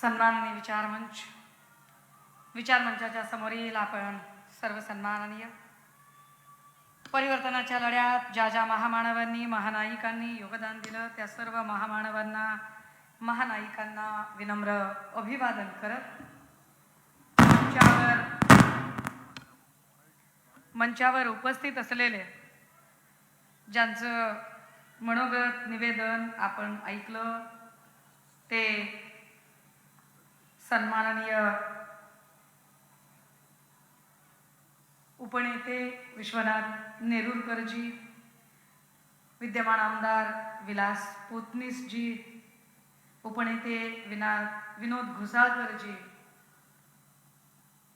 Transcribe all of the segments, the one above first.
सन्माननीय विचारमंचाच्या समोरील आपण सर्व सन्माननीय परिवर्तनाच्या लढ्यात ज्या ज्या महामानवांनी महानायिकांनी योगदान दिलं त्या सर्व महामानवांना महानायिकांना विनम्र अभिवादन करत मंचावर उपस्थित असलेले ज्यांचं मनोगत निवेदन आपण ऐकलं ते सन्माननीय उपनेते विश्वनाथ नेरुरकरजी, विद्यमान आमदार विलास पोतनीसजी, उपनेते विनोद घुसाळकरजी,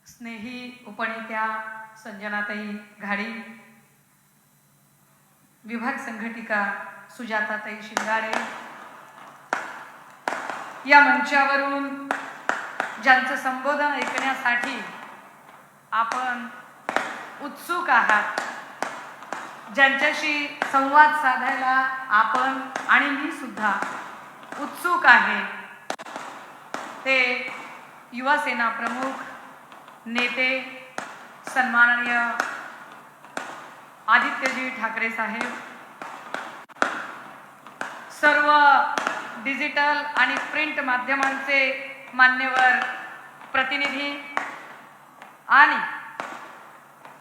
स्नेही उपनेत्या संजनाताई घाडी, विभाग संघटिका सुजाताताई शिंगाडे, या मंचावरून ज्यांचं संबोधन ऐकण्यासाठी आपण उत्सुक आहात, ज्यांच्याशी संवाद साधायला आपण आणि मी सुद्धा उत्सुक आहे, ते युवासेना प्रमुख नेते सन्माननीय आदित्यजी ठाकरे साहेब, सर्व डिजिटल आणि प्रिंट माध्यमांचे मान्यवर प्रतिनिधी आणि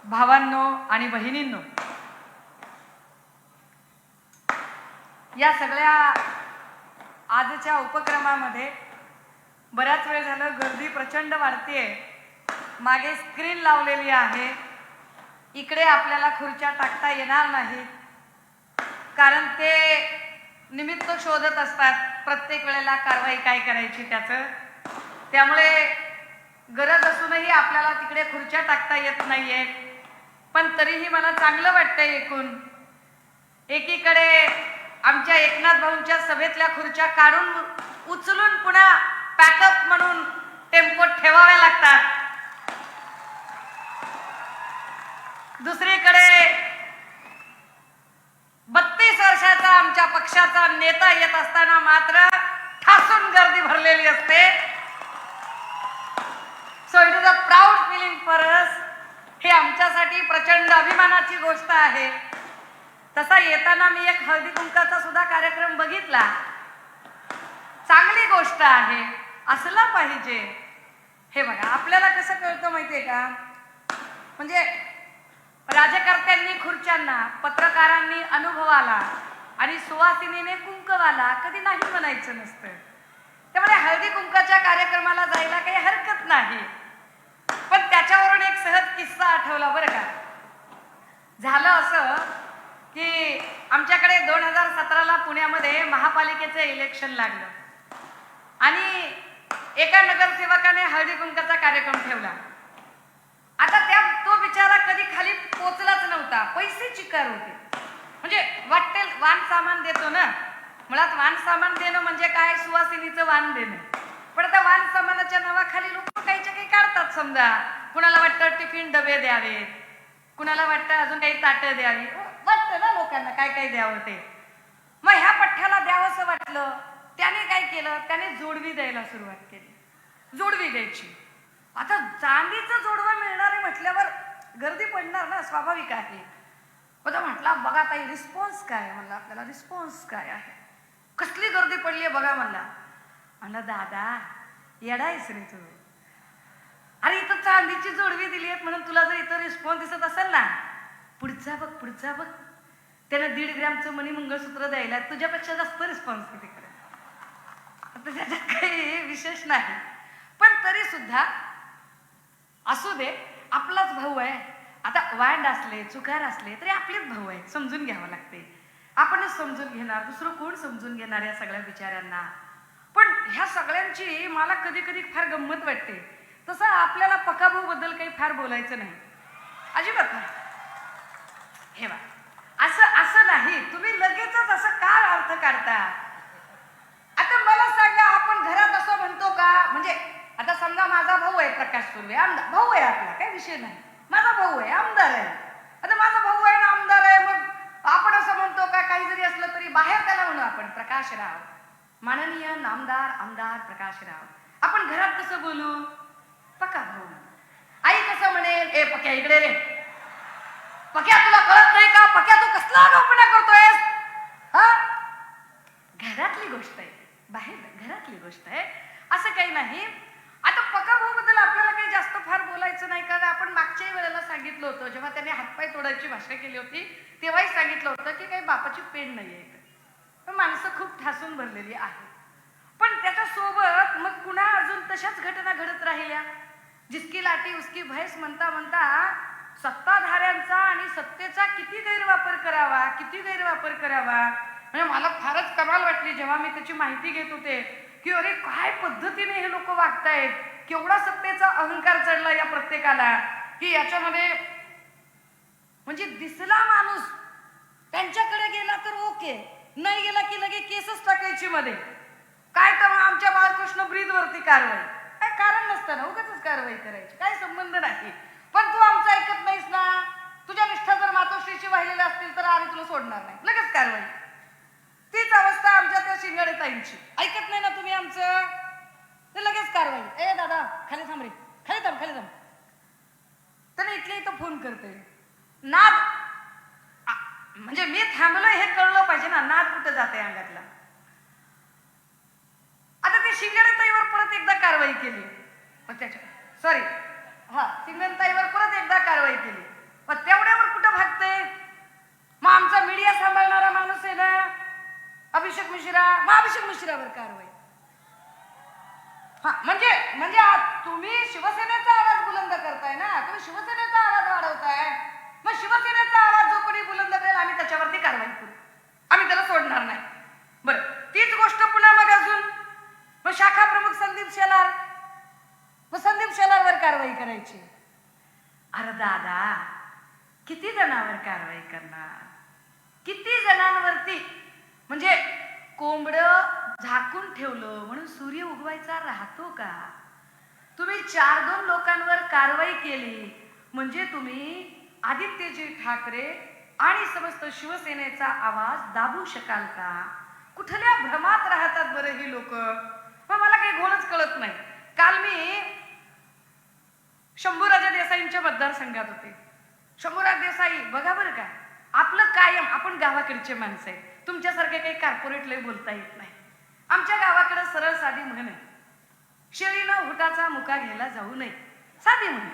भावांनो आणि बहिणींनो, या सगळ्या आजच्या उपक्रमामध्ये बराच वेळ झालं गर्दी प्रचंड वाढतेय. मागे स्क्रीन लावलेली आहे, इकडे आपल्याला खुर्च्या टाकता येणार नाहीत कारण ते निमित्त शोधत असतात प्रत्येक वेळेला कारवाई काय करायची त्याचं. त्यामुळे गरज असूनही आपल्याला तिकडे खुर्च्या टाकता येत नाहीये. पण तरीही मला चांगलं वाटतंय एकूण एकीकडे आमच्या एकनाथ भाऊंच्या सभेतल्या खुर्च्या काढून उचलून पुन्हा पॅकअप म्हणून टेम्पोत ठेवाव्या लागतात, दुसरीकडे 32 वर्षाचा आमच्या पक्षाचा नेता येत असताना मात्र ठासून गर्दी भरलेली असते. So it is a proud feeling for us. हे आमच्यासाठी प्रचंड अभिमानाची गोष्ट आहे. तसा येताना मी एक हळदी कुंकाचा सुद्धा कार्यक्रम बघितला. चांगली गोष्ट आहे, असला पाहिजे. हे बघा आपल्याला कसं कळतं माहितीये का, म्हणजे राजकर्त्यांनी खुर्च्यांना, पत्रकारांनी अनुभवाला आणि सुवासिनीने कुंकवाला कधी नाही म्हणायचं नसतं. त्यामुळे हळदी कुंकाच्या कार्यक्रमाला जायला काही हरकत नाही. पण त्याच्यावरून एक सहज किस्सा आठवला बरं का. झालं असं की आमच्याकडे 2017ला पुण्यामध्ये महापालिकेचं इलेक्शन लागलं आणि एका नगरसेवकाने हळदी कुंकाचा कार्यक्रम ठेवला. आता तो बिचारा कधी खाली पोचलाच नव्हता, पैसे चिकार होते. म्हणजे वाटेल वाण सामान देतो ना, मुळात वाण सामान देणं म्हणजे काय, सुवासिनीचं वाण देणं. पण आता वाण सामानाच्या नावाखाली लोक काहीच्या काही काढतात. समजा कुणाला वाटतं टिफिन डबे द्यावेत, कुणाला वाटतं अजून काही ताटं द्यावी, वाटतं ना लोकांना काय काय द्यावं ते. मग ह्या पठ्ठ्याला द्यावंसं वाटलं, त्याने काय केलं, त्याने जोडवी द्यायला सुरुवात केली. जोडवी द्यायची. आता चांदीचं जोडवं मिळणार आहे म्हटल्यावर गर्दी पडणार ना, स्वाभाविक आहे. पण म्हटला बघा ताई रिस्पॉन्स काय, म्हणला आपल्याला रिस्पॉन्स काय आहे, कसली गर्दी पडली आहे बघा. म्हणला दादा येडायस रे तू, अरे इथं चांदीची जोडवी दिली आहे म्हणून तुला जर इथं रिस्पॉन्स दिसत असेल ना, पुढचा बघ त्यानं 1.5 ग्रॅमचं मणी मंगळसूत्र द्यायला तुझ्यापेक्षा जास्त रिस्पॉन्स किती करे. आता त्याच्यात काही विशेष नाही, पण तरी सुद्धा असू दे, आपलाच भाऊ आहे. आता वांड असले चुकार असले तरी आपलेच भाऊ आहे, समजून घ्यावं लागते. आपणच समजून घेणार, दुसरं कोण समजून घेणार या सगळ्या बिचाऱ्यांना. पण ह्या सगळ्यांची मला कधी कधी फार गंमत वाटते. तसं आपल्याला पकाभाऊ बद्दल काही फार बोलायचं नाही, अजिबात नाही. हे बा असं नाही, तुम्ही लगेचच असं का अर्थ काढता. आता मला सांगा, आपण घरात असं म्हणतो का, म्हणजे आता समजा माझा भाऊ आहे प्रकाश सुर्वे, आमदार भाऊ आहे, आपला काही विषय नाही, माझा भाऊ आहे आमदार आहे. आता माझा भाऊ आहे ना आमदार आहे, मग आपण असं म्हणतो का, काही जरी असलं तरी बाहेर त्याला म्हणू आपण प्रकाशराव, माननीय नामदार आमदार प्रकाशराव. आपण घरात कसं बोलू? पका भाऊ. आई कसं म्हणेल, ए पक्या इकडे रे, पक्या तुला कळत नाही का, पक्या तू कसला आगाऊपणा करतोयस? हा, घरातली गोष्ट आहे, बाहेर घरातली गोष्ट आहे, असं काही नाही. आता पका भाऊ बद्दल आपल्याला काही जास्त फार बोलायचं नाही, कारण आपण मागच्याही वेळेला सांगितलं होतं, जेव्हा त्याने हातपाय तोडायची भाषा केली होती तेव्हाही सांगितलं होतं की काही बापाची पेन नाहीये इथं. माणसं खूप ठासून भरलेली आहे. पण त्याच्या सोबत मग पुन्हा अजून तशाच घटना घडत राहिल्या. जिसकी लाठी उसकी भैंस म्हणता म्हणता सत्ताधाऱ्यांचा आणि सत्तेचा किती गैरवापर करावा, किती गैरवापर करावा. म्हणजे मला फारच कमाल वाटली जेव्हा मी त्याची माहिती घेत होते की अरे काय पद्धतीने हे लोक वागतायत, केवढा सत्तेचा अहंकार चढला या प्रत्येकाला, की याच्यामध्ये म्हणजे दिसला माणूस त्यांच्याकडे गेला तर ओके, नाही गेला की लगे केसच टाकायची मध्ये. काय तर आमच्या बाळकृष्ण ब्रीद वरती कारवाई, काय कारण नसतं ना, उगाच कारवाई करायची, काय संबंध नाही. पण तू आमचं ऐकत नाहीस ना, तुझ्या निष्ठा जर मातोश्रीची वाहिलेल्या असतील तर आम्ही तुला सोडणार नाही, लगेच कारवाई. तीच अवस्था आमच्या त्या शिंगाडे ताईंची, ऐकत नाही ना तुम्ही आमचं तर लगेच कारवाई. ए दादा खाली थांब रे, खाली थांब, खाली थांब. त्याने इथल्या इथं फोन करते. नाद म्हणजे मी थांबलोय हे कळलं पाहिजे ना, नाद कुठं जाते अंगातला. आता ते शिंगाडे ताईवर परत एकदा कारवाई केली, मग त्याच्या सॉरी हा शिंगाडे ताईवर परत एकदा कारवाई केली. मग तेवढ्यावर कुठं भागते? मग आमचा मीडिया सांभाळणारा माणूस आहे ना अभिषेक मिश्रा, मग अभिषेक मिश्रावर कारवाई. हा म्हणजे म्हणजे तुम्ही शिवसेनेचा आवाज बुलंद करताय ना, तुम्ही शिवसेनेचा आवाज वाढवताय. मग शिवसेनेचा आवाज जो कोणी बुलंद करेल आम्ही त्याच्यावरती कारवाई करू, आम्ही त्याला सोडणार नाही. बरं, तीच गोष्ट पुन्हा मग अजून मग शाखा प्रमुख संदीप शेलार, मग संदीप शेलारवर कारवाई करायची. अरे दादा किती जणांवर कारवाई करणार, किती जणांवरती? म्हणजे कोंबडं झाकून ठेवलं म्हणून सूर्य उगवायचा राहतो का? तुम्ही 4-2 लोकांवर कारवाई केली म्हणजे तुम्ही आदित्यजी ठाकरे आणि समस्त शिवसेनेचा आवाज दाबू शकाल का? कुठल्या भ्रमात राहतात बरं ही लोक? मग मला काही घोळच कळत नाही. काल मी शंभूराजे देसाईंच्या मतदारसंघात होते. शंभूराज देसाई बघा बरं का, आपलं कायम, आपण गावाकडचे माणसं आहे, तुमच्यासारखे काही कॉर्पोरेट लय बोलता येत नाही. आमच्या गावाकडे सरळ साधी म्हण आहे, शेळीनं हुटाचा मुका घ्यायला जाऊ नये. साधी म्हण,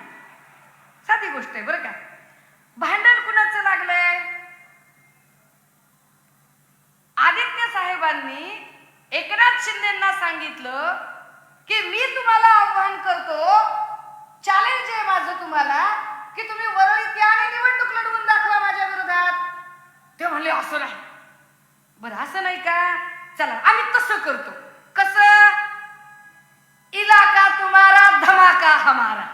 साधी गोष्ट आहे बरं का. भांडण कुणाचं लागलंय? आदित्य साहेबांनी एकनाथ शिंदेंना सांगितलं की मी तुम्हाला आव्हान करतो, चॅलेंज आहे माझं तुम्हाला, की तुम्ही वरळीत या आणि निवडणूक लढवून दाखवा माझ्या विरोधात. ते म्हणले असं नाही. बरं असं नाही का, चला आम्ही तसं करतो. कसं? इलाका तुम्हारा धमाका हमारा.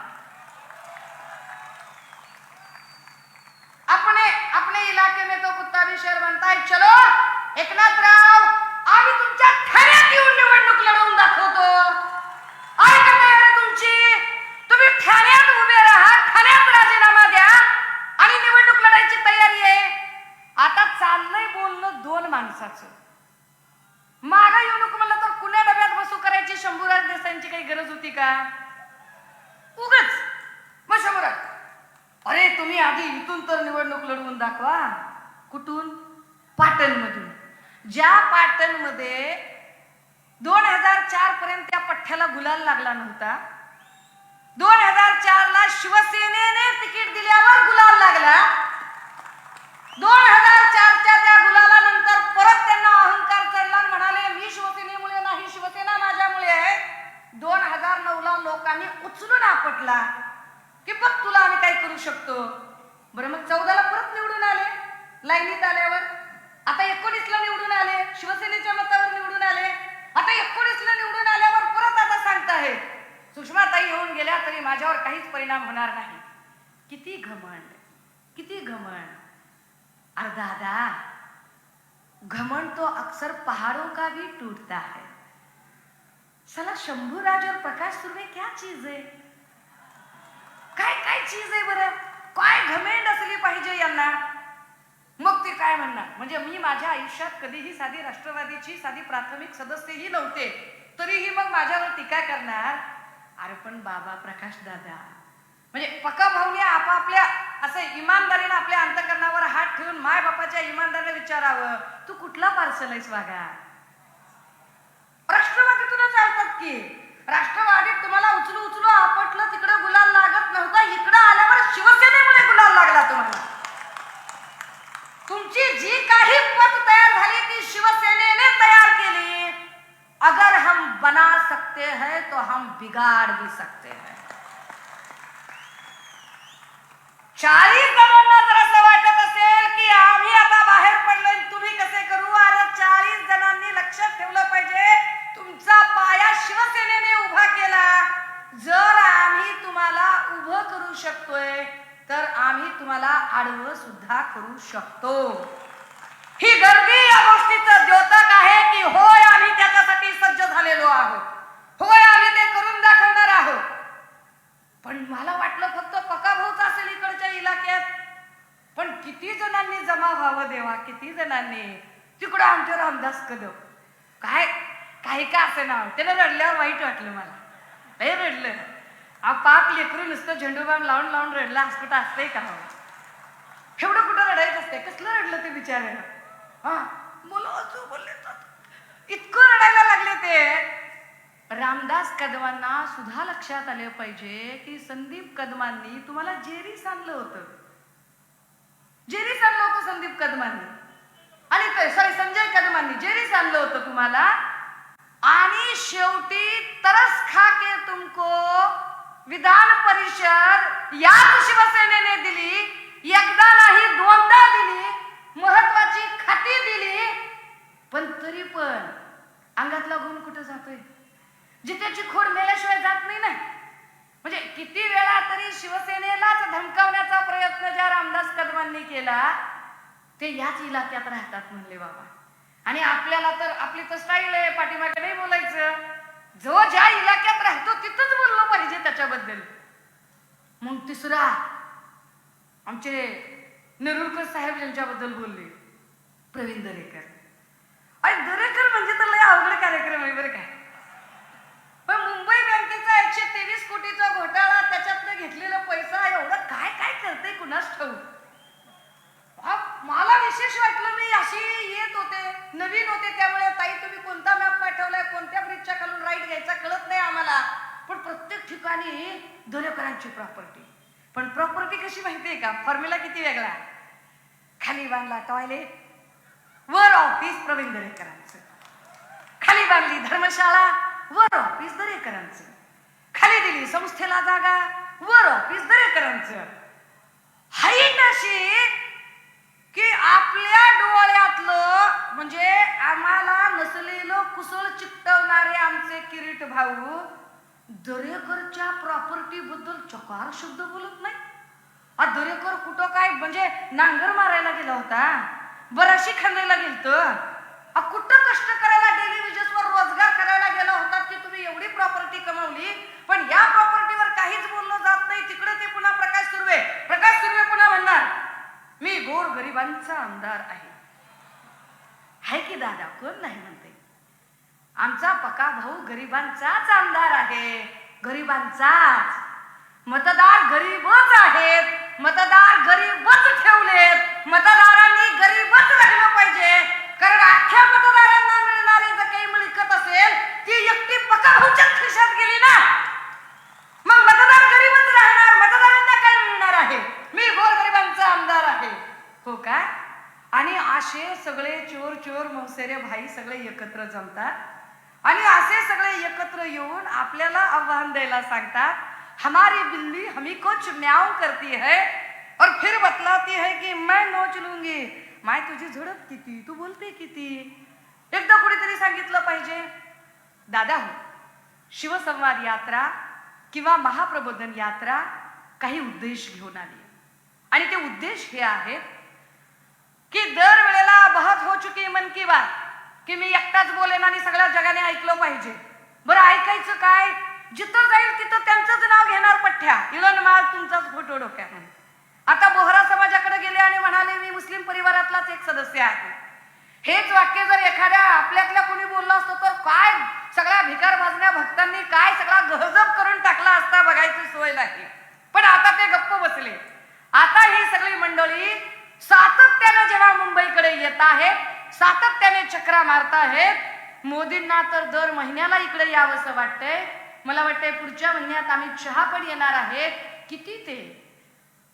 अपने इलाके में तो कुत्ता भी शेर बनता है. चलो एकनाथराव, आम्ही तुमच्या ठाण्यात येऊन निवडणूक लढवून दाखवतो. ऐका नाही तुमची, तुम्ही ठाण्यात उभे राहा, ठाण्यात राजीनामा द्या आणि निवडणूक लढायची तयारी आहे. आता चाललंय बोलणं 2 माणसाचं. मागा येऊ नको म्हणलं तर कुण्या डब्यात बसू करायची शंभूराज देसाईंची काही गरज होती का? उगच मग शंभूराज, अरे तुम्ही आधी इथून तर निवडणूक लढवून दाखवा. कुठून? पाटणमधून. ज्या पाटणमध्ये 2004 पर्यंत त्या पठ्ठ्याला गुलाल लागला नव्हता, 2004 ला शिवसेनेने तिकीट दिल्यावर गुलाल लागला. 2004च्या त्या गुलालानंतर परत त्यांना अहंकार चढला, म्हणाले मी शिवसेनेमुळे नाही, शिवसेना माझ्यामुळे आहे. 2009 ला लोकांनी उचलून आपटला की बघ तुला आम्ही काय करू शकतो. बरं मग 14 ला परत निवडून आले, लाईनीत आल्यावर. आता 19 ला निवडून आले, शिवसेनेच्या मतावर निवडून आले. आता 19 ला निवडून आल्यावर परत आता सांगताय सुषमाताई येऊन गेल्या तरी माझ्यावर काहीच परिणाम होणार नाही. किती घमंड, किती घमंड. अरे दादा, घमंड तो अक्सर पहाड़ों का भी टूटता है. साला शंभूराज और प्रकाश सुर्वे क्या चीज है? काय काय चीज आहे बरं? काय घमेंड असली पाहिजे यांना? मग ते काय म्हणणार, म्हणजे मी माझ्या आयुष्यात कधीही साधी राष्ट्रवादीची साधी प्राथमिक सदस्यही नव्हते, तरीही मग माझ्यावर टीका करणार. अरे पण बाबा प्रकाश दादा, म्हणजे पक्का भाऊने आपापल्या असं इमानदारीने आपल्या अंतकरणावर हात ठेवून माय बापाच्या इमानदारीने विचारावं, तू कुठला पार्सल आहेस वागा? राष्ट्रवादीतूनच चालतात की. राष्ट्रवादीत तुम्हाला उचलू उचलू आपटलं, तिकडे गुलाल लागत नव्हता, इकडे आल्यावर शिवसेनेमुळे गुलाल लागला तुम्हाला. तुमची जी काही पद तयार झाली ती शिवसेनेने तयार केली. अगर हम बना सकते हैं तो हम बिगाड़ भी सकते हैं. 40 जणांना जर असं वाटत असेल की आम्ही आता बाहेर पडलोय, तुम्ही कसे करू? अरे 40 जणांनी लक्षात ठेवलं पाहिजे, तुमचा पाया शिवसेनेने उभा केला. जर आम्ही तुम्हाला उभं करू शकतोय तर आम्ही तुम्हाला आडवं सुद्धा करू शकतो. ही गर्दी या गोष्टीचं द्योतक आहे की होय आम्ही त्याच्यासाठी सज्ज झालेलो आहोत, होय आम्ही ते करून दाखवणार आहोत. पण मला वाटलं फक्त पकाभाऊच असेल इकडच्या इलाक्यात. पण किती जणांनी जमा व्हावं देवा, किती जणांनी. तिकडं आमचे रामदास कदम काय काही का असे ना, त्याला रडल्यावर वाईट वाटलं मला. लय रडलं. पाप लेकरू नुसतं झेंडूबाम लावून लावून रडला असं असतंय का? एवढं कुठं रडायचं असते? कसलं रडलं ते बिचारायला. हा मुलं बोलले इतकं रडायला लागले ते. रामदास कदमांना सुद्धा लक्षात आले पाहिजे की संदीप कदमांनी तुम्हाला जेरीस आणलं होतं. जेरीस आणलं होतं संदीप कदमांनी, आणि सॉरी संजय कदमांनी जेरीस आणलं होतं तुम्हाला. आणि शेवटी तरस खा के तुमको विधान परिषद याच शिवसेनेने दिली. एकदा नाही दोनदा दिली, महत्वाची खाती दिली. पण तरी पण अंगातला गुण कुठं जातोय? जित्याची खोड मेल्याशिवाय जात नाही ना. म्हणजे किती वेळा तरी शिवसेनेलाच धमकावण्याचा प्रयत्न ज्या रामदास कदमांनी केला ते याच इलाक्यात राहतात म्हणले बाबा. आणि आपल्याला तर आपली तर स्टाईल आहे, पाठीमागे नाही बोलायचं. जो ज्या इलाक्यात राहतो तिथंच बोललो पाहिजे त्याच्याबद्दल. मग तिसरा आमचे नेरुरकर साहेब यांच्याबद्दल बोलले, प्रवीण दरेकर. आणि दरेकर म्हणजे तर लय अवघड कार्यक्रम आहे बरं काय. पण मुंबई बँकेचा 123 कोटीचा घोटाळा, त्याच्यातनं घेतलेला पैसा एवढं काय काय करते कुणास ठाऊक. मला विशेष वाटलं, मी अशी येत होते, नवीन होते, त्यामुळे ताई तुम्ही कोणता मॅप पाठवलाय, कोणत्या ब्रिजच्या खालून राईट घ्यायचा कळत नाही आम्हाला. पण प्रत्येक ठिकाणी दरेकरांची प्रॉपर्टी. पण प्रॉपर्टी कशी माहितीये का? फॉर्म्युला किती वेगळा. खाली बांधला टॉयलेट, वर ऑफिस प्रवीण दरेकरांचं. खाली बांधली धर्मशाळा, वर ऑफिस दरेकरांचं. खाली दिली संस्थेला जागा, वर ऑफिस दरेकरांचं. हाई नशी की आपल्या डोळ्यातलं म्हणजे आम्हाला नसलेलं कुसळ चिकटवणारे आमचे किरीट भाऊ दरेकरच्या प्रॉपर्टी बद्दल चकार शब्द बोलत नाही. दरेकर कुठं काय म्हणजे नांगर मारायला गेला होता, बराशी खांदायला गेलतं, कुठं कष्ट करायला डेली वेजेसवर रोजगार करायला गेला होता की तुम्ही एवढी प्रॉपर्टी कमावली. पण या प्रॉपर्टीवर काहीच बोललं जात नाही. तिकडे ते पुन्हा प्रकाश सुर्वे पुन्हा म्हणणार मी गोर गरिबांचा आमदार आहे की दादा, कोण नाही म्हणते. आमचा पका भाऊ गरिबांचाच आमदार आहे, गरिबांचाच. मतदार गरीबच आहेत, मतदार गरीबच ठेवलेत, मतदारांनी गरीबच राहिलं पाहिजे. कारण अख्ख्या मतदारांना मिळणारी जर काही मिळकत असेल ती एकटी पका भाऊच्याच खिशात गेली ना. मग मतदार गरीबच राहणार, मतदारांना काय मिळणार आहे? मी गोरगरिबांचा आमदार आहे, हो का? आणि असे सगळे चोर चोर मौसेरे भाई सगळे एकत्र जमतात आणि असे सगळे एकत्र येऊन आपल्याला आव्हान द्यायला सांगतात, हमारी बिल्ली हमी कुछ म्याऊ करती है और फिर बतलाती है कि मैं नोच लूंगी. माय तुझी झडप किती, तू बोलते किती. एकदा कुणीतरी सांगितलं पाहिजे. दादा हो, शिवसंवाद यात्रा किंवा महाप्रबोधन यात्रा काही उद्देश घेऊन आली आणि ते उद्देश हे आहेत की दरवेळेला बहुत हो चुकी मन की बात की मी एकटाच बोलेन आणि सगळ्या जगाने ऐकलं पाहिजे. बरं ऐकायचं काय? जिथं जाईल तिथं त्यांचंच नाव घेणार पठ्ठ्या, इळण माल तुमचाच फोटो डोक्यात. आता बोहरा समाजाकडे गेले आणि म्हणाले मी मुस्लिम परिवारातलाच एक सदस्य आहे. हेच वाक्य जर एखाद्या आपल्यातल्या कोणी बोललं असतं तर काय सगळ्या भिकार भाजण्या भक्तांनी काय सगळा गहजब करून टाकला असता बघायची सोय नाही. पण आता ते गप्प बसले. आता ही सगळी मंडळी सातत्यानं जेव्हा मुंबईकडे येत आहेत, सातत्याने चक्रा मारत आहेत. मोदींना तर दर महिन्याला इकडे यावंसं वाटतंय. मला वाटतंय पुढच्या महिन्यात अमित शहा पण येणार आहेत.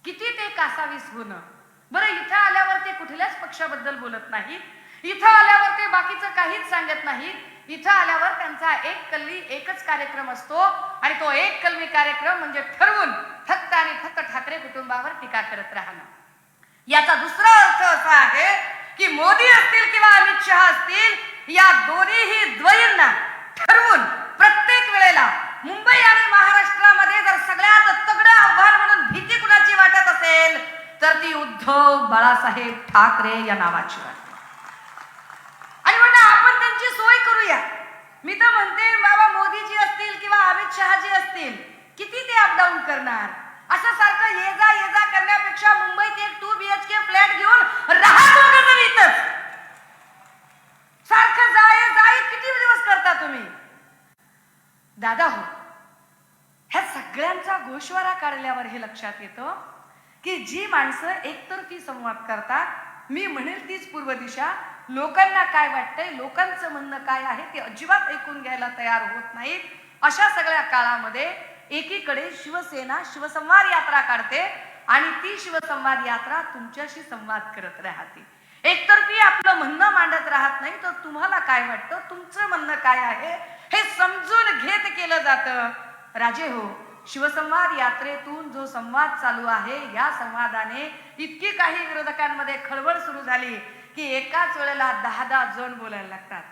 किती ते कासावीस होणं. बरं, इथं आल्यावर ते कुठल्याच पक्षाबद्दल बोलत नाहीत. इथं आल्यावर ते बाकीचं काहीच सांगत नाहीत. इथं आल्यावर त्यांचा एक कल्ली एकच कार्यक्रम असतो आणि तो एक कलमी कार्यक्रम म्हणजे ठरवून फक्त आणि फक्त ठाकरे कुटुंबावर टीका करत राहणं. याचा दुसरा अर्थ असा आहे की मोदी असतील किंवा अमित शहा असतील, या दोन्हीही द्वयींना ठरवून प्रत्येक वेळेला मुंबई आणि महाराष्ट्रामध्ये जर सगळ्यात तगडं आव्हान म्हणून भीती कुणाची वाटत असेल तर ती उद्धव बाळासाहेब ठाकरे या नावाची वाटते. आणि म्हणून आपण त्यांची सोय करूया. मी तर म्हणते बाबा, मोदीजी असतील किंवा अमित शहाजी असतील, किती ते अपडाऊन करणार? असं सारखं ये जा करण्यापेक्षा मुंबईत एक 2 BHK फ्लॅट घेऊन राहा दोघं जण इथंच. सारखं जाय किती दिवस करता तुम्ही? दादा हो, ह्या सगळ्यांचा गोषवारा काढल्यावर हे लक्षात येतं की जी माणसं एकतर्फी संवाद करतात, मी म्हणेल तीच पूर्व दिशा, लोकांना काय वाटतंय, लोकांचं म्हणणं काय आहे ते अजिबात ऐकून घ्यायला तयार होत नाहीत. अशा सगळ्या काळामध्ये एकीकडे शिवसेना शिवसंवाद यात्रा काढते आणि ती शिवसंवाद यात्रा तुमच्याशी संवाद करत राहते. एकतर्फी आपलं म्हणणं मांडत राहत नाही, तर तुम्हाला काय वाटतं, तुमचं म्हणणं काय आहे हे समजून घेत केलं जातं. राजे हो, शिवसंवाद यात्रेतून जो संवाद चालू आहे, या संवादाने इतकी काही विरोधकांमध्ये खळबळ सुरू झाली की एकाच वेळेला 10 जण बोलायला लागतात.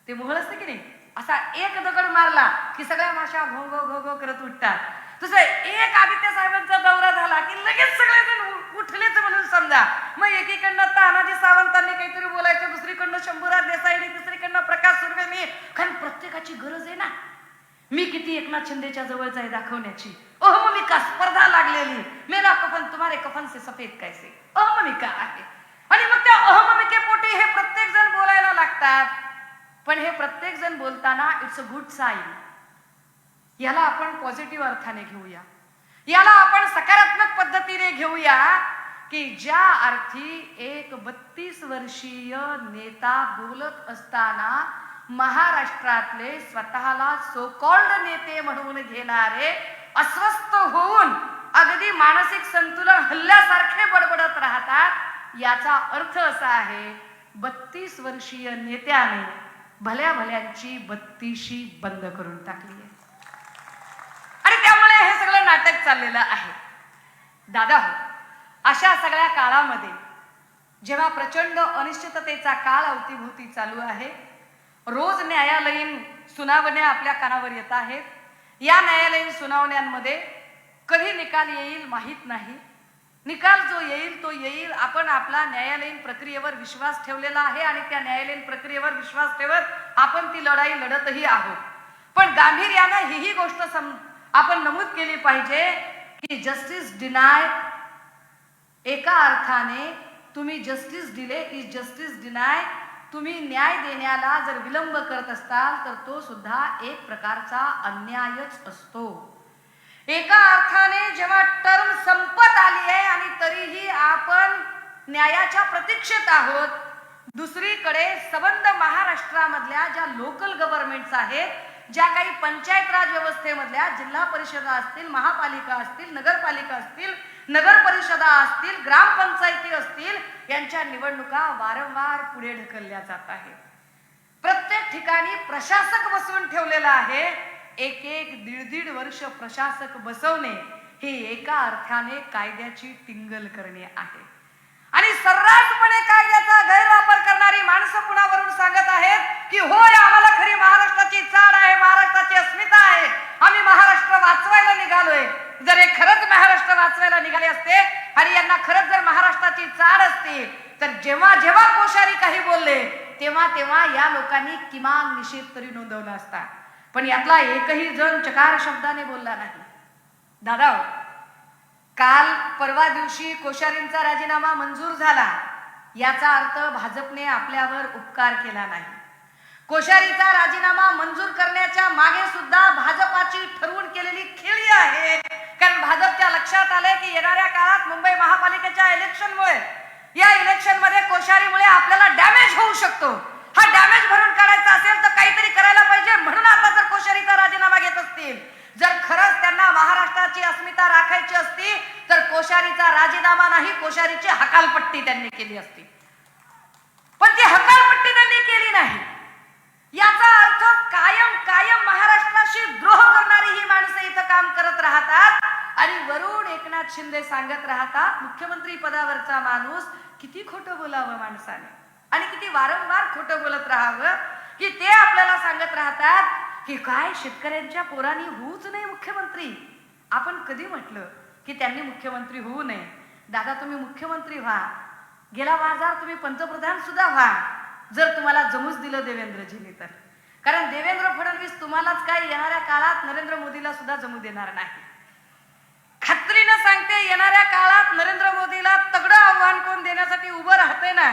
ते मोहळ असते की नाही, असा एक दगड मारला की सगळ्या माशा घो घो घो करत उठतात. तसं एक आदित्य साहेबांचा दौरा झाला की लगेच सगळेजण उठलेच म्हणून समजा. मग एकीकडनं तानाजी सावंतांनी काहीतरी बोलायचं, दुसरीकडनं शंभूराज देसाई, तिसरीकडनं प्रकाश सुर्वेनी. कारण प्रत्येकाची गरज आहे ना. मी किती एकनाथ शिंदेच्या जवळच आहे दाखवण्याची. अहममिका स्पर्धा लागलेली, मेरा कफन तुम्हारे कफन से सफेद कैसे, अहममिका आहे. आणि मग त्या अहममिकेपोटी हे प्रत्येक जण बोलायला लागतात. पण हे प्रत्येक जण बोलताना इट्स अ गुड साईन. याला आपण पॉझिटिव्ह अर्थाने घेऊया, याला आपण सकारात्मक पद्धतीने घेऊया की ज्या अर्थी एक 32 वर्षीय नेता बोलत असताना महाराष्ट्रातले स्वतःला सो कॉल्ड नेते म्हणून घेणारे अस्वस्थ होऊन अगदी मानसिक संतुलन हल्ल्यासारखे बडबडत राहतात. याचा अर्थ असा आहे, 32 वर्षीय नेत्याने भल्या भल्यांची 32शी बंद करून टाकली आहे. आणि त्यामुळे हे सगळं नाटक चाललेलं आहे. दादा हो, अशा सगळ्या काळामध्ये जेव्हा प्रचंड अनिश्चिततेचा काळ अवतीभोवती चालू आहे, रोज न्यायालयीन सुनावण्या आपल्या कानावर येत आहेत. या न्यायालयीन सुनावण्यांमध्ये कधी निकाल येईल माहीत नाही. निकाल जो येईल तो येईल. आपण आपला न्यायालयीन प्रक्रियेवर विश्वास ठेवलेला आहे आणि त्या न्यायालयीन प्रक्रियेवर विश्वास ठेवत आपण ती लढाई लढतही आहोत. पण गांभीर्यानं ही गोष्ट आपण नमूद केली पाहिजे की जस्टिस डिनाय, एका अर्थाने तुम्ही justice delay is justice deny. तुम्ही न्याय देण्याला जर विलंब करत असताल तर तो सुद्धा एक प्रकारचा अन्यायच असतो. एका अर्थाने जेव्हा टर्म संपत आली आहे आणि तरीही आपण न्यायाच्या प्रतीक्षेत आहोत, दुसरीकडे संबंध महाराष्ट्रामधल्या ज्या लोकल गव्हर्नमेंट्स आहेत, ज्या काही पंचायत राज व्यवस्थेमधल्या जिल्हा परिषदा असतील, महापालिका असतील, नगरपालिका असतील, नगर परिषदा असतील, ग्रामपंचायती असतील, यांच्या निवडणुका वारंवार पुढे ढकलल्या जात आहेत. प्रत्येक ठिकाणी प्रशासक बसवून ठेवलेला आहे. एक दीड वर्ष प्रशासक बसवणे हे एका अर्थाने कायद्याची टिंगल करणे आहे. आणि सर्रासपणे कायद्याचा गैरवापर करणारी माणसं पुण्यावरून सांगत आहेत की होय, आम्हाला खरी महाराष्ट्राची चाड आहे, महाराष्ट्राची अस्मिता आहे, आम्ही महाराष्ट्र वाचवायला निघालोय. जर हे खरंच महाराष्ट्र वाचवायला निघाले असते आणि यांना खरंच जर महाराष्ट्राची चाड असती तर जेव्हा जेव्हा कोश्यारी काही बोलले तेव्हा तेव्हा या लोकांनी किमान निषेध तरी नोंदवला असता. पण यातला एकही जण चकार शब्दाने बोलला नाही. दादा, काल परवा दिवशी कोश्यारींचा राजीनामा मंजूर झाला. याचा अर्थ भाजपने आपल्यावर उपकार केला नाही. कोश्यारीचा राजीनामा मंजूर करण्याच्या मागे सुद्धा भाजपाची ठरवून केलेली खेळी आहे. कारण भाजपच्या लक्षात आले की येणाऱ्या काळात मुंबई महापालिकेच्या इलेक्शनमुळे, या इलेक्शनमध्ये कोश्यारीमुळे आपल्याला डॅमेज होऊ शकतो. हा डॅमेज भरून काढायचा असेल तर काहीतरी करायला पाहिजे. म्हणून आता जर कोश्यारीचा राजीनामा घेत असतील, जर खरंच त्यांना महाराष्ट्राची अस्मिता राखायची असती तर कोश्यारीचा राजीनामा नाही, कोश्यारीची हकालपट्टी त्यांनी केली असती. पण ती हकालपट्टी त्यांनी केली नाही. याचा अर्थ कायम कायम महाराष्ट्राशी द्रोह करणारी ही माणसं इथं काम करत राहतात आणि वरून एकनाथ शिंदे सांगत राहतात मुख्यमंत्री पदावरचा माणूस किती खोटं बोलावं माणसाने आणि किती वारंवार खोटं बोलत राहावं, की ते आपल्याला सांगत राहतात की काय शेतकऱ्यांच्या पोरांनी होऊच नाही मुख्यमंत्री. आपण कधी म्हटलं की त्यांनी मुख्यमंत्री होऊ नये? दादा, तुम्ही मुख्यमंत्री व्हा, गेला बाजार तुम्ही पंतप्रधान सुद्धा व्हा, जर तुम्हाला जमूच दिलं देवेंद्रजींनी तर. कारण देवेंद्र फडणवीस तुम्हालाच काय येणाऱ्या काळात नरेंद्र मोदीला सुद्धा जमू देणार नाही. खात्रीनं सांगते, येणाऱ्या काळात नरेंद्र मोदीला तगडं आव्हान कोण देण्यासाठी उभं राहते ना,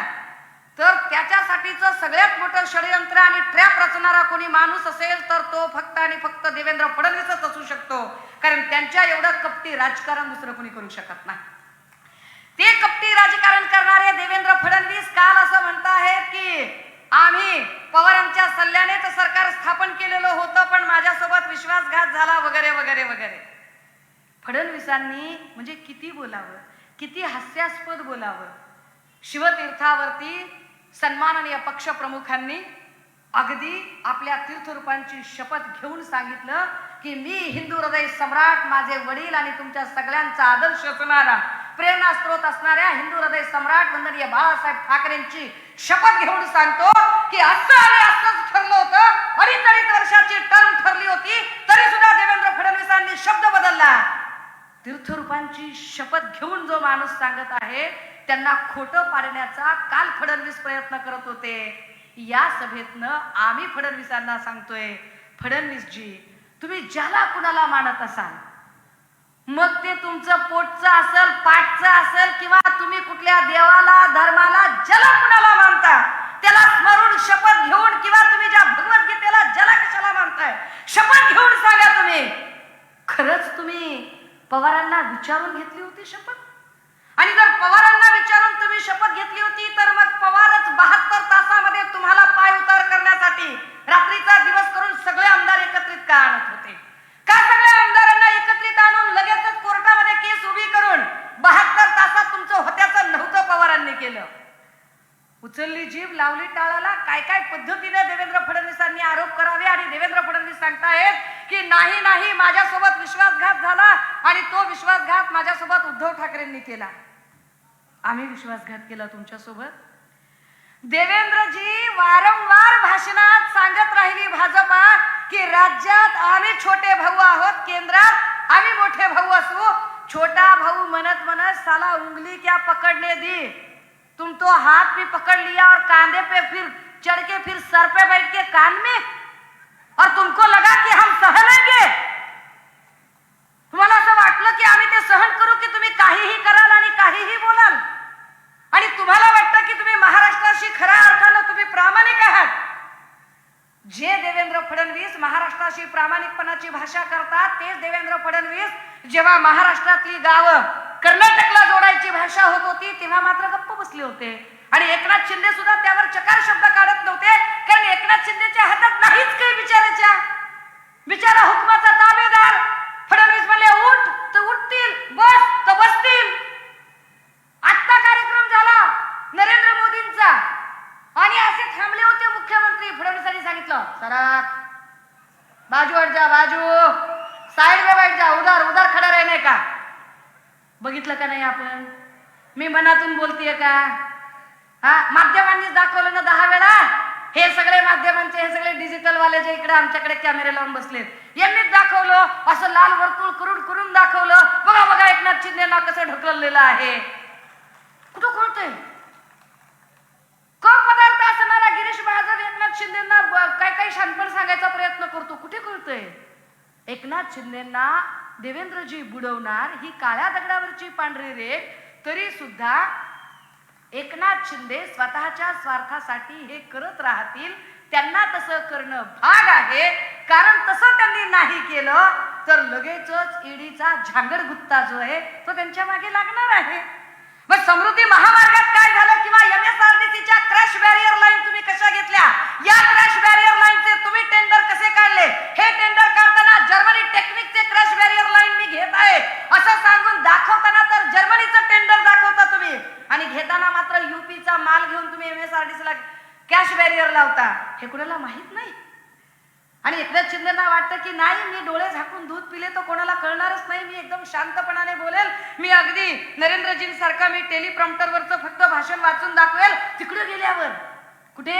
तर त्याच्यासाठीचं सगळ्यात मोठं षडयंत्र आणि ट्रॅप रचणारा कोणी माणूस असेल तर तो फक्त आणि फक्त देवेंद्र फडणवीसच असू शकतो. कारण त्यांच्या एवढं कपटी राजकारण दुसरं कोणी करू शकत नाही. ते कपटी राजकारण करणारे देवेंद्र फडणवीस काल असं म्हणताहेत की आम्ही पवारांच्या सल्ल्यानेच सरकार स्थापन केलेलं होतं, पण माझ्यासोबत विश्वासघात झाला वगैरे वगैरे वगैरे. फडणवीसांनी म्हणजे किती बोलावं, किती हास्यास्पद बोलावं. शिवतीर्थावरती सन्माननीय पक्षप्रमुखांनी अगदी आपल्या तीर्थरूपांची शपथ घेऊन सांगितलं की मी हिंदू हृदय सम्राट, माझे वडील आणि तुमच्या सगळ्यांचा आदर्श असणारा, प्रेरणास्त्रोत असणाऱ्या हिंदू हृदय सम्राट वंदनीय बाळासाहेब ठाकरेंची शपथ घेऊन सांगतो की असं आणि असंच ठरलं होतं. 2.5 वर्षाची टर्म ठरली होती तरी सुद्धा देवेंद्र फडणवीसांनी शब्द बदलला. तीर्थरूपांची शपथ घेऊन जो माणूस सांगत आहे त्यांना खोटं पाडण्याचा काल फडणवीस प्रयत्न करत होते. या सभेतनं आम्ही फडणवीसांना सांगतोय, फडणवीसजी, तुम्ही ज्याला कुणाला मानत असाल, मग ते तुमचं पोटचं असेल, पाठचं असेल, किंवा तुम्ही कुठल्या देवाला धर्माला ज्याला कुणाला मानता त्याला स्मरून शपथ घेऊन, किंवा तुम्ही ज्या भगवद्गीतेला ज्याला कशाला मानताय शपथ घेऊन सांगा, तुम्ही खरंच तुम्ही पवारांना विचारून घेतली होती शपथ? आणि जर पवारांना विचारून तुम्ही शपथ घेतली होती तर मग पवारच 72 तासामध्ये तुम्हाला पाय उतार करण्यासाठी रात्रीचा दिवस करून सगळे आमदार एकत्रित का आणत होते? का सगळ्या आमदारांना एकत्रित आणून लगेचच कोर्टामध्ये केस उभी करून 72 तासात तुमचं होत्याचं नव्हतं पवारांनी केलं? उचलली जीभ, लावली टाळाला. काय काय पद्धतीने देवेंद्र फडणवीसांनी आरोप करावे आणि देवेंद्र फडणवीस सांगतायत की नाही नाही, माझ्यासोबत विश्वासघात झाला आणि तो विश्वासघात माझ्यासोबत उद्धव ठाकरेंनी केला. आम्ही विश्वासघात केला तुमच्यासोबत? देवेंद्रजी वारंवार भाषणात सांगत राहिली भाजपा की राज्यात आम्ही छोटे भाऊ आहोत, केंद्रात आम्ही मोठे भाऊ असू. छोटा भाऊ म्हणत म्हणत साला उंगली क्या पकडने दी, तुम तो हाथ भी पकड़ लिया और कांधे पे फिर चढ़ के फिर सर पे बैठ के कान में, और तुमको लगा कि हम सह लेंगे. तुम्हाला असं वाटलं की आम्ही ते सहन करू की तुम्ही काहीही कराल आणि काहीही बोलाल, आणि तुम्हाला वाटतं की तुम्ही महाराष्ट्राशी खऱ्या अर्थानं तुम्ही प्रामाणिक आहात. जे देवेंद्र फडणवीस महाराष्ट्राशी प्रामाणिकपणाची भाषा करतात तेच देवेंद्र फडणवीस जेव्हा महाराष्ट्रातली गावं कर्नाटकला जोडायची भाषा होत होती तेव्हा मात्र गप्प बसले होते. आणि एकनाथ शिंदे सुद्धा त्यावर चकार शब्द काढत नव्हते, कारण एकनाथ शिंदेच्या हातात नाहीच काही बिचाराच्या. बिचारा हुकमाचा ताबेदार. फडणवीस म्हणले उठ तर उठतील, बस तर बसतील. आत्ता कार्यक्रम झाला नरेंद्र मोदींचा आणि असे थांबले होते मुख्यमंत्री. फडणवीसांनी सांगितलं सरात बाजू हट जा, बाजू साइड में बैठ जा, उधर उधर खड़ा रहने का. बघितलं का नाही आपण? मी मनातून बोलतीये का? हा, माध्यमांनीच दाखवलं ना 10 वेळा. हे सगळे माध्यमांचे, हे सगळे डिजिटल वाले जे इकडे आमच्याकडे कॅमेरे लावून बसलेत, यांनीच दाखवलं. असं लाल वर्तुळ करून करून दाखवलं. बघा बघा एकनाथ शिंदेना कसं ढकललेलं आहे. कुठं कळतंय? क पदार्थ असणारा गिरीश महाजन एकनाथ शिंदेना काय काय शानपण सांगायचा प्रयत्न करतो. कुठे कळतंय? एकनाथ शिंदेना देवेंद्रजी बुडवणार ही काळ्या दगडावरची पांढरी रेख तरी सुद्धा एकनाथ शिंदे स्वतःच्या स्वार्थासाठी हे करत राहतील, त्यांना तसं करणं भाग आहे. कारण तसं त्यांनी नाही केलं तर लगेचच ईडीचा झांगडगुत्ता जो आहे तो त्यांच्या मागे लागणार आहे. मग समृद्धी महामार्गात काय झालं किंवा MSRTCच्या क्रॅश बॅरियर लाईन तुम्ही कशा घेतल्या, या क्रॅश बॅरियर लाईनचे तुम्ही टेंडर कसे काढले, हे टेंडर काढताना जर्मनी टेक्निकचे क्रॅश बॅरियर लाईन मी घेत आहे असं सांगून दाखवताना तर जर्मनीचं टेंडर दाखवता तुम्ही, आणि घेताना मात्र UPचा माल घेऊन तुम्ही MSRTCला कॅश बॅरियर लावता. हे कुणाला माहित नाही. आणि एकनाथ शिंदेना वाटतं की नाही, मी डोळे झाकून दूध पिले तर कोणाला कळणारच नाही, मी एकदम शांतपणाने बोलेल, मी अगदी नरेंद्रजींसारखा मी टेलिप्रॉम्प्टरवरचं फक्त भाषण वाचून दाखवेल. तिकडे गेल्यावर कुठे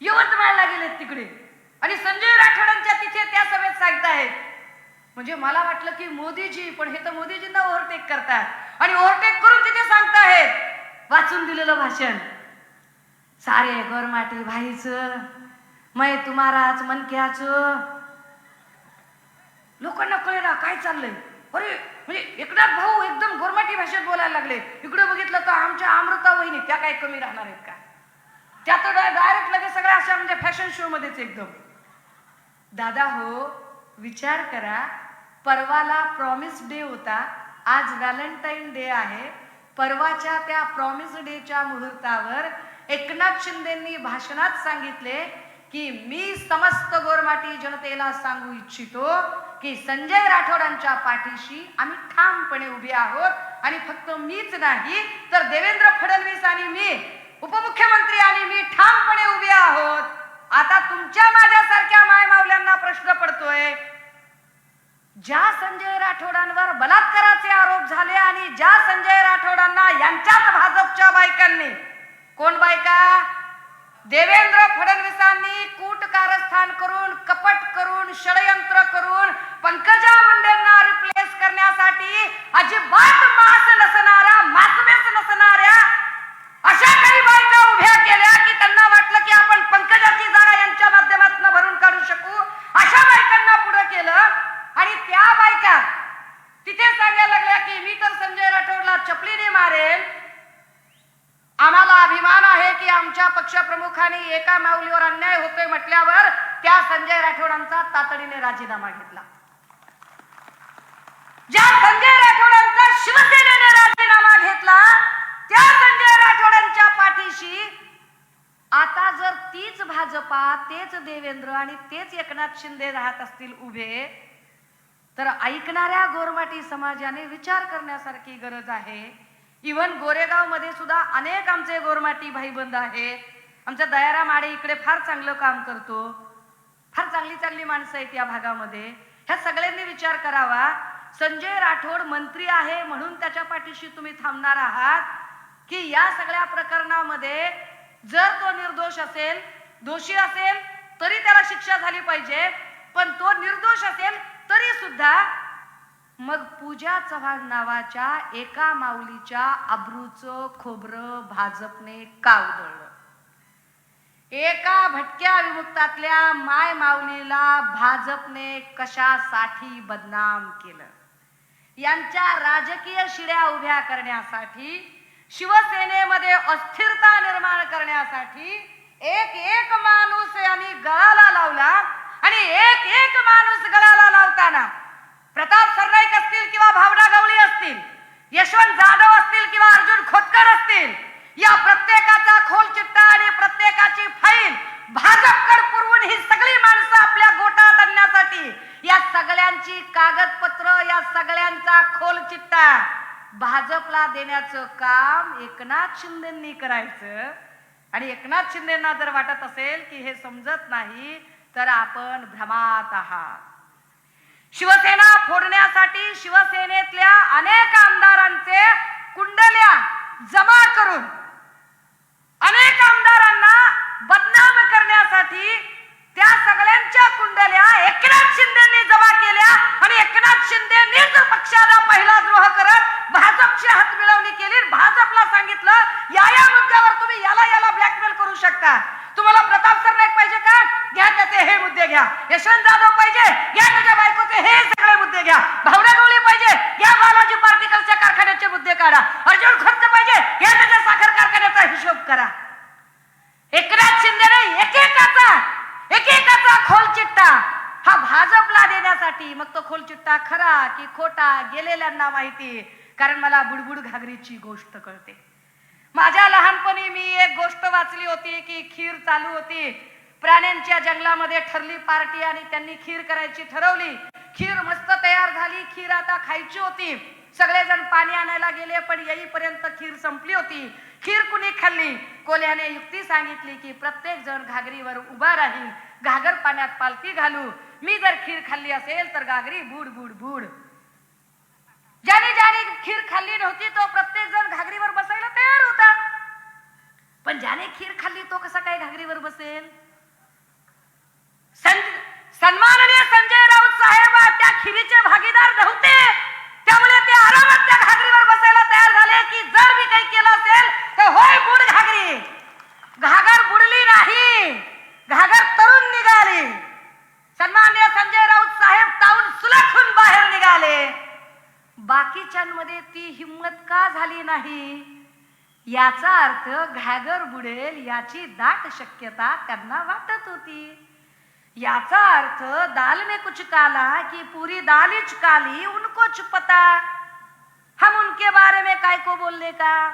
यवतमाळला गेलेत तिकडे, आणि संजय राठोडांच्या तिथे त्या सभेत सांगतायत. म्हणजे मला वाटलं की मोदीजी, पण हे तर मोदीजींना ओव्हरटेक करतात आणि ओव्हरटेक करून तिथे सांगतायत वाचून दिलेलं भाषण, सारे गोरमाटी भाईचं मैं तुम्हाराच मनक्याचं. लोकांना कळेना काय चाललंय. अरे म्हणजे एकनाथ भाऊ एकदम गोरमाटी भाषेत बोलायला लागले. इकडे बघितलं तर आमच्या अमृता वहिनी, त्या काय कमी राहणार आहेत का, त्या तर डायरेक्ट लगेच सगळ्या अशा म्हणजे फॅशन शो मध्येच एकदम. दादा हो, विचार करा, परवाला प्रॉमिस डे होता, आज व्हॅलेंटाईन डे आहे. परवाच्या त्या प्रॉमिस डेच्या मुहूर्तावर एकनाथ शिंदेंनी भाषणात सांगितले की मी समस्त गोरमाटी जनतेला सांगू इच्छितो की संजय राठोडांच्या पाठीशी आम्ही ठामपणे उभे आहोत, आणि फक्त मीच नाही तर देवेंद्र फडणवीस आणि मी उपमुख्यमंत्री आणि मी ठामपणे उभे आहोत. आता तुमच्या माझ्यासारख्या मायमावल्यांना प्रश्न पडतोय, ज्या संजय राठोडांवर बलात्काराचे आरोप झाले आणि ज्या संजय राठोडांना यांच्याच भाजपच्या बायकांनी, कोण बायका, देवेंद्र फडणवीसांनी कूट कारस्थान करून, कपट करून, षडयंत्र करून पंकजा मुंडेंना रिप्लेस करण्यासाठी अजिबात मास नसणाऱ्या, मासबेस नसणाऱ्या अशा काही बायका उभ्या केल्या की त्यांना वाटलं की आपण पंकजाची जागा यांच्या माध्यमातून भरून काढू शकू. अशा बायकांना पुढे केलं आणि त्या बायका तिथे सांगायला लागल्या की मी तर संजय राठोडला चपलीने मारेल. आम्हाला अभिमान आहे की आमच्या पक्षप्रमुखांनी एका माऊलीवर अन्याय होतोय म्हटल्यावर त्या संजय राठोडांचा तातडीने राजीनामा घेतला. ज्या संजय राठोडांचा शिवसेनेने राजीनामा घेतला त्या संजय राठोडांच्या पाठीशी आता जर तीच भाजपा, तेच देवेंद्र आणि तेच एकनाथ शिंदे राहत असतील उभे, तर ऐकणाऱ्या गोरमाटी समाजाने विचार करण्यासारखी गरज आहे. इव्हन गोरेगाव मध्ये सुद्धा अनेक आमचे गोरमाटी भाईबंद आहेत. आमचा दयाराम आडे इकडे फार चांगलं काम करतो, फार चांगली चांगली माणसं आहेत या भागामध्ये. ह्या सगळ्यांनी विचार करावा, संजय राठोड मंत्री आहे म्हणून त्याच्या पाठीशी तुम्ही थांबणार आहात की या सगळ्या प्रकरणामध्ये जर तो निर्दोष असेल, दोषी असेल तरी त्याला शिक्षा झाली पाहिजे, पण तो निर्दोष असेल तरी सुद्धा मग पूजा चव्हाण नावाच्या एका माऊलीच्या अब्रूचं खोबरं भाजपने का उधळलं? एका भटक्या विमुक्तातल्या माय माऊलीला भाजपने कशासाठी बदनाम केलं? यांच्या राजकीय शिड्या उभ्या करण्यासाठी, शिवसेनेमध्ये अस्थिरता निर्माण करण्यासाठी एक माणूस यांनी गळाला लावला, आणि एक माणूस गळाला लावताना प्रताप सरनाईक असतील किंवा भावना गवळी असतील, यशवंत जाधव असतील किंवा अर्जुन खोतकर असतील, या प्रत्येकाचा खोल चिट्टा आणि प्रत्येकाची फाईल भाजपकडे पुरवून ही सगळी माणसं आपल्या गोटात आणण्यासाठी या सगळ्यांची कागदपत्र, या सगळ्यांचा खोल चिट्टा भाजपला देण्याचं काम एकनाथ शिंदेंनी करायचं. आणि एकनाथ शिंदेंना जर वाटत असेल की हे समजत नाही तर आपण भ्रमात आहात. शिवसेना फोडण्यासाठी शिवसेनेतल्या अनेक आमदारांचे कुंडल्या जमा करून अनेक आमदारांना बदनाम करण्यासाठी त्या सगळ्यांच्या कुंडल्या एकनाथ शिंदेंनी जमा केल्या, आणि एकनाथ शिंदेंनीच पक्षाला पहिला द्रोह करत भाजपची हातमिळवणी केली. भाजपला सांगितलं या मुद्द्यावर तुम्ही याला ब्लॅकमेल करू शकता. तुम्हाला प्रताप सरनाईक पाहिजे का, घ्या त्याचे हे मुद्दे घ्या. यशवंत जाधव पाहिजे, घ्या त्याच्या बायकोचे हे सगळे मुद्दे घ्या. भावना गवळी पाहिजे, घ्या बालाजी पार्टिकलच्या कारखान्याचे मुद्दे काढा. अर्जुन खोतकर पाहिजे, घ्या त्याच्या साखर करा. एकनाथ शिंदेने एकेकाचा खोल चिट्टा हा भाजपला देण्यासाठी, मग तो खोल चिट्टा खरा की खोटा गेलेल्यांना माहिती. कारण मला बुडबुड घागरीची गोष्ट कळते. माझ्या लहानपणी मी एक गोष्ट वाचली होती की खीर चालू होती, प्राण्यांच्या जंगलामध्ये ठरली पार्टी आणि त्यांनी खीर करायची ठरवली. खीर मस्त तयार झाली, खीर आता खायची होती. सगळेजण पाणी आणायला गेले, पण येईपर्यंत खीर संपली होती. खीर कुणी खाल्ली? कोल्ह्याने युक्ती सांगितली की प्रत्येक जण घागरीवर उभा राहील, घागर पाण्यात पालथी घालू. मी जर खीर खाल्ली असेल तर घागरी बुड बुड बुड. ज्याने खीर खाल्ली नव्हती तो प्रत्येक जण घागरीवर बसायला तयार होता, पण ज्याने खीर खाल्ली तो कसा काय घागरीवर बसेल? सन्माननीय संजय राऊत साहेब त्या खिरीचे भागीदार नव्हते, त्यामुळे ते आरामात त्या घागरीवर बसायला तयार झाले की जर मी काही केलं असेल तर होय बुड घागरी. घागर बुडली नाही, घागर तरुण निघाली. सन्माननीय संजय राऊत साहेब ताऊन सुलखून बाहेर निघाले. बाकीच्यांमध्ये ती हिम्मत का झाली नाही? याचा अर्थ घागर बुडेल याची दाट शक्यता त्यांना वाटत होती. याचा अर्थ दाल में कुछ काला कि पूरी दालिच काली उनकोच पता. हम उनके बारे में काय को बोलले का?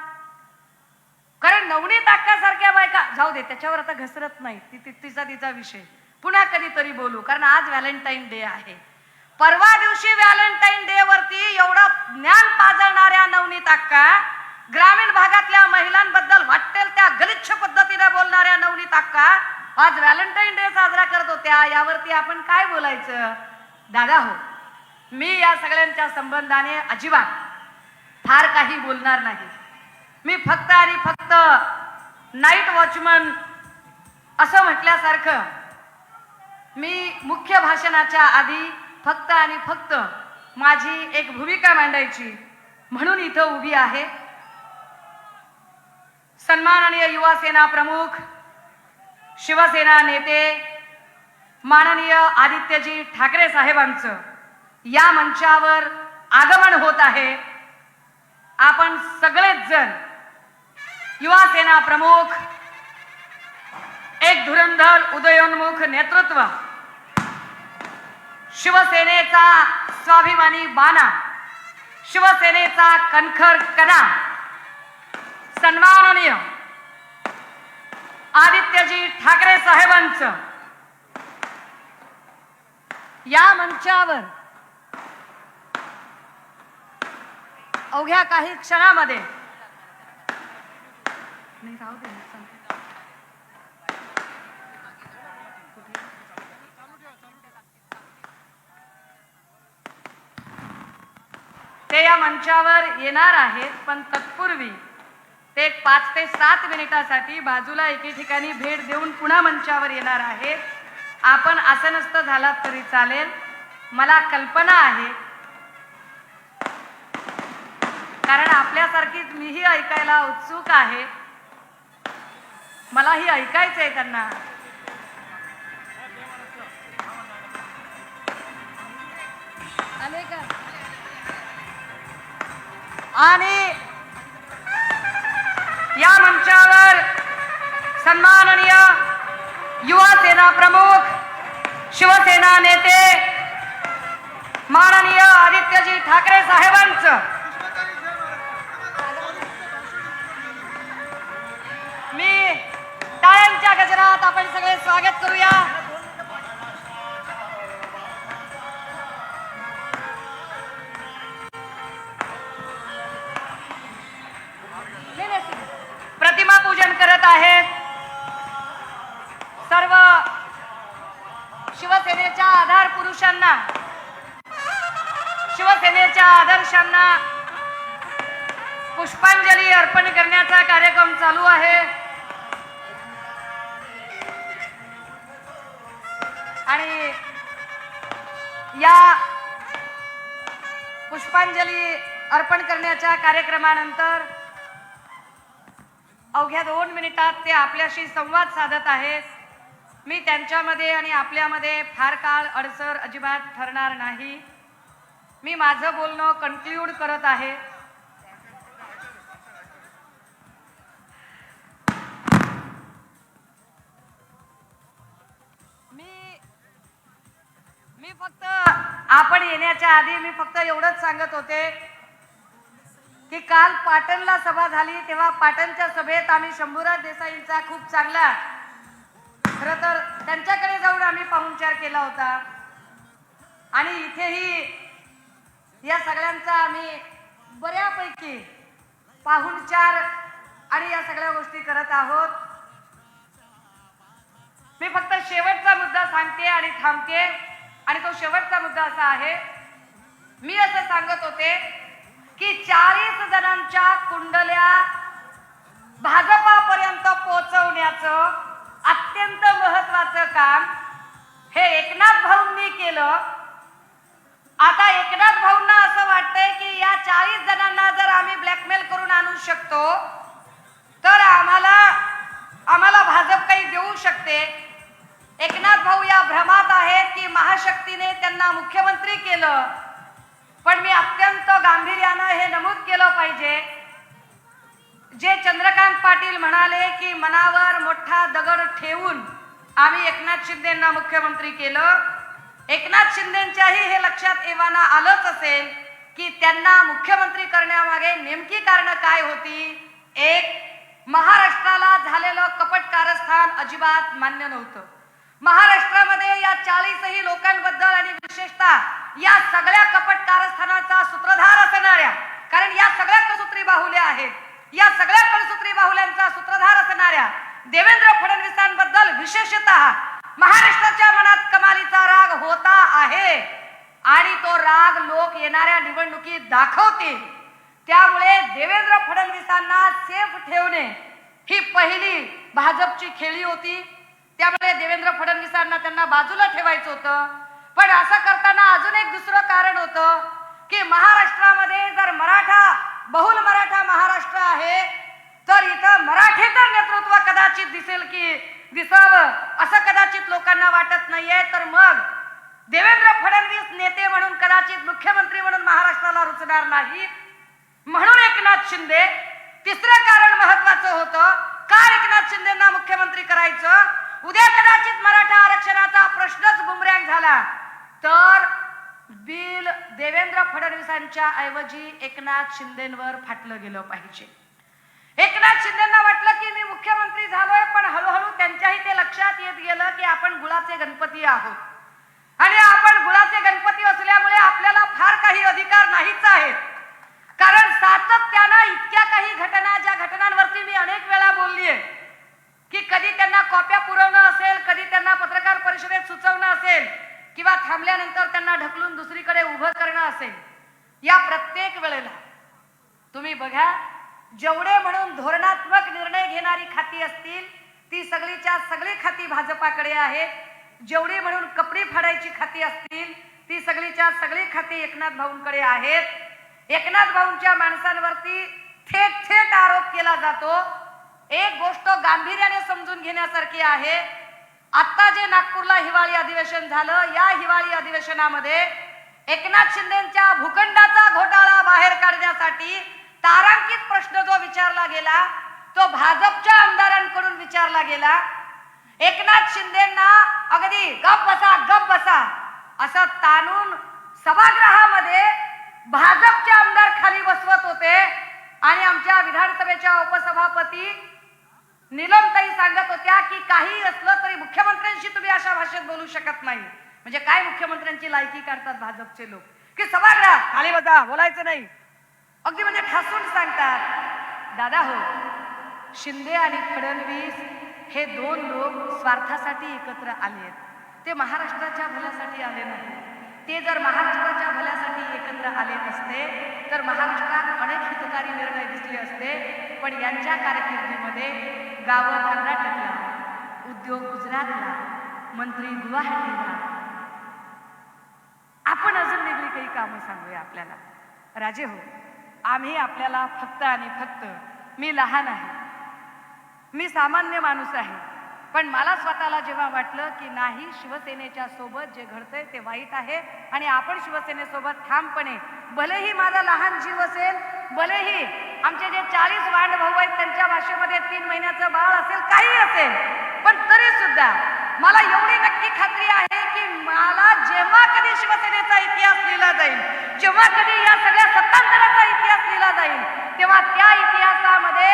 कारण नवनीत अक्कासारख्या बायका, जाऊ दे त्याच्यावर आता घसरत नाही, तिचा विषय पुन्हा कधीतरी बोलू. कारण आज व्हॅलेंटाईन डे आहे. परवा दिवशी व्हॅलेंटाईन डे वरती एवढं ज्ञान पाजळणाऱ्या नवनीत अक्का, ग्रामीण भागातल्या महिलांबद्दल वाटेल त्या गलिच्छ पद्धतीने बोलणाऱ्या नवनीत अक्का आज व्हॅलेंटाईन डे साजरा करत होत्या. यावरती आपण काय बोलायचं? दादा हो, मी या सगळ्यांच्या संबंधाने अजिबात फार काही बोलणार नाही. मी फक्त आणि फक्त नाईट वॉचमन असं म्हटल्यासारखं मी मुख्य भाषणाच्या आधी फक्त आणि फक्त माझी एक भूमिका मांडायची म्हणून इथं उभी आहे. सन्माननीय युवा सेना प्रमुख, शिवसेना नेते माननीय आदित्यजी ठाकरे साहेबांचं या मंचावर आगमन होत आहे. आपण सगळेच जण युवा सेना प्रमुख, एक धुरंधर उदयोन्मुख नेतृत्व, शिवसेनेचा स्वाभिमानी बाणा, शिवसेनेचा कणखर कणा, सन्माननीय आदित्यजी ठाकरे साहेबांचं या मंचावर अवघ्या काही क्षणामध्ये ते या मंचावर येणार आहेत. पण तत्पूर्वी ते 5 ते 7 मिनिटासाठी बाजूला एके ठिकाणी भेट देऊन पुन्हा मंचावर येणार आहेत. आपण आसनस्थ झालात तरी चालेल. मला कल्पना आहे, कारण आपल्यासारखीच मीही ऐकायला उत्सुक आहे. मलाही ऐकायचंय त्यांना. आले का? आणि या मंचावर सन्माननीय युवा सेना प्रमुख, शिवसेना नेते माननीय आदित्यजी ठाकरे साहेबांचं मी टाळ्यांच्या गजरात आपण सगळे स्वागत करूया. प्रतिमा पूजन करत आहेत. सर्व शिवसेनेच्या आधार पुरुषांना, शिवसेनेच्या आदर्शांना पुष्पांजली अर्पण करण्याचा कार्यक्रम चालू आहे. आणि या पुष्पांजली अर्पण करण्याच्या कार्यक्रमानंतर अवघ्या 2 मिनिटात ते आपल्याशी संवाद साधत आहेत. मी त्यांच्यामध्ये आणि आपल्यामध्ये फार काळ अडसर अजिबात ठरणार नाही. मी माझं बोलणं कन्क्लूड करत आहे. फक्त आपण येण्याच्या आधी मी फक्त एवढंच सांगत होते की काल पाटणला सभा झाली, तेव्हा पाटणच्या सभेत आम्ही शंभूराज देसाईंचा खूप चांगला, खरं तर त्यांच्याकडे जाऊन आम्ही पाहुणचार केला होता आणि इथेही या सगळ्यांचा आम्ही बऱ्यापैकी पाहुणचार आणि या सगळ्या गोष्टी करत आहोत. मी फक्त शेवटचा मुद्दा सांगते आणि थांबते, आणि तो शेवटचा मुद्दा असा आहे, मी असं सांगत होते की 40 जणांच्या कुंडल्या भाजपापर्यंत पोहोचवण्याचं अत्यंत महत्वाचं काम हे एकनाथ भाऊंनी केलं. आता एकनाथ भाऊंना असं वाटतंय की या 40 जणांना जर आम्ही ब्लॅकमेल करून आणू शकतो तर आम्हाला भाजप काही देऊ शकते. एकनाथ भाऊ या भ्रमात आहेत की महाशक्तीने त्यांना मुख्यमंत्री केलं. पण मी अत्यंत गांभीर्यानं हे नमूद केलं पाहिजे, जे चंद्रकांत पाटील म्हणाले की मनावर मोठा दगड ठेवून आम्ही एकनाथ शिंदेंना मुख्यमंत्री केलं. एकनाथ शिंदेंच्याही हे लक्षात येवाना आलंच असेल की त्यांना मुख्यमंत्री करण्यामागे नेमकी कारण काय होती. एक, महाराष्ट्राला झालेलं कपट कारस्थान अजिबात मान्य नव्हतं. महाराष्ट्रामध्ये या 40ही लोकांबद्दल आणि विशेषतः या सगळ्या कपट कारस्थानाचा सूत्रधार असणाऱ्या, कारण या सगळ्या कळसूत्री बाहुल्या आहेत, या सगळ्या कळसूत्री बाहुल्यांचा सूत्रधार असणाऱ्या देवेंद्र फडणवीसांबद्दल विशेषतः महाराष्ट्राच्या मनात कमालीचा राग होता आहे आणि तो राग लोक येणाऱ्या निवडणुकीत दाखवतील. त्यामुळे देवेंद्र फडणवीसांना सेफ ठेवणे ही पहिली भाजपची खेळी होती. त्यामुळे देवेंद्र फडणवीसांना त्यांना बाजूला ठेवायचं होतं. पण असं करताना अजून एक दुसरं कारण होतं की महाराष्ट्रामध्ये जर बहुल मराठा महाराष्ट्र आहे तर इथं मराठेतर नेतृत्व कदाचित दिसावं असं कदाचित लोकांना वाटत नाहीये. तर मग देवेंद्र फडणवीस नेते म्हणून कदाचित मुख्यमंत्री म्हणून महाराष्ट्राला रुचणार नाही, म्हणून एकनाथ शिंदे. तिसरं कारण महत्वाचं होतं, का एकनाथ शिंदेंना मुख्यमंत्री करायचं. उद्या कदाचित मराठा आरक्षणाचा प्रश्नच बुमरँग झाला तर बिल देवेंद्र फडणवीसांच्या ऐवजी एकनाथ शिंदेंवर फाटलं गेलं पाहिजे. एकनाथ शिंदेंना वाटलं की मी मुख्यमंत्री झालोय, पण हळूहळू त्यांच्याही ते लक्षात येत गेलं की आपण गुळाचे गणपती आहोत आणि आपण गुळाचे गणपती असल्यामुळे आपल्याला फार काही अधिकार नाहीच आहेत. कारण सातत्यानं इतक्या काही घटना, ज्या घटनांवरती मी अनेक वेळा बोललीये की कधी त्यांना कॉप्या पुरवणं असेल, कधी त्यांना पत्रकार परिषदेत सुचवणं असेल किंवा थांबल्यानंतर त्यांना ढकलून दुसरीकडे उभं करणं असेल, या प्रत्येक वेळेला तुम्ही बघा, जेवढे म्हणून धोरणात्मक निर्णय घेणारी खाती असतील ती सगळीच्या सगळी खाती भाजपाकडे आहेत. जेवढी म्हणून कपडी फाडायची खाती असतील ती सगळीच्या सगळी खाती एकनाथ भाऊंकडे आहेत. एकनाथ भाऊंच्या माणसांवरती थेट थेट आरोप केला जातो. एक गोष्ट गांभीर्याने समजून घेण्यासारखी आहे, आता जे नागपूरला हिवाळी अधिवेशन झालं, या हिवाळी अधिवेशनामध्ये एकनाथ शिंदेंच्या भूखंडाचा घोटाळा बाहेर काढण्यासाठी तारांकित प्रश्न जो विचारला गेला तो भाजपच्या आमदारांकडून विचारला गेला. एकनाथ शिंदेंना अगदी गप बसा असं ताणून सभागृहामध्ये भाजपचे आमदार खाली बसवत होते आणि आमच्या विधानसभेच्या उपसभापती नीलमताई सांगत होत्या की काही असलं तरी मुख्यमंत्र्यांशी तुम्ही अशा भाषेत बोलू शकत नाही. म्हणजे काय मुख्यमंत्र्यांची लायकी काढतात भाजपचे लोक की सभागृहात खाली बसा, बोलायचं नाही, अगदी म्हणजे ठासून सांगतात. दादा हो, शिंदे आणि फडणवीस हे दोन लोक स्वार्थासाठी एकत्र आले आहेत, ते महाराष्ट्राच्या भल्यासाठी आले नाही. ते जर महाराष्ट्राच्या भल्यासाठी एकत्र आले नसते तर महाराष्ट्रात अनेक हितकारी निर्णय दिसले असते. पण यांच्या कारकिर्दीमध्ये गावं कर्नाटकला, उद्योग गुजरातला, मंत्री गुवाहाटीला. आपण अजून वेगळी काही कामं सांगूया आपल्याला. राजे हो, आम्ही आपल्याला फक्त आणि फक्त, मी लहान आहे, मी सामान्य माणूस आहे, पण मला स्वतःला जेव्हा वाटलं की नाही, शिवसेनेच्या सोबत जे घडतंय ते वाईट आहे आणि आपण शिवसेनेसोबत ठामपणे, भलेही माझा लहान जीव असेल, भलेही आमचे जे 40 वांड भाऊ आहेत त्यांच्या भाषेमध्ये 3 महिन्याचं बाळ असेल, काही असेल, पण तरी सुद्धा मला एवढी नक्की खात्री आहे की मला जेव्हा कधी शिवसेनेचा इतिहास लिहिला जाईल, जेव्हा कधी या सगळ्या सत्तांतराचा इतिहास लिहिला जाईल, तेव्हा त्या इतिहासामध्ये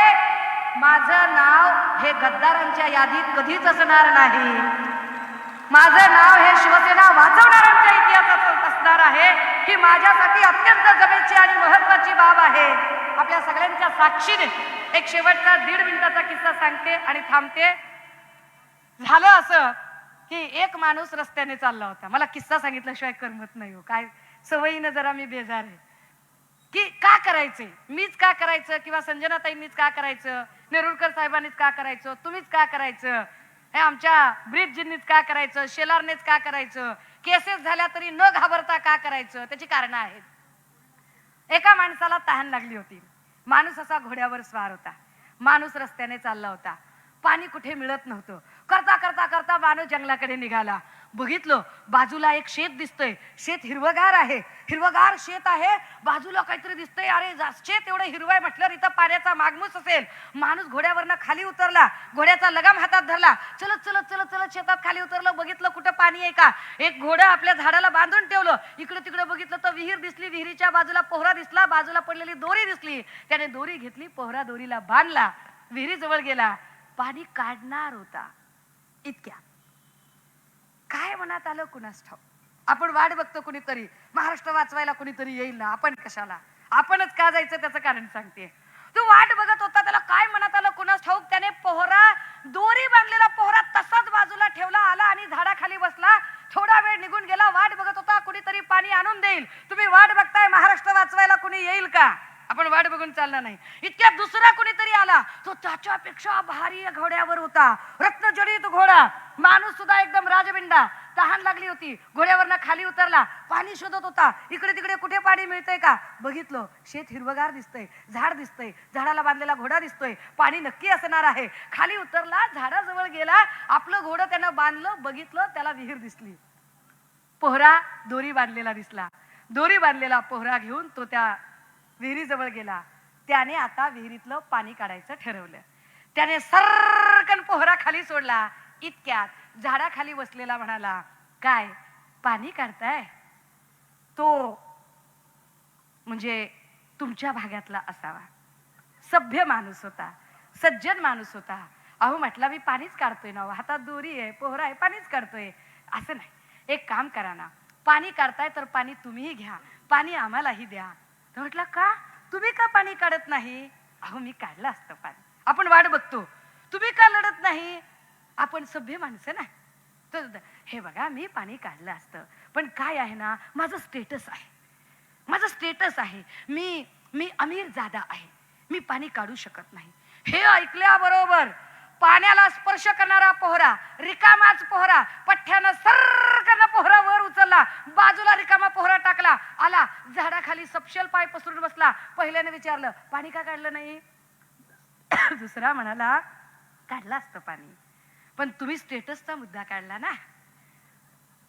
माझं नाव हे गद्दारांच्या यादीत कधीच असणार नाही. माझं नाव हे शिवसेना वाचवणाऱ्यांच्या इतिहासात असणार आहे. ही माझ्यासाठी अत्यंत जमेची आणि महत्वाची बाब आहे. आपल्या सगळ्यांच्या साक्षीने एक शेवटचा 1.5 मिनिटाचा किस्सा सांगते आणि थांबते. झालं असं की एक माणूस रस्त्याने चालला होता. मला किस्सा सांगितल्याशिवाय करमत नाही हो, काय सवयीनं जरा मी बेजार आहे की का करायचंय, मीच का करायचं, किंवा संजनाताईंनीच का करायचं, नेरुरकर साहेबांनीच का करायचं, तुम्हीच का करायचं, हे आमच्या ब्रिजजींनीच का करायचं, शेलारनेच का करायचं, केसेस झाल्या तरी न घाबरता का करायचं. त्याची कारणं आहेत. एका माणसाला तहान लागली होती. माणूस असा घोड्यावर स्वार होता. माणूस रस्त्याने चालला होता. पाणी कुठे मिळत नव्हतं. करता करता करता माणूस जंगलाकडे निघाला. बघितलं बाजूला एक शेत दिसतंय. शेत हिरवगार आहे, हिरवगार शेत आहे. बाजूला काहीतरी दिसतंय. अरे शेत एवढं हिरवं आहे म्हटलं इथं पाण्याचा मागमूस असेल. माणूस घोड्यावरनं खाली उतरला, घोड्याचा लगाम हातात धरला, चलत चलत चलत चलत शेतात खाली उतरलं. बघितलं कुठं पाणी आहे का. एक घोडं आपल्या झाडाला बांधून ठेवलं. इकडे तिकडे बघितलं तर विहीर दिसली. विहिरीच्या बाजूला पोहरा दिसला. बाजूला पडलेली दोरी दिसली. त्याने दोरी घेतली, पोहरा दोरीला बांधला, विहिरीजवळ गेला. पाणी काढणार होता. इतक्या काय मनात आलं कुणास ठाऊक. आपण वाट बघतो कुणीतरी, महाराष्ट्र वाचवायला कुणीतरी येईल ना, आपण कशाला, आपणच का जायचं त्याचं कारण सांगते. तू वाट बघत होता, त्याला काय मनात आलं कुणास ठाऊक. त्याने पोहरा, दोरी बांधलेला पोहरा तसाच बाजूला ठेवला, आला आणि झाडाखाली बसला. थोडा वेळ निघून गेला. वाट बघत होता कुणीतरी पाणी आणून देईल. तुम्ही वाट बघताय महाराष्ट्र वाचवायला कुणी येईल का, आपण वाट बघून चालला नाही. इतक्यात दुसरा कुणीतरी आला. तो त्याच्यापेक्षा भारी घोड्यावर होता, रत्नजडित घोडा. माणूस सुद्धा एकदम राजबिंडा. तहान लागली होती, घोड्यावरनं खाली उतरला, पाणी शोधत होता. इकडे तिकडे कुठे पाणी मिळतंय का. बघितलं शेत हिरवगार दिसतंय, झाड दिसतंय, झाडाला बांधलेला घोडा दिसतोय, पाणी नक्की असणार आहे. खाली उतरला, झाडाजवळ गेला, आपलं घोडं त्यानं बांधलं. बघितलं त्याला विहीर दिसली. पोहरा दोरी बांधलेला दिसला. दोरी बांधलेला पोहरा घेऊन तो त्या विहिरीजवळ गेला. त्याने आता विहिरीतलं पाणी काढायचं ठरवलं. त्याने सरकन पोहरा खाली सोडला. इतक्यात झाडाखाली बसलेला म्हणाला, काय पाणी काढताय. तो म्हणजे तुमच्या भागातला असावा. सभ्य माणूस होता, सज्जन माणूस होता. अहो म्हटला मी पाणीच काढतोय ना, हातात दोरी आहे, पोहरा आहे, पाणीच काढतोय. असं नाही, एक काम करा ना, पाणी काढताय तर पाणी तुम्हीही घ्या, पाणी आम्हालाही द्या. म्हटलं का, तुम्ही का पाणी काढत नाही. अहो मी काढलं असतं पाणी, आपण वाट बघतो. तुम्ही का लढत नाही, आपण सभ्य माणसं ना. तर हे बघा मी पाणी काढलं असतं, पण काय आहे ना, माझं स्टेटस आहे, माझं स्टेटस आहे. मी अमीर जादा आहे, मी पाणी काढू शकत नाही. हे ऐकल्याबरोबर पाण्याला स्पर्श करणारा पोहरा, रिकामाच पोहरा, पठ्ठ्यानं सरकन पोहरा वर उचलला, बाजूला रिकामा पोहरा टाकला, आला झाडाखाली सपशेल पाय पसरून बसला. पहिल्याने विचारलं पाणी का काढलं नाही. दुसरा म्हणाला काढलं असतं पाणी, पण तुम्ही स्टेटसचा मुद्दा काढला ना.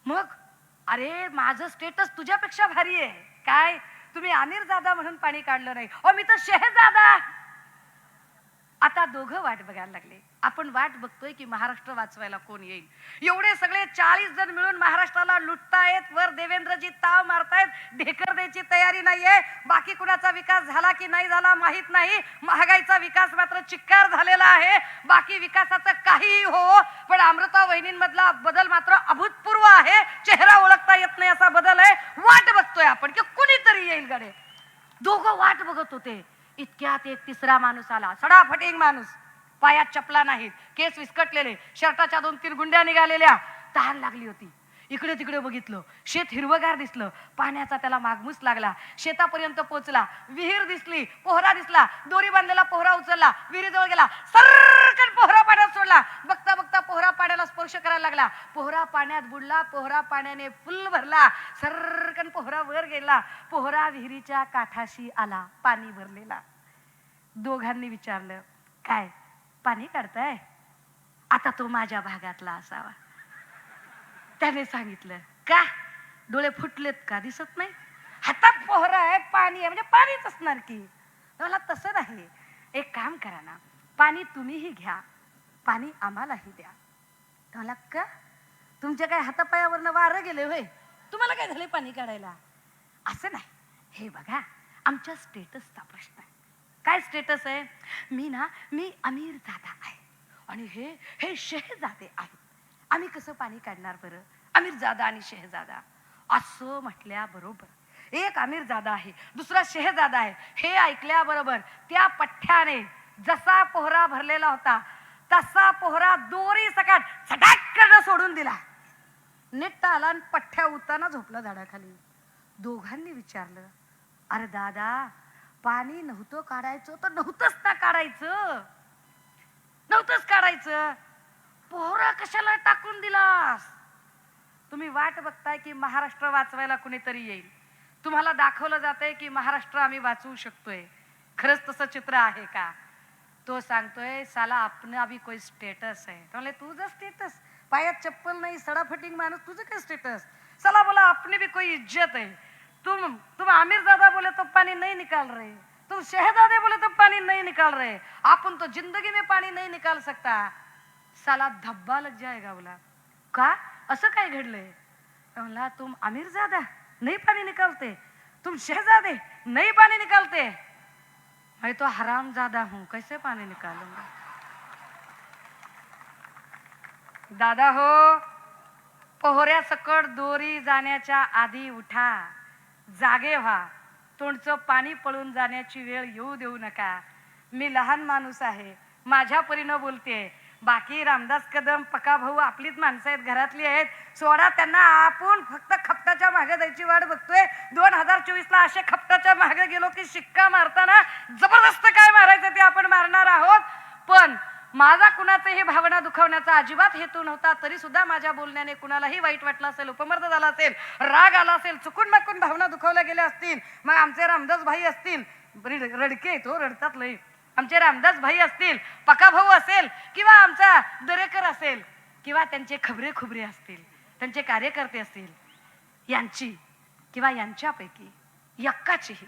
मग अरे माझं स्टेटस तुझ्यापेक्षा भारी आहे. काय तुम्ही आमिरजादा म्हणून पाणी काढलं नाही, ओ मी तर शहजादा. आता दोघं वाट बघायला लागले. आपण वाट बघतोय की महाराष्ट्र वाचवायला कोण येईल. एवढे सगळे 40 जण मिळून महाराष्ट्राला लुटतायत. वर देवेंद्रजी ताव मारतायत, ढेकर द्यायची तयारी नाहीये. बाकी कुणाचा विकास झाला की नाही झाला माहित नाही. महागाईचा विकास मात्र चिक्कार झालेला आहे. बाकी विकासाचं काहीही हो, पण अमृता वहिनींमधला बदल मात्र अभूतपूर्व आहे. चेहरा ओळखता येत नाही असा बदल आहे. वाट बघतोय आपण की कुणीतरी येईल गडे. दोघं वाट बघत होते. इतक्यात एक तिसरा माणूस आला, सडाफटिंग माणूस, पायात चपला नाहीत, केस विस्कटलेले, शर्टाच्या 2-3 गुंड्या निघालेल्या. तहान लागली होती. इकडे तिकडे बघितलं, शेत हिरवगार दिसलं, पाण्याचा त्याला मागमूस लागला. शेतापर्यंत पोहोचला, विहीर दिसली, पोहरा दिसला, दोरी बांधलेला पोहरा उचलला, विहिरीजवळ गेला, सरकन पोहरा पाण्यात सोडला. बघता बघता पोहरा पाण्याला स्पर्श करायला लागला. पोहरा पाण्यात बुडला, पोहरा पाण्याने फुल भरला. सरकन पोहरा वर गेला, पोहरा विहिरीच्या काठाशी आला, पाणी भरलेला. दोघांनी विचारलं काय पाणी काढताय. आता तो माझ्या भागातला असावा. त्याने सांगितलं का, डोळे फुटलेत का, दिसत नाही. हातात पोहरा आहे, पाणी आहे, म्हणजे पाणीच असणार की. मला तसं नाही, एक काम करा ना, पाणी तुम्हीही घ्या, पाणी आम्हालाही द्या. मला का, तुमच्या काय हातापायावरनं वारं गेले होय? तुम्हाला काय झाले पाणी काढायला? असं नाही, हे बघा आमच्या स्टेटसचा प्रश्न आहे. काय स्टेटस आहे? मी अमीर जादा आहे आणि हे हे शहजादे आहेत. आम्ही कसं पाणी काढणार बरं? अमीर जादा आणि शहजादा असं म्हटल्याबरोबर एक अमीर जादा आहे, दुसरा शहजादा आहे, हे ऐकल्याबरोबर त्या पठ्ठ्याने जसा पोहरा भरलेला होता तसा पोहरा दोरी सकाट सटाक करणं सोडून दिला. नेट आला आणि पठ्ठ्या उताना झोपला झाडाखाली. दोघांनी विचारलं, अरे दादा, पाणी नव्हतं काढायचं तर नव्हतंच ना काढायचं, नव्हतंच काढायचं, पोहरा कशाला टाकून दिलास? तुम्ही वाट बघताय की महाराष्ट्र वाचवायला कुणीतरी येईल. तुम्हाला दाखवलं जातंय की महाराष्ट्र आम्ही वाचवू शकतोय. खरंच तसं चित्र आहे का? तो सांगतोय साला आपण अभी कोई स्टेटस है. तो तुझं स्टेटस? पायात चप्पल नाही, सडाफटिंग माणूस, तुझं काय स्टेटस? साला बोला अपनी भी कोई इज्जत है. तुम आमिर ज्यादा बोले तो पानी नहीं निकाल रहे, तुम शहजादे बोले तो पानी नहीं निकाल रहे, अपन तो जिंदगी में पानी नहीं निकाल सकता. साला धब्बा लग जाएगा. बोला का? असं काय घडलंय? म्हणला तुम आमिर ज्यादा नहीं पानी निकालते, तुम शहजादे नहीं पानी निकालते, मैं तो हराम ज्यादा हूं, कैसे पानी निकालूंगा? दादा हो, पोहऱ्या सकट दोरी जाण्याच्या आधी उठा, जागे व्हा. तोंडचं पाणी पळून जाण्याची वेळ येऊ देऊ नका. मी लहान माणूस आहे, माझ्या परीनं बोलते. बाकी रामदास कदम, पका भाऊ आपलीच माणसं आहेत, घरातली आहेत, सोडा त्यांना. आपण फक्त खपटाच्या मागे जायची वाट बघतोय. 2024 ला असे खपटाच्या मागे गेलो की शिक्का मारताना जबरदस्त काय मारायचं ते आपण मारणार आहोत. पण माझा कुणाचंही भावना दुखवण्याचा अजिबात हेतू नव्हता. तरी सुद्धा माझ्या बोलण्याने कुणालाही वाईट वाटलं असेल, उपमर्द झाला असेल, राग आला असेल, चुकून माकून भावना दुखवल्या गेल्या असतील, मग आमचे रामदास भाई असतील, रडके तो रडतात लई, आमचे रामदास भाई असतील, पका भाऊ असेल, किंवा आमचा दरेकर असेल, किंवा त्यांचे खबरे खुबरे असतील, त्यांचे कार्यकर्ते असतील, यांची किंवा यांच्यापैकी यक्काचीही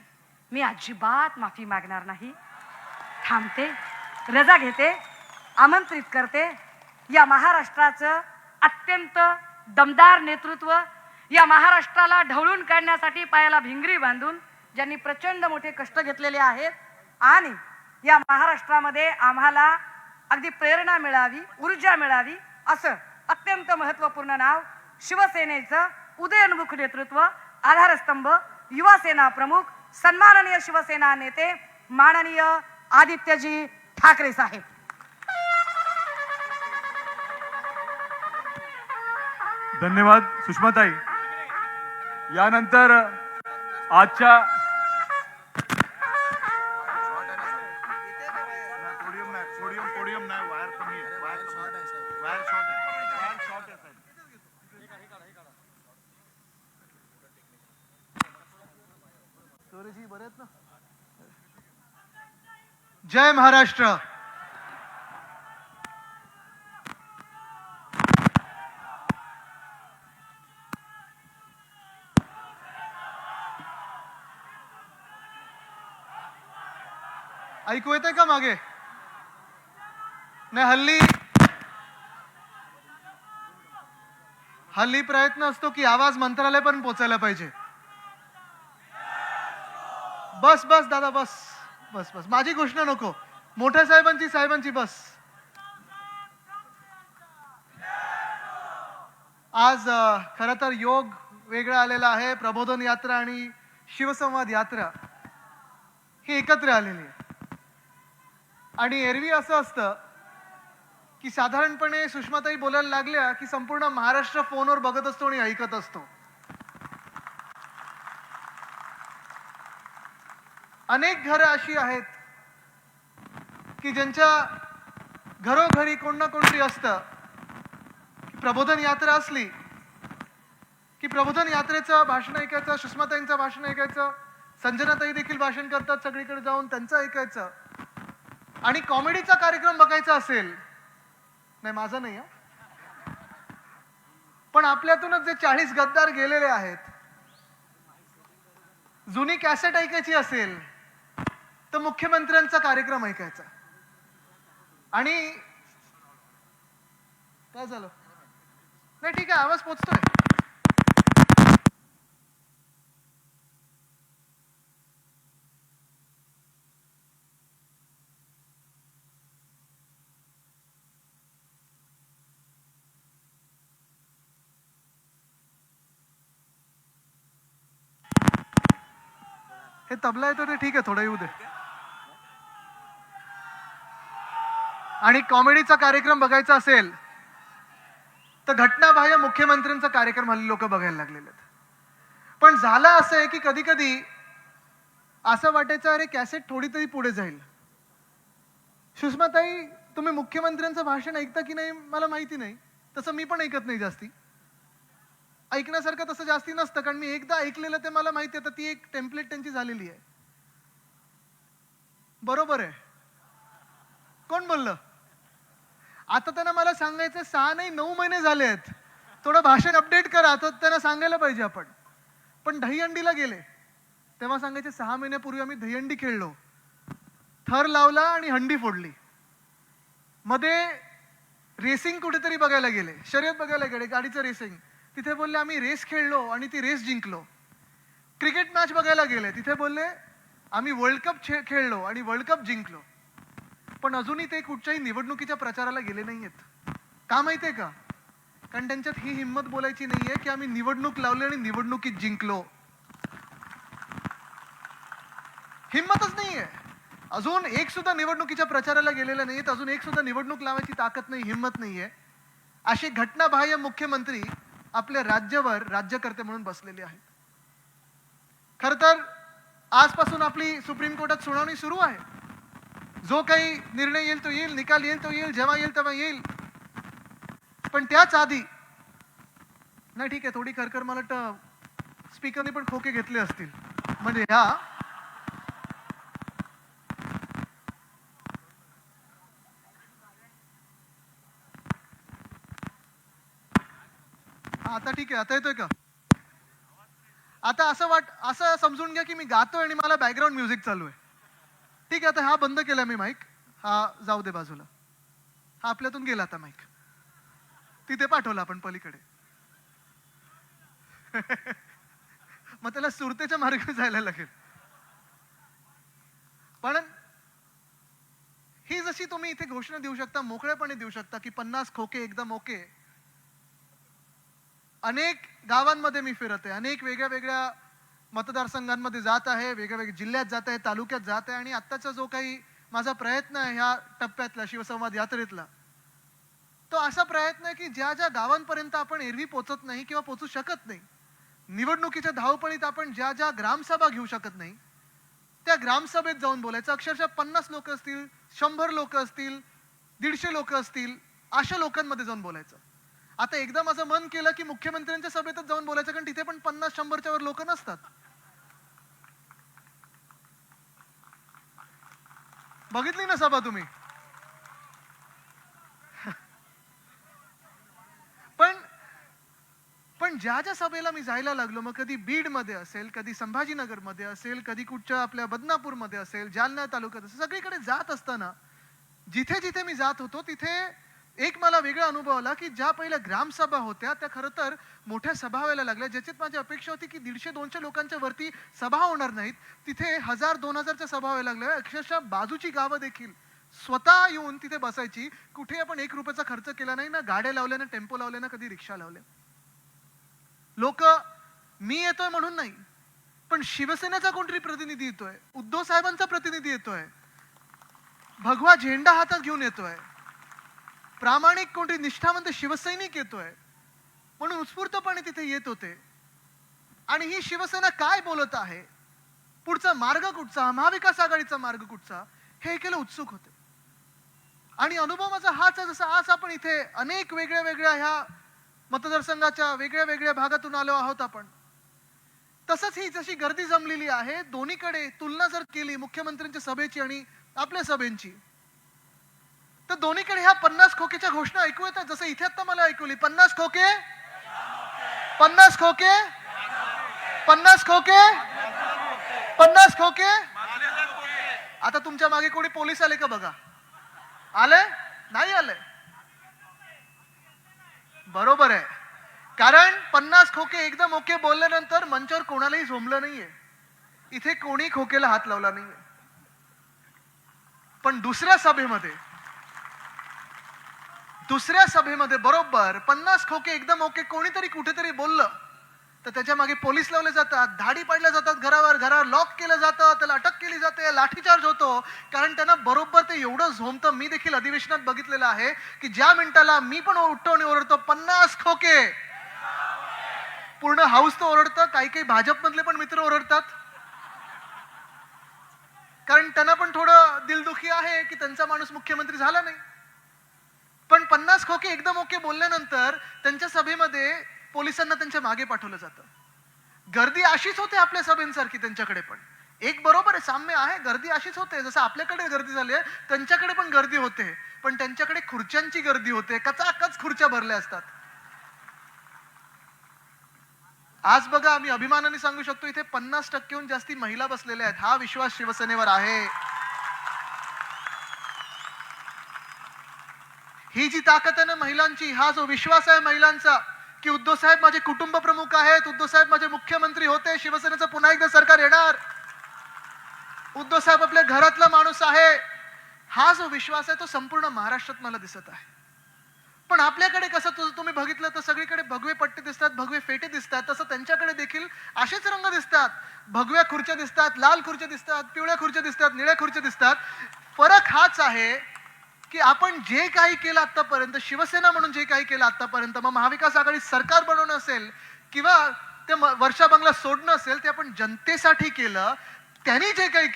मी अजिबात माफी मागणार नाही. थांबते, रजा घेते, आमंत्रित करते. या महाराष्ट्राचं अत्यंत दमदार नेतृत्व, या महाराष्ट्राला ढवळून काढण्यासाठी पायाला भिंगरी बांधून ज्यांनी प्रचंड मोठे कष्ट घेतलेले आहेत, आणि या महाराष्ट्रामध्ये आम्हाला अगदी प्रेरणा मिळावी, ऊर्जा मिळावी, असं अत्यंत महत्त्वपूर्ण नाव शिवसेनेचं उदयोन्मुख नेतृत्व, आधारस्तंभ, युवासेना प्रमुख, सन्माननीय शिवसेना नेते माननीय आदित्यजी ठाकरे साहेब. धन्यवाद सुषमाताई. यानंतर आजच्या जय महाराष्ट्र. ऐकू येते का मागे? नाही, हल्ली प्रयत्न असतो की आवाज मंत्रालय पण पोचायला पाहिजे. बस बस दादा, बस बस बस, माझी घोषणा नको, मोठ्या साहेबांची बस. आज खरं तर योग वेगळा आलेला आहे. प्रबोधन यात्रा आणि शिवसंवाद यात्रा ही एकत्र आलेली आहे. आणि एरवी असं असतं की साधारणपणे सुषमाताई बोलायला लागल्या की संपूर्ण महाराष्ट्र फोनवर बघत असतो आणि ऐकत असतो. अनेक घरं अशी आहेत की ज्यांच्या घरोघरी कोण ना कोणतरी असतं. प्रबोधन यात्रा असली की प्रबोधन यात्रेचं भाषण ऐकायचं, सुषमाताईंचं भाषण ऐकायचं, संजनाताई देखील भाषण करतात, सगळीकडे जाऊन त्यांचं ऐकायचं. आणि कॉमेडीचा कार्यक्रम बघायचा असेल, नाही माझा नाही पण आपल्यातूनच जे 40 गद्दार गेलेले आहेत, जुनी कॅसेट ऐकायची असेल तर मुख्यमंत्र्यांचा कार्यक्रम ऐकायचा. आणि काय झालं? नाही ठीक आहे, आवाज पोचतोय. हे तबला येतो ते ठीक आहे, थोडं येऊ दे. आणि कॉमेडीचा कार्यक्रम बघायचा असेल तर घटनाबाह्य मुख्यमंत्र्यांचा कार्यक्रम हल्ली लोक बघायला लागलेले आहेत. पण झालं असं आहे की कधी कधी असं वाटायचं अरे कॅसेट थोडी तरी पुढे जाईल. सुषमाताई, तुम्ही मुख्यमंत्र्यांचं भाषण ऐकता की नाही मला माहिती नाही, तसं मी पण ऐकत नाही जास्ती. ऐकण्यासारखं तसं जास्ती नसतं, कारण मी एकदा ऐकलेलं ते मला माहिती आहे, तर ती एक टेम्पलेट त्यांची झालेली आहे. बरोबर आहे. कोण बोललं? आता त्यांना मला सांगायचं 6 नाही 9 महिने झाले आहेत, थोडं भाषण अपडेट करा, तर त्यांना सांगायला पाहिजे आपण. पण दहीहंडीला गेले तेव्हा सांगायचे 6 महिन्यापूर्वी आम्ही दहीहंडी खेळलो, थर लावला आणि हंडी फोडली. मध्ये रेसिंग कुठेतरी बघायला गेले, शर्यत बघायला गेले, गाडीचं रेसिंग. तिथे बोलले आम्ही रेस खेळलो आणि ती रेस जिंकलो. क्रिकेट मॅच बघायला गेले, तिथे बोलले आम्ही वर्ल्ड कप खेळलो आणि वर्ल्ड कप जिंकलो. पण अजूनही ते कुठच्याही निवडणुकीच्या प्रचाराला गेले नाहीयेत. का माहितीये का? कारण त्यांच्यात ही हिंमत बोलायची नाहीये की आम्ही निवडणूक लावली आणि निवडणुकीत जिंकलो. हिंमतच नाहीये. अजून एक सुद्धा निवडणुकीच्या प्रचाराला गेलेले नाहीत, अजून एक सुद्धा निवडणूक लावायची ताकद नाही, हिंमत नाहीये. असे घटनाबाह्य मुख्यमंत्री आपल्या राज्यावर राज्यकर्ते म्हणून बसलेले आहेत. खर तर आजपासून आपली सुप्रीम कोर्टात सुनावणी सुरू आहे. जो काही निर्णय येईल तो येईल, निकाल येईल तो येईल, जेव्हा येईल तेव्हा येईल. पण त्याच आधी नाही ठीक आहे, थोडी खरखर मला वाटतं स्पीकरने पण खोके घेतले असतील. म्हणजे ह्या आता ठीक आहे, आता येतोय का? आता असं समजून घ्या की मी गातोय आणि मला बॅकग्राऊंड म्युझिक चालू आहे. ठीक आहे, आता हा बंद केला मी माईक, हा जाऊ दे बाजूला. हा आपल्यातून गेला आता माईक, तिथे पाठवला आपण पलीकडे. मग त्याला सुरतेच्या मार्गाने जायला लागेल. पण ही जशी तुम्ही इथे घोषणा देऊ शकता, मोकळेपणे देऊ शकता की 50 खोके एकदम ओके. अनेक गावांमध्ये मी फिरत आहे, अनेक वेगळ्या वेगळ्या मतदारसंघांमध्ये जात आहे, वेगळ्या वेगळ्या जिल्ह्यात जात आहे, तालुक्यात जात आहे. आणि आत्ताचा जो काही माझा प्रयत्न आहे ह्या टप्प्यातला शिवसंवाद यात्रेतला, तो असा प्रयत्न आहे की ज्या ज्या गावांपर्यंत आपण एरवी पोचत नाही किंवा पोचू शकत नाही, निवडणुकीच्या धावपळीत आपण ज्या ज्या ग्रामसभा घेऊ शकत नाही, त्या ग्रामसभेत जाऊन बोलायचं. अक्षरशः 50 लोक असतील, 100 लोक असतील, 150 लोक असतील, अशा लोकांमध्ये जाऊन बोलायचं. आता एकदा माझं मन केलं की मुख्यमंत्र्यांच्या सभेतच जाऊन बोलायचं, कारण तिथे पण 50-100च्या वर लोक नसतात. बघितली ना सभा तुम्ही? पण ज्या ज्या सभेला मी जायला लागलो, मग कधी बीड मध्ये असेल, कधी संभाजीनगर मध्ये असेल, कधी कुठच्या आपल्या बदनापूर मध्ये असेल, जालना तालुक्यात असेल, सगळीकडे जात असताना जिथे जिथे मी जात होतो तिथे एक मला वेगळा अनुभव आला की ज्या पहिल्या ग्रामसभा होत्या त्या खरं तर मोठ्या सभा व्हायला लागल्या, ज्याच्यात माझी अपेक्षा होती की 150-200 लोकांच्या वरती सभा होणार नाहीत, तिथे 1000-2000च्या सभा व्हायला लागल्या. अक्षरशः बाजूची गावं देखील स्वतः येऊन तिथे बसायची. कुठे आपण 1 रुपयाचा खर्च केला नाही, ना गाड्या लावल्या, ना टेम्पो लावल्या, ना कधी रिक्षा लावल्या. लोक मी येतोय म्हणून नाही, पण शिवसेनेचा कोणतरी प्रतिनिधी येतोय, उद्धव साहेबांचा प्रतिनिधी येतोय, भगवा झेंडा हातात घेऊन येतोय, प्रामाणिक कोणतरी निष्ठावंत शिवसैनिक येतोय म्हणून उत्स्फूर्तपणे तिथे येत होते. आणि ही शिवसेना काय बोलत आहे, पुढचा मार्ग कुठचा, महाविकास आघाडीचा मार्ग कुठचा, हे ऐकायला उत्सुक होते. आणि अनुभव माझा हाच आहे, जसं आज आपण इथे अनेक वेगळ्या वेगळ्या ह्या मतदारसंघाच्या वेगळ्या वेगळ्या भागातून आलो आहोत आपण, तसंच ही जशी गर्दी जमलेली आहे, दोन्हीकडे तुलना जर केली मुख्यमंत्र्यांच्या सभेची आणि आपल्या सभेची, तर दोन्हीकडे ह्या 50 खोकेच्या घोषणा ऐकू येतात. जसं इथे आता मला ऐकवली, 50 खोके, 50 खोके, 50 खोके, 50 खोके. आता तुमच्या मागे कोणी पोलीस आले का बघा? आले? नाही आले? बरोबर आहे. कारण 50 खोके एकदम ओके बोलल्यानंतर मंचावर कोणालाही झोंबलं नाहीये. इथे कोणी खोकेला हात लावला नाहीये. पण दुसऱ्या सभेमध्ये बरोबर 50 खोके एकदम ओके कोणीतरी कुठेतरी बोललं तर त्याच्या मागे पोलीस लावले जातात, धाडी पाडल्या जातात, घरावर लॉक केलं जातं, त्याला अटक केली जाते, लाठीचार्ज होतो. कारण त्यांना बरोबर ते एवढं झोंबतं. मी देखील अधिवेशनात बघितलेलं आहे की ज्या मिनिटाला मी पण उठतो आणि ओरडतो 50 खोके, पूर्ण हाऊस तर ओरडतं. काही भाजपमधले पण मित्र ओरडतात, कारण त्यांना पण थोडं दिलदुखी आहे की त्यांचा माणूस मुख्यमंत्री झाला नाही. पण 50 खोके एकदम ओके बोलल्यानंतर त्यांच्या सभेमध्ये पोलिसांना त्यांच्या मागे पाठवलं जातं. गर्दी अशीच होते आपल्या सभेंसारखी त्यांच्याकडे पण. एक बरोबर आहे, साम्य आहे, गर्दी अशीच होते. जसं आपल्याकडे गर्दी झाली आहे त्यांच्याकडे पण गर्दी होते. पण त्यांच्याकडे खुर्च्यांची गर्दी होते, कचाकच खुर्च्या भरल्या असतात. आज बघा, आम्ही अभिमानाने सांगू शकतो इथे 50%हून जास्ती महिला बसलेल्या आहेत. हा विश्वास शिवसेनेवर आहे. ही जी ताकद आहे ना महिलांची, हा जो विश्वास आहे महिलांचा की उद्धव साहेब माझे कुटुंब प्रमुख आहेत, उद्धव साहेब माझे मुख्यमंत्री होते, शिवसेनेचं पुन्हा एकदा सरकार येणार, उद्धव साहेब आपल्या घरातला माणूस आहे, हा जो विश्वास आहे तो संपूर्ण महाराष्ट्रात मला दिसत आहे. पण आपल्याकडे कसं तुम्ही बघितलं तर सगळीकडे भगवे पट्टे दिसतात, भगवे फेटे दिसतात. तसं त्यांच्याकडे देखील असेच रंग दिसतात. भगव्या खुर्च्या दिसतात, लाल खुर्च्या दिसतात, पिवळ्या खुर्च्या दिसतात, निळ्या खुर्च्या दिसतात. फरक हाच आहे की आपण जे काही केलं आतापर्यंत, शिवसेना म्हणून जे काही केलं आतापर्यंत, मग महाविकास आघाडी सरकार बनवणं असेल किंवा ते वर्षा बंगला सोडणं असेल, ते आपण जनतेसाठी केलं. त्यांनी जे काही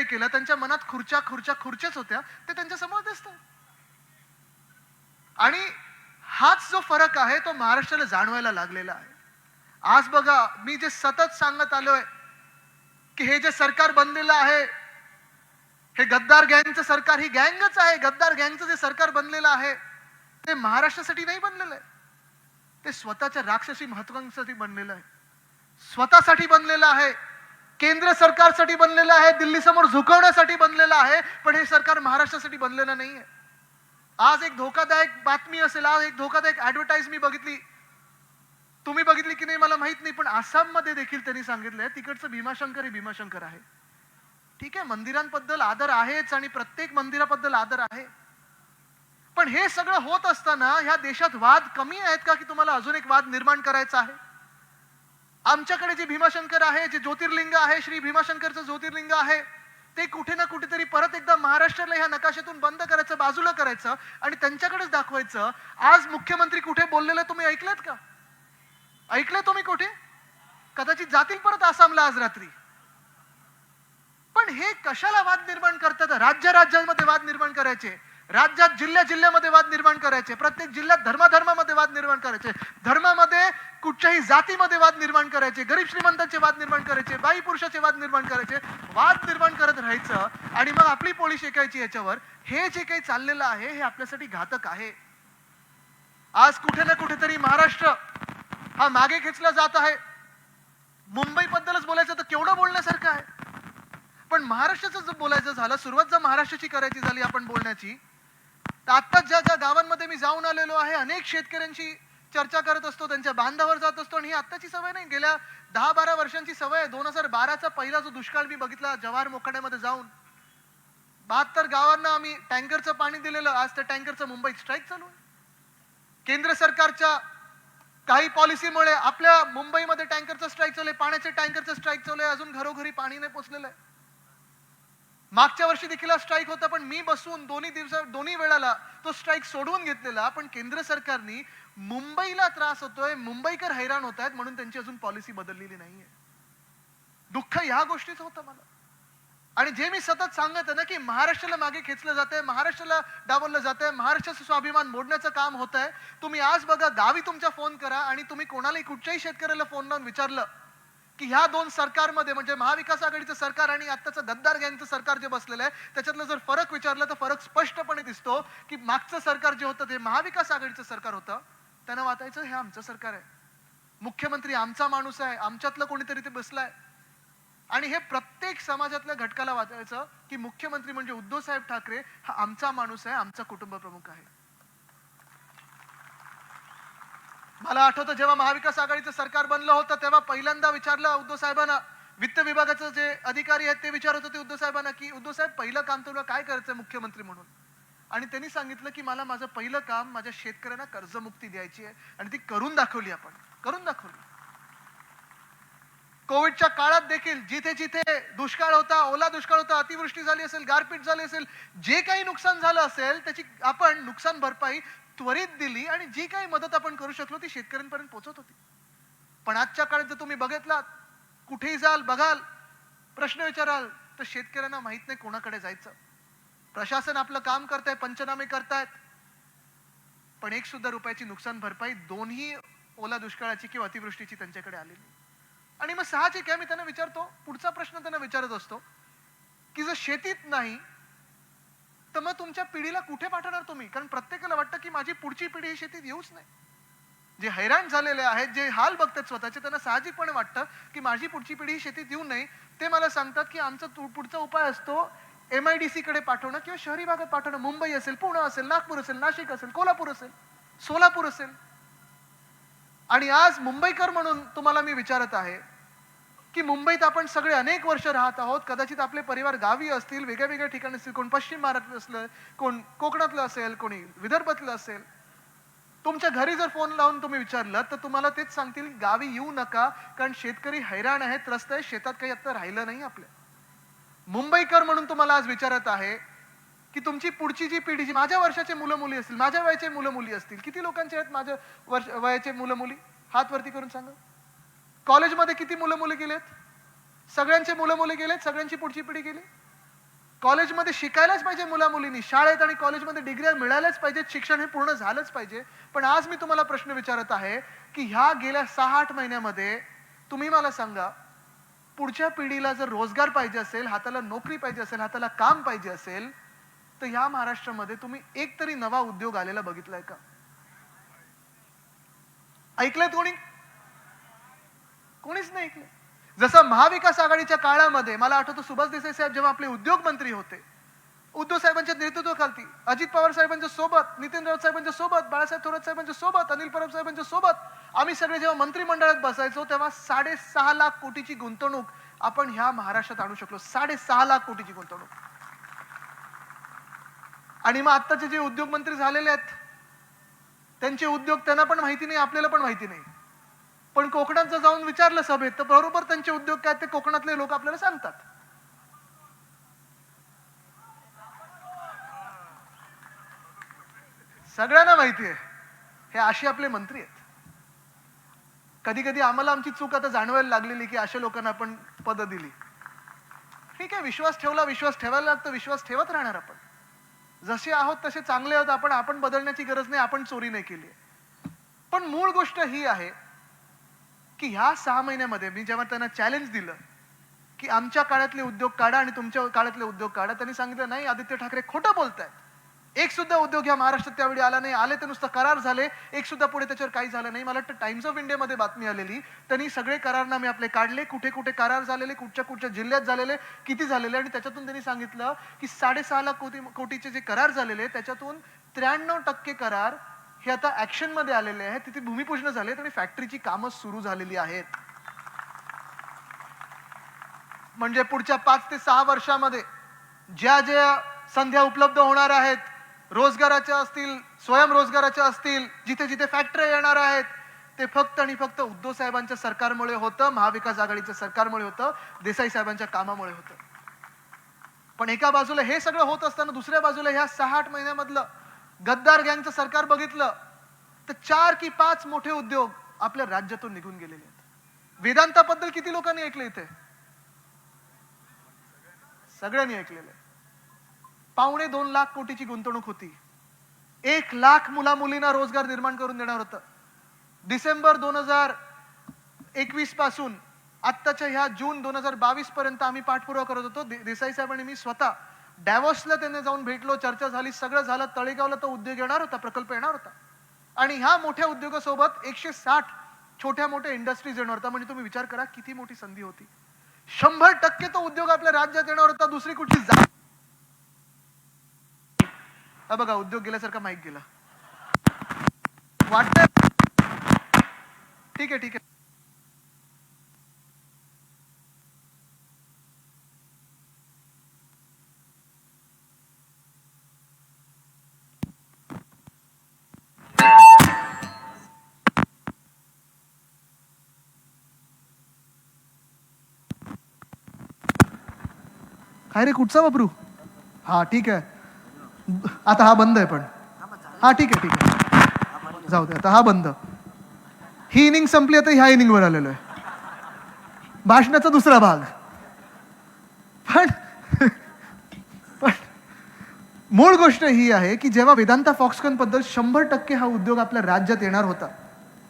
केलं त्यांच्या मनात खुर्च्याच होत्या, ते त्यांच्या समोर दिसतं. आणि हाच जो फरक आहे तो महाराष्ट्राला जाणवायला लागलेला आहे. आज बघा, मी जे सतत सांगत आलोय की हे जे सरकार बनलेलं आहे, हे गद्दार गँगचं सरकार, ही गँगच आहे. गद्दार गँगचं जे सरकार बनलेलं आहे ते महाराष्ट्रासाठी नाही बनलेलं आहे. ते स्वतःच्या राक्षसी महत्वांसाठी बनलेलं आहे, स्वतःसाठी बनलेलं आहे, केंद्र सरकारसाठी बनलेलं आहे, दिल्ली समोर झुकवण्यासाठी बनलेलं आहे. पण हे सरकार महाराष्ट्रासाठी बनलेलं नाहीये. आज एक धोकादायक बातमी असेल, आज एक धोकादायक ऍडव्हर्टाइज मी बघितली, तुम्ही बघितली की नाही मला माहित नाही, पण आसाममध्ये देखील त्यांनी सांगितलंय तिकडचं भीमाशंकर हे भीमाशंकर आहे. ठीक आहे, मंदिरांबद्दल आदर आहेच आणि प्रत्येक मंदिराबद्दल आदर आहे. पण हे सगळं होत असताना ह्या देशात वाद कमी आहेत का की तुम्हाला अजून एक वाद निर्माण करायचा आहे? आमच्याकडे जे भीमाशंकर आहे, जे ज्योतिर्लिंग आहे, श्री भीमाशंकरचं ज्योतिर्लिंग आहे, ते कुठे ना कुठेतरी परत एकदा महाराष्ट्राला ह्या नकाशातून बंद करायचं, बाजूला करायचं आणि त्यांच्याकडेच दाखवायचं. आज मुख्यमंत्री कुठे बोललेलं तुम्ही ऐकलेत का? ऐकलंय तुम्ही कुठे? कदाचित जातील परत आसामला आज रात्री. पण हे कशाला वाद निर्माण करतात? राज्यामध्ये वाद निर्माण करायचे, राज्यात जिल्ह्यामध्ये वाद निर्माण करायचे, प्रत्येक जिल्ह्यात धर्मामध्ये वाद निर्माण करायचे, धर्मामध्ये कुठच्याही जातीमध्ये वाद निर्माण करायचे, गरीब श्रीमंतांचे वाद निर्माण करायचे, बाई पुरुषाचे वाद निर्माण करायचे, वाद निर्माण करत राहायचं आणि मग आपली पोळी शेकायची याच्यावर. हे जे काही चाललेलं आहे हे आपल्यासाठी घातक आहे. आज कुठे ना कुठेतरी महाराष्ट्र हा मागे खेचला जात आहे. मुंबईबद्दलच बोलायचं तर केवढं बोलण्यासारखं आहे, पण महाराष्ट्राचं जर बोलायचं झालं, सुरुवात जर महाराष्ट्राची करायची झाली आपण बोलण्याची, तर आता ज्या गावांमध्ये मी जाऊन आलेलो आहे, अनेक शेतकऱ्यांची चर्चा करत असतो, त्यांच्या बांधावर जात असतो. आणि ही आत्ताची सवय नाही, गेल्या 10-12 वर्षांची सवय आहे. 2012चा पहिला जो दुष्काळ मी बघितला जवाहर मोखाड्यामध्ये जाऊन, 72 गावांना आम्ही टँकरचं पाणी दिलेलं. आज त्या टँकरचं मुंबईत स्ट्राईक चालू आहे. केंद्र सरकारच्या काही पॉलिसीमुळे आपल्या मुंबईमध्ये टँकरचं स्ट्राईक चालू आहे, पाण्याचे टँकरचं स्ट्राईक चालू आहे. अजून घरोघरी पाणी नाही पोचलेलं आहे. मागच्या वर्षी देखील स्ट्राईक होता, पण मी बसून दोन्ही वेळाला तो स्ट्राईक सोडवून घेतलेला. पण केंद्र सरकारने मुंबईला त्रास होतोय, मुंबईकर हैराण होत आहेत म्हणून त्यांची अजून पॉलिसी बदललेली नाहीये. दुःख ह्या गोष्टीच होतं मला. आणि जे मी सतत सांगत आहे ना की महाराष्ट्राला मागे खेचलं जातंय, महाराष्ट्राला डावललं जातंय, महाराष्ट्राचा स्वाभिमान मोडण्याचं काम होत आहे. तुम्ही आज बघा, गावी तुमच्या फोन करा आणि तुम्ही कोणालाही कुठच्याही शेतकऱ्याला फोन लावून विचारलं की ह्या दोन सरकारमध्ये, म्हणजे महाविकास आघाडीचं सरकार आणि आत्ताचं गद्दार गँगचं सरकार जे बसलेलं आहे, त्याच्यातलं जर फरक विचारला तर फरक स्पष्टपणे दिसतो की मागचं सरकार जे होतं ते महाविकास आघाडीचं सरकार होतं. त्यांना वाटायचं हे आमचं सरकार आहे, मुख्यमंत्री आमचा माणूस आहे, आमच्यातलं कोणीतरी ते बसलाय. आणि हे प्रत्येक समाजातल्या घटकाला वाटायचं की मुख्यमंत्री म्हणजे उद्धव साहेब ठाकरे हा आमचा माणूस आहे, आमचा कुटुंब प्रमुख आहे. मला आठवतं जेव्हा महाविकास आघाडीचं सरकार बनलं होतं तेव्हा पहिल्यांदा विचारलं उद्धव साहेबांना, वित्त विभागाचे जे अधिकारी आहेत ते विचारत होते उद्धव साहेबांना की उद्धव साहेब पहिलं काम तुला काय करायचं मुख्यमंत्री म्हणून. आणि त्यांनी सांगितलं की मला माझं पहिलं काम माझ्या शेतकऱ्यांना कर्जमुक्ती द्यायची आहे आणि ती करून दाखवली, आपण करून दाखवली. कोविडच्या काळात देखील जिथे जिथे दुष्काळ होता, ओला दुष्काळ होता, अतिवृष्टी झाली असेल, गारपीट झाली असेल, जे काही नुकसान झालं असेल त्याची आपण नुकसान भरपाई त्वरित दिली आणि जी काही मदत आपण करू शकलो ती शेतकऱ्यांपर्यंत पोहोचत होती. पण आजच्या काळात जर तुम्ही बघितलात, कुठेही जाल, बघाल, प्रश्न विचाराल तर शेतकऱ्यांना माहित नाही कोणाकडे जायचं. प्रशासन आपलं काम करताय, पंचनामे करतायत, पण एक सुद्धा रुपयाची नुकसान भरपाई दोन्ही ओला दुष्काळाची किंवा अतिवृष्टीची त्यांच्याकडे आलेली. आणि मग साहजिक आहे, मी त्यांना विचारतो, पुढचा प्रश्न त्यांना विचारत असतो की जर शेतीत नाही तर मग तुमच्या पिढीला कुठे पाठवणार तुम्ही? कारण प्रत्येकाला वाटतं की माझी पुढची पिढी ही शेतीत येऊच नाही. जे हैराण झालेले आहेत, जे हाल बघतात स्वतःचे, त्यांना साहजिकपणे वाटतं की माझी पुढची पिढी ही शेतीत येऊ नये. ते मला सांगतात की आमचा पुढचा उपाय असतो MIDC कडे पाठवणं किंवा शहरी भागात पाठवणं. मुंबई असेल, पुणे असेल, नागपूर असेल, नाशिक असेल, कोल्हापूर असेल, सोलापूर असेल. आणि आज मुंबईकर म्हणून तुम्हाला मी विचारत आहे की मुंबईत आपण सगळे अनेक वर्ष राहत आहोत. कदाचित आपले परिवार गावी असतील, वेगळ्या वेगळ्या ठिकाणी असतील, कोण पश्चिम महाराष्ट्रात असलं, कोण कोकणातलं असेल, कोणी विदर्भातलं असेल. तुमच्या घरी जर फोन लावून तुम्ही विचारलं तर तुम्हाला तेच सांगतील गावी येऊ नका, कारण शेतकरी हैराण आहेत, त्रस्त आहे, शेतात काही आता राहिलं नाही आपल्या. मुंबईकर म्हणून तुम्हाला आज विचारत आहे की तुमची पुढची जी पिढी, जी माझ्या वर्षाचे मुलं मुली असतील, माझ्या वयाचे मुलं मुली असतील, किती लोकांचे आहेत माझ्या वयाचे मुलं मुली? हात वरती करून सांगा. कॉलेजमध्ये किती मुलं मुली गेलेत? सगळ्यांचे मुलं मुली गेलेत, सगळ्यांची पुढची पिढी गेली. कॉलेजमध्ये शिकायलाच पाहिजे मुला मुलींनी, शाळेत आणि कॉलेजमध्ये डिग्र्या मिळाल्याच पाहिजेत, शिक्षण हे पूर्ण झालंच पाहिजे. पण आज मी तुम्हाला प्रश्न विचारत आहे की ह्या गेल्या 6-8 महिन्यामध्ये तुम्ही मला सांगा, पुढच्या पिढीला जर रोजगार पाहिजे असेल, हाताला नोकरी पाहिजे असेल, हाताला काम पाहिजे असेल, तर ह्या महाराष्ट्रामध्ये तुम्ही एक तरी नवा उद्योग आलेला बघितलाय का? ऐकलंय कोणी? कोणीच नाही ऐकलं. जसं महाविकास आघाडीच्या काळामध्ये मला आठवतं सुभाष देसाई साहेब जेव्हा आपले उद्योग मंत्री होते, उद्धव साहेबांच्या नेतृत्वाखाली अजित पवार साहेबांच्या सोबत, नितीन राऊत साहेबांच्या सोबत, बाळासाहेब थोरात साहेबांच्या सोबत, अनिल परब साहेबांच्या सोबत आम्ही सगळे जेव्हा मंत्रिमंडळात बसायचो तेव्हा 6.5 लाख कोटीची गुंतवणूक आपण ह्या महाराष्ट्रात आणू शकलो. 6.5 लाख कोटीची गुंतवणूक. आणि मग आत्ताचे जे उद्योग मंत्री झालेले आहेत त्यांचे उद्योग त्यांना पण माहिती नाही, आपल्याला पण माहिती नाही. पण कोकणात जर जाऊन विचारलं सभेत तर बरोबर त्यांचे उद्योग काय ते कोकणातले लोक आपल्याला सांगतात. सगळ्यांना माहिती आहे हे असे आपले मंत्री आहेत. कधी कधी आम्हाला आमची चूक आता जाणवायला लागलेली की अशा लोकांना आपण पद दिली. ठीक आहे, विश्वास ठेवला, विश्वास ठेवायला लागतं, विश्वास ठेवत राहणार आपण. जसे आहोत तसे चांगले आहोत आपण, आपण बदलण्याची गरज नाही, आपण चोरी नाही केली. पण मूळ गोष्ट ही आहे की ह्या 6 महिन्यामध्ये मी जेव्हा त्यांना चॅलेंज दिलं की आमच्या काळातले उद्योग काढा आणि तुमच्या काळातले उद्योग काढा, त्यांनी सांगितलं नाही आदित्य ठाकरे खोटं बोलतायत. एक सुद्धा उद्योग ह्या महाराष्ट्रात त्यावेळी आला नाही, आले तर नुसतं करार झाले, एक सुद्धा पुढे त्याच्यावर काही झालं नाही. मला वाटतं टाइम्स ऑफ इंडियामध्ये बातमी आलेली, त्यांनी सगळे करारनामे आपले काढले, कुठे कुठे करार झालेले, कुठच्या कुठच्या जिल्ह्यात झालेले, किती झालेले, आणि त्याच्यातून त्यांनी सांगितलं की 6.5 लाख कोटीचे जे करार झालेले त्याच्यातून 93% करार हे आता ऍक्शन मध्ये आलेले आहेत, तिथे भूमिपूजन झाले आणि फॅक्टरीची कामं सुरू झालेली आहेत. म्हणजे पुढच्या 5 ते 6 वर्षामध्ये ज्या ज्या संध्या उपलब्ध होणार आहेत, रोजगाराच्या असतील, स्वयंरोजगाराच्या असतील, जिथे जिथे फॅक्टरी येणार आहेत, ते फक्त आणि फक्त उद्धव साहेबांच्या सरकारमुळे होतं, महाविकास आघाडीच्या सरकारमुळे होतं, देसाई साहेबांच्या कामामुळे होतं. पण एका बाजूला हे सगळं होत असताना दुसऱ्या बाजूला ह्या 6-8 महिन्यामधलं गद्दार गँगचं सरकार बघितलं तर 4 की 5 मोठे उद्योग आपल्या राज्यातून निघून गेलेले आहेत. वेदांताबद्दल किती लोकांनी ऐकले इथे? सगळ्यांनी ऐकलेलं आहे. 1.25 लाख कोटीची गुंतवणूक होती. 1 लाख मुला मुलींना रोजगार निर्माण करून देणार होतं. डिसेंबर 2021 पासून आत्ताच्या ह्या जून 2022 पर्यंत आम्ही पाठपुरावा करत होतो. देसाई साहेब आणि मी स्वतः डॅव्होसला त्यांना जाऊन भेटलो, चर्चा झाली, सगळं झालं. तळेगावला तो उद्योग येणार होता, प्रकल्प येणार होता, आणि ह्या मोठ्या उद्योगासोबत 160 छोट्या मोठ्या इंडस्ट्रीज येणार होता. म्हणजे तुम्ही विचार करा किती मोठी संधी होती. 100% तो उद्योग आपल्या राज्यात येणार होता. दुसरी कुठली बघा उद्योग गेल्यासारखा माईक गेला वाटत. ठीक आहे ठीक आहे. काय रे कुठचा वापरू? हा ठीक आहे. आता हा बंद आहे पण. हा ठीक आहे ठीक आहे, जाऊ दे आता हा बंद. ही इनिंग संपली, आता ह्या इनिंगवर आलेलो आहे. भाषणाचा दुसरा भाग. पण पण मूळ गोष्ट ही आहे की जेव्हा वेदांता फॉक्सकॉन बद्दल 100% हा उद्योग आपल्या राज्यात येणार होता,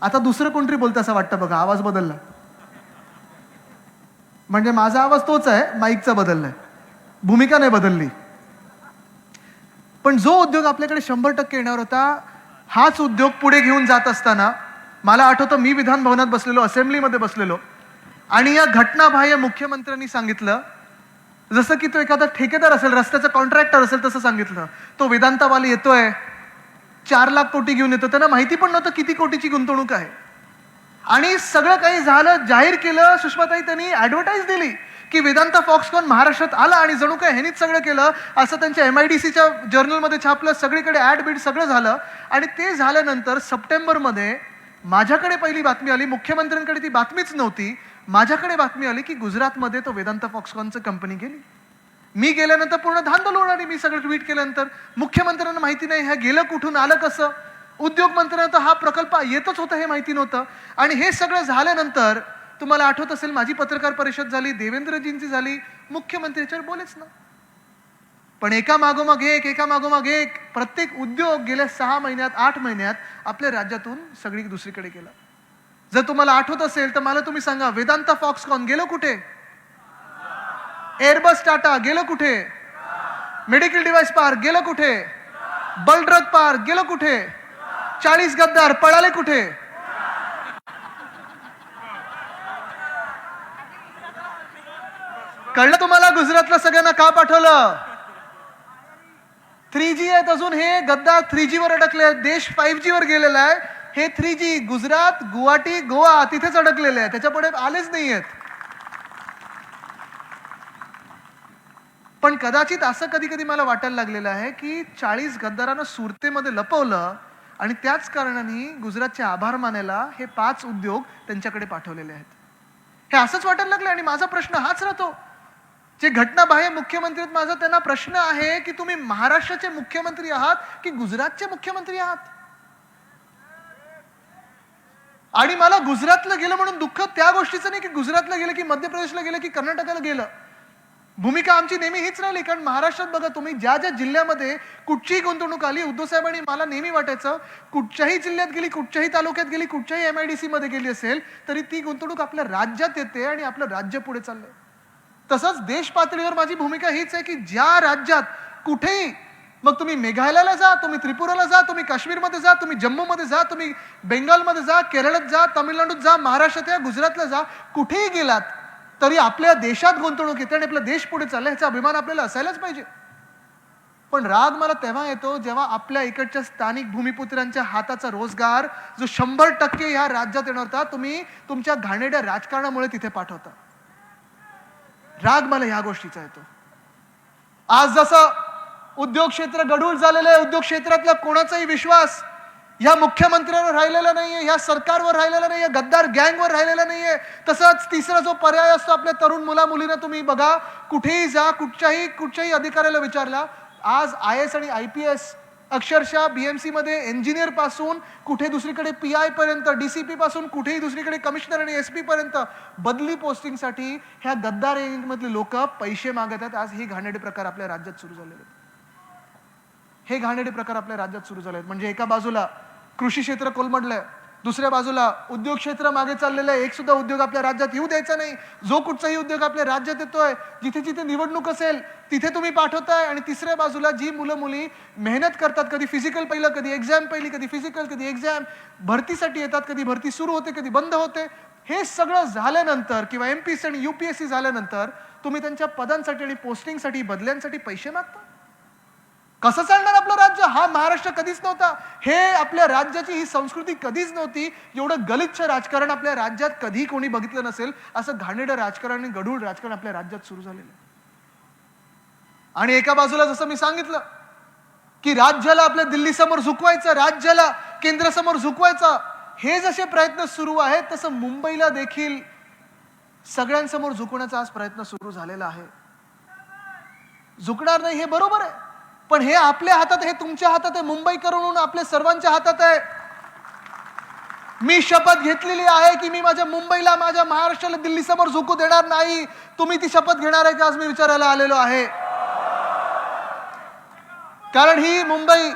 आता दुसरं कोणतरी बोलतं असं वाटतं बघा, आवाज बदलला. म्हणजे माझा आवाज तोच आहे, माईकचा बदललाय, भूमिका नाही बदलली. पण जो उद्योग आपल्याकडे 100% येणार होता, हाच उद्योग पुढे घेऊन जात असताना मला आठवतं मी विधान भवनात बसलेलो, असेंब्लीमध्ये बसलेलो, आणि या घटनाबाह्य मुख्यमंत्र्यांनी सांगितलं, जसं की तो एखादा ठेकेदार असेल, रस्त्याचा कॉन्ट्रॅक्टर असेल, तसं सांगितलं, तो वेदांतावाला येतोय 4 लाख कोटी घेऊन येतो. त्यांना माहिती पण नव्हतं किती कोटीची गुंतवणूक आहे. आणि सगळं काही झालं, जाहीर केलं. सुषमाताई त्यांनी ऍडव्हर्टाईज दिली की वेदांता फॉक्सकॉन महाराष्ट्रात आला, आणि जणू काय ह्यांनीच सगळं केलं असं त्यांच्या MIDCच्या जर्नलमध्ये छापलं. सगळीकडे ऍड बीड सगळं झालं. आणि ते झाल्यानंतर सप्टेंबरमध्ये माझ्याकडे पहिली बातमी आली. मुख्यमंत्र्यांकडे ती बातमीच नव्हती. माझ्याकडे बातमी आली की गुजरातमध्ये तो वेदांता फॉक्सकॉनचं कंपनी गेली. मी गेल्यानंतर पूर्ण धांदल उडाली. मी सगळं ट्विट केल्यानंतर मुख्यमंत्र्यांना माहिती नाही ह्या गेलं कुठून, आलं कसं. उद्योग मंत्र्यांना तर हा प्रकल्प येतच होता हे माहिती नव्हतं. आणि हे सगळं झाल्यानंतर तुम्हाला आठवत असेल, माझी पत्रकार परिषद झाली, देवेंद्रजींची झाली, मुख्यमंत्र्यांच्यावर बोलेच ना. पण एका मागोमाग एक प्रत्येक उद्योग गेल्या 6 महिन्यात 8 महिन्यात आपल्या राज्यातून सगळी दुसरीकडे गेला. जर तुम्हाला आठवत असेल तर मला तुम्ही सांगा, वेदांता फॉक्सकॉन गेलं कुठे? एअरबस टाटा गेलं कुठे? मेडिकल डिव्हाइस पार्क गेलं कुठे? बलड्रग पार्क गेलं कुठे? 40 गद्दार पळाले कुठे? कळलं तुम्हाला गुजरातला सगळ्यांना का पाठवलं? 3G आहेत अजून, हे गद्दार 3G वर अडकले. देश 5G वर गेलेला आहे. हे 3G गुजरात, गुवाहाटी, गोवा तिथेच अडकलेले आहे, त्याच्यापुढे आलेच नाहीयेत. पण कदाचित असं कधी कधी मला वाटायला लागलेलं आहे की 40 गद्दारांना सुरतेमध्ये लपवलं आणि त्याच कारणाने गुजरातचे आभार मानायला हे 5 उद्योग त्यांच्याकडे पाठवलेले आहेत. हे असंच वाटायला लागलं. आणि माझा प्रश्न हाच राहतो, जे घटनाबाह्य मुख्यमंत्री आहेत, माझा त्यांना प्रश्न आहे की तुम्ही महाराष्ट्राचे मुख्यमंत्री आहात की गुजरातचे मुख्यमंत्री आहात? आणि मला गुजरातला गेलं म्हणून दुःख त्या गोष्टीचं नाही की गुजरातला गेलं की मध्य प्रदेशला गेलं की कर्नाटकाला गेलं. भूमिका आमची नेहमी हीच राहिली. कारण महाराष्ट्रात बघा तुम्ही, ज्या ज्या जिल्ह्यामध्ये कुठचीही गुंतवणूक आली, उद्धव साहेबांनी, मला नेहमी वाटायचं कुठच्याही जिल्ह्यात गेली, कुठच्याही तालुक्यात गेली, कुठच्याही MIDC मध्ये गेली असेल तरी ती गुंतवणूक आपल्या राज्यात येते आणि आपलं राज्य पुढे चाललंय. तसंच देश पातळीवर माझी भूमिका हीच आहे की ज्या राज्यात कुठेही, मग तुम्ही मेघालयाला जा, तुम्ही त्रिपुराला जा, तुम्ही काश्मीरमध्ये जा, तुम्ही जम्मूमध्ये जा, तुम्ही बेंगालमध्ये जा, केरळात जा, तामिळनाडूत जा, महाराष्ट्रात या, गुजरातला जा, कुठेही गेलात तरी आपल्या देशात गुंतवणूक येते आणि आपला देश पुढे चाललाय, ह्याचा अभिमान आपल्याला असायलाच पाहिजे. पण राग मला तेव्हा येतो जेव्हा आपल्या इकडच्या स्थानिक भूमिपुत्रांच्या हाताचा रोजगार जो 100% ह्या राज्यात येणार होता, तुम्ही तुमच्या घाणेरड्या राजकारणामुळे तिथे पाठवता. राग मला ह्या गोष्टीचा येतो. आज जसं उद्योग क्षेत्र गढूळ झालेलं आहे, उद्योग क्षेत्रातला कोणाचाही विश्वास या मुख्यमंत्र्यांवर राहिलेला नाहीये, या सरकारवर राहिलेला नाहीये, गद्दार गँगवर राहिलेला नाहीये. तसंच तिसरा जो पर्याय असतो आपल्या तरुण मुला मुलींना तुम्ही बघा, कुठेही जा, कुठच्याही अधिकाऱ्याला विचारला, आज IAS आणि IPS अक्षरशः BMC मध्ये इंजिनियर पासून कुठे दुसरीकडे PI पर्यंत, DCP पासून कुठेही दुसरीकडे कमिशनर आणि SP पर्यंत बदली पोस्टिंगसाठी ह्या गद्दार मधले लोक पैसे मागत आहेत. आज हे घाणेरडे प्रकार आपल्या राज्यात सुरू झालेले आहेत. हे घाणेरडे प्रकार आपल्या राज्यात सुरू झाले आहेत. म्हणजे एका बाजूला कृषी क्षेत्र कोलमडलंय, दुसऱ्या बाजूला उद्योग क्षेत्र मागे चाललेलं आहे. एक सुद्धा उद्योग आपल्या राज्यात येऊ द्यायचा नाही. जो कुठचाही उद्योग आपल्या राज्यात येतोय, जिथे जिथे निवडणूक असेल तिथे तुम्ही पाठवताय. आणि तिसऱ्या बाजूला जी मुलं मुली मेहनत करतात, कधी फिजिकल पहिलं, कधी एक्झाम पहिली, कधी फिजिकल, कधी एक्झाम, भरतीसाठी येतात, कधी भरती सुरू होते, कधी बंद होते. हे सगळं झाल्यानंतर किंवा MPSC आणि UPSC झाल्यानंतर तुम्ही त्यांच्या पदांसाठी आणि पोस्टिंगसाठी, बदल्यांसाठी पैसे मागता. कसं चालणार आपलं राज्य? राज्य हा महाराष्ट्र कधीच नव्हता. हे आपल्या राज्याची ही संस्कृती कधीच नव्हती. एवढं गलिच्छ राजकारण आपल्या राज्यात कधी कोणी बघितलं नसेल. असं घाणेरडं राजकारण आणि गढूळ राजकारण आपल्या राज्यात सुरू झालेलं आहे. आणि एका बाजूला जसं मी सांगितलं की राज्याला आपल्या दिल्लीसमोर झुकवायचं, राज्याला केंद्रासमोर झुकवायचं, हे जसे प्रयत्न सुरू आहेत तसं मुंबईला देखील सगळ्यांसमोर झुकवण्याचा आज प्रयत्न सुरू झालेला आहे. झुकणार नाही हे बरोबर आहे, पण हे आपल्या हातात, हे तुमच्या हातात आहे, मुंबईकरांकडून आपल्या सर्वांच्या हातात आहे. मी शपथ घेतलेली आहे की मी माझ्या मुंबईला, माझ्या महाराष्ट्राला दिल्लीसमोर झुकू देणार नाही. तुम्ही ती शपथ घेणार आहे का आज मी विचारायला आलेलो आहे. कारण ही मुंबई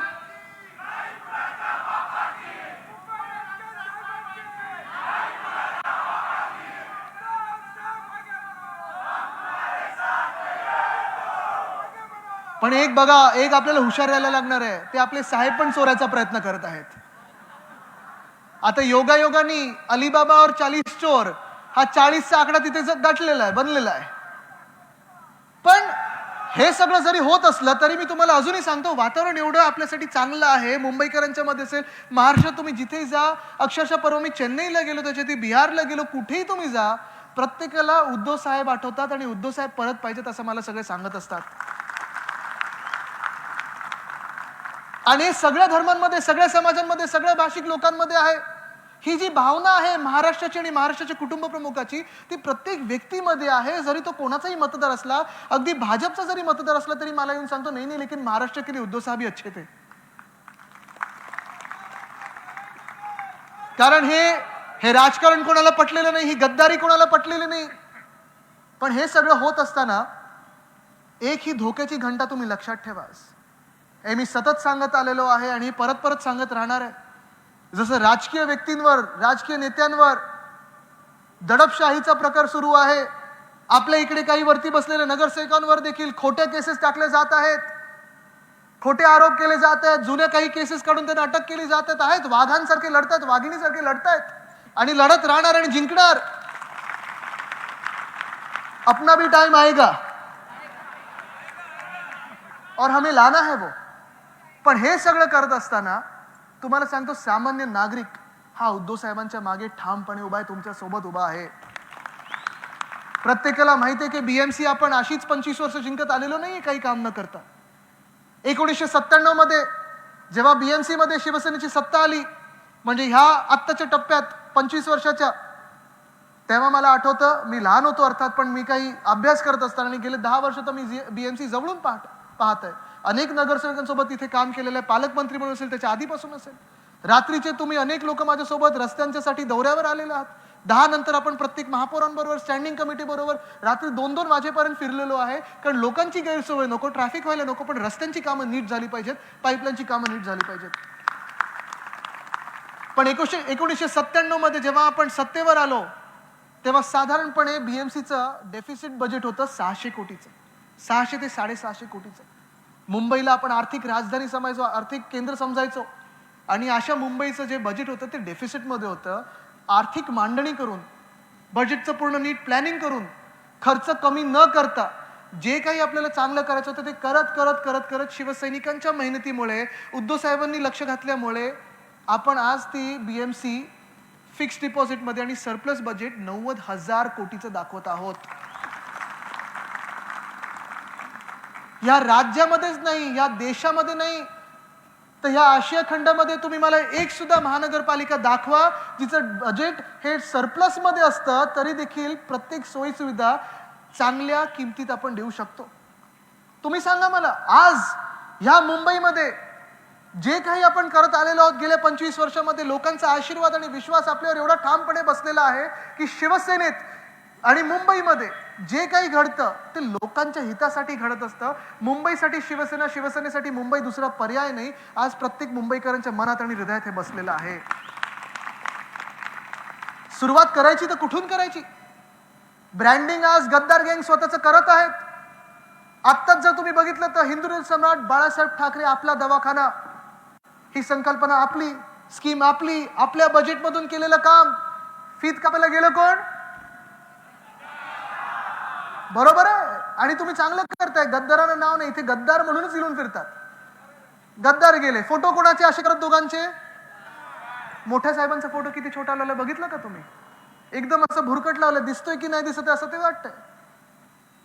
पण एक बघा, एक आपल्याला हुशार राहायला लागणार आहे. ते आपले साहेब पण चोरायचा प्रयत्न करत आहेत. आता योगायोगानी अलिबाबा और 40 चोर हा 40चा आकडा तिथे गाठलेला आहे, बनलेला आहे. पण हे सगळं जरी होत असलं तरी मी तुम्हाला अजूनही सांगतो, वातावरण एवढं आपल्यासाठी चांगलं आहे. मुंबईकरांच्या मध्ये असेल, महाराष्ट्रात तुम्ही जिथेही जा, अक्षरशः परवा मी चेन्नईला गेलो, त्याच्यात बिहारला गेलो, कुठेही तुम्ही जा, प्रत्येकाला उद्धव साहेब आठवतात आणि उद्धव साहेब परत पाहिजेत असं मला सगळे सांगत असतात. आणि हे सगळ्या धर्मांमध्ये, सगळ्या समाजांमध्ये, सगळ्या भाषिक लोकांमध्ये आहे. ही जी भावना आहे महाराष्ट्राची आणि महाराष्ट्राच्या कुटुंब प्रमुखाची, ती प्रत्येक व्यक्तीमध्ये आहे. जरी तो कोणाचाही मतदार असला, अगदी भाजपचा जरी मतदार असला तरी मला येऊन सांगतो, नाही नाही लेकिन महाराष्ट्र के लिए उद्धव साहब ही अच्छे थे. कारण हे राजकारण कोणाला पटलेलं नाही, ही गद्दारी कोणाला पटलेली नाही. पण हे सगळं होत असताना एक ही धोक्याची घंटा तुम्ही लक्षात ठेवा. हे मी सतत सांगत आलेलो आहे आणि परत परत सांगत राहणार आहे. जसं राजकीय व्यक्तींवर, राजकीय नेत्यांवर दडपशाहीचा प्रकार सुरू आहे, आपल्या इकडे काही वरती बसलेल्या नगरसेवकांवर देखील खोट्या केसेस टाकले जात आहेत, खोटे आरोप केले जात आहेत, जुन्या काही केसेस काढून त्यांना अटक केली जात आहेत. वाघांसारखे लढतायत, वाघिणीसारखे लढतायत आणि लढत राहणार आणि जिंकणार. अपना भी टाइम आएगा और हमें लाना है वो. पण हे सगळं करत असताना तुम्हाला सांगतो, सामान्य नागरिक हा उद्धव साहेबांच्या मागे ठामपणे उभा आहे, तुमच्या सोबत उभा आहे. प्रत्येकाला माहिती आहे की बीएमसी आपण अशीच 25 वर्ष जिंकत आलेलो नाहीये काही काम न करता. 1997 मध्ये जेव्हा बीएमसी मध्ये शिवसेनेची सत्ता आली, म्हणजे ह्या आत्ताच्या टप्प्यात 25 वर्षाच्या, तेव्हा मला आठवतं, मी लहान होतो अर्थात, पण मी काही अभ्यास करत असताना आणि गेले 10 वर्ष तर मी बीएमसी जवळून पाहत आहे. अनेक नगरसेवकांसोबत इथे काम केलेलं आहे, पालकमंत्री म्हणून असेल, त्याच्या आधीपासून असेल. रात्रीचे तुम्ही अनेक लोक माझ्यासोबत रस्त्यांच्यासाठी दौऱ्यावर आलेले आहात. 10 नंतर आपण प्रत्येक महापौरांबरोबर, स्टँडिंग कमिटी बरोबर रात्री 2-2 वाजेपर्यंत फिरलेलो आहे. कारण लोकांची गैरसोय नको, ट्रॅफिक व्हायला नको, पण रस्त्यांची कामं नीट झाली पाहिजेत, पाईपलाईनची कामं नीट झाली पाहिजेत. पण 1997 मध्ये जेव्हा आपण सत्तेवर आलो, तेव्हा साधारणपणे बीएमसीचं डेफिसिट बजेट होतं 600 कोटीचं, 600 ते 650 कोटीचं. मुंबईला आपण आर्थिक राजधानी समजायचो, आर्थिक केंद्र समजायचो, आणि अशा मुंबईचं जे बजेट होतं ते डेफिसिटमध्ये होतं. आर्थिक मांडणी करून, बजेटचं पूर्ण नीट प्लॅनिंग करून, खर्च कमी न करता जे काही आपल्याला चांगलं करायचं होतं ते करत करत करत करत शिवसैनिकांच्या मेहनतीमुळे, उद्धव साहेबांनी लक्ष घातल्यामुळे आपण आज ती बीएमसी फिक्स्ड डिपॉझिटमध्ये आणि सरप्लस बजेट 90,000 कोटीचं दाखवत आहोत. या राज्यामध्येच नाही, या देशामध्ये नाही, तर ह्या आशिया खंडामध्ये तुम्ही मला एक सुद्धा महानगरपालिका दाखवा जिचं बजेट हे सरप्लस मध्ये असतं, तरी देखील प्रत्येक सोयी सुविधा चांगल्या किमतीत आपण देऊ शकतो. तुम्ही सांगा मला, आज ह्या मुंबईमध्ये जे काही आपण करत आलेलो आहोत गेल्या 25 वर्षामध्ये, लोकांचा आशीर्वाद आणि विश्वास आपल्यावर एवढा ठामपणे बसलेला आहे की शिवसेनेत आणि मुंबईमध्ये जे काही घडतं ते लोकांच्या हितासाठी घडत असतं. मुंबईसाठी शिवसेना, शिवसेनेसाठी मुंबई, दुसरा पर्याय नाही. आज प्रत्येक मुंबईकरांच्या मनात आणि हृदयात हे बसलेलं आहे. सुरुवात करायची तर कुठून करायची? ब्रँडिंग आज गद्दार गँग स्वतःच करत आहेत. आत्ताच जर तुम्ही बघितलं तर हिंदू सम्राट बाळासाहेब ठाकरे आपला दवाखाना, ही संकल्पना आपली, स्कीम आपली, आपल्या बजेटमधून केलेलं काम. फीत कापायला गेलं कोण? बरोबर आहे. आणि तुम्ही चांगलं करताय, गद्दारांना नाव नाही, इथे गद्दार म्हणूनच हिलून फिरतात. गद्दार गेले. फोटो कोणाचे असे करत दोघांचे? मोठ्या साहेबांचा फोटो किती छोटा लावला बघितलं का तुम्ही? एकदम असं भुरकट लावलं, दिसतोय की नाही दिसत असं ते वाटतंय.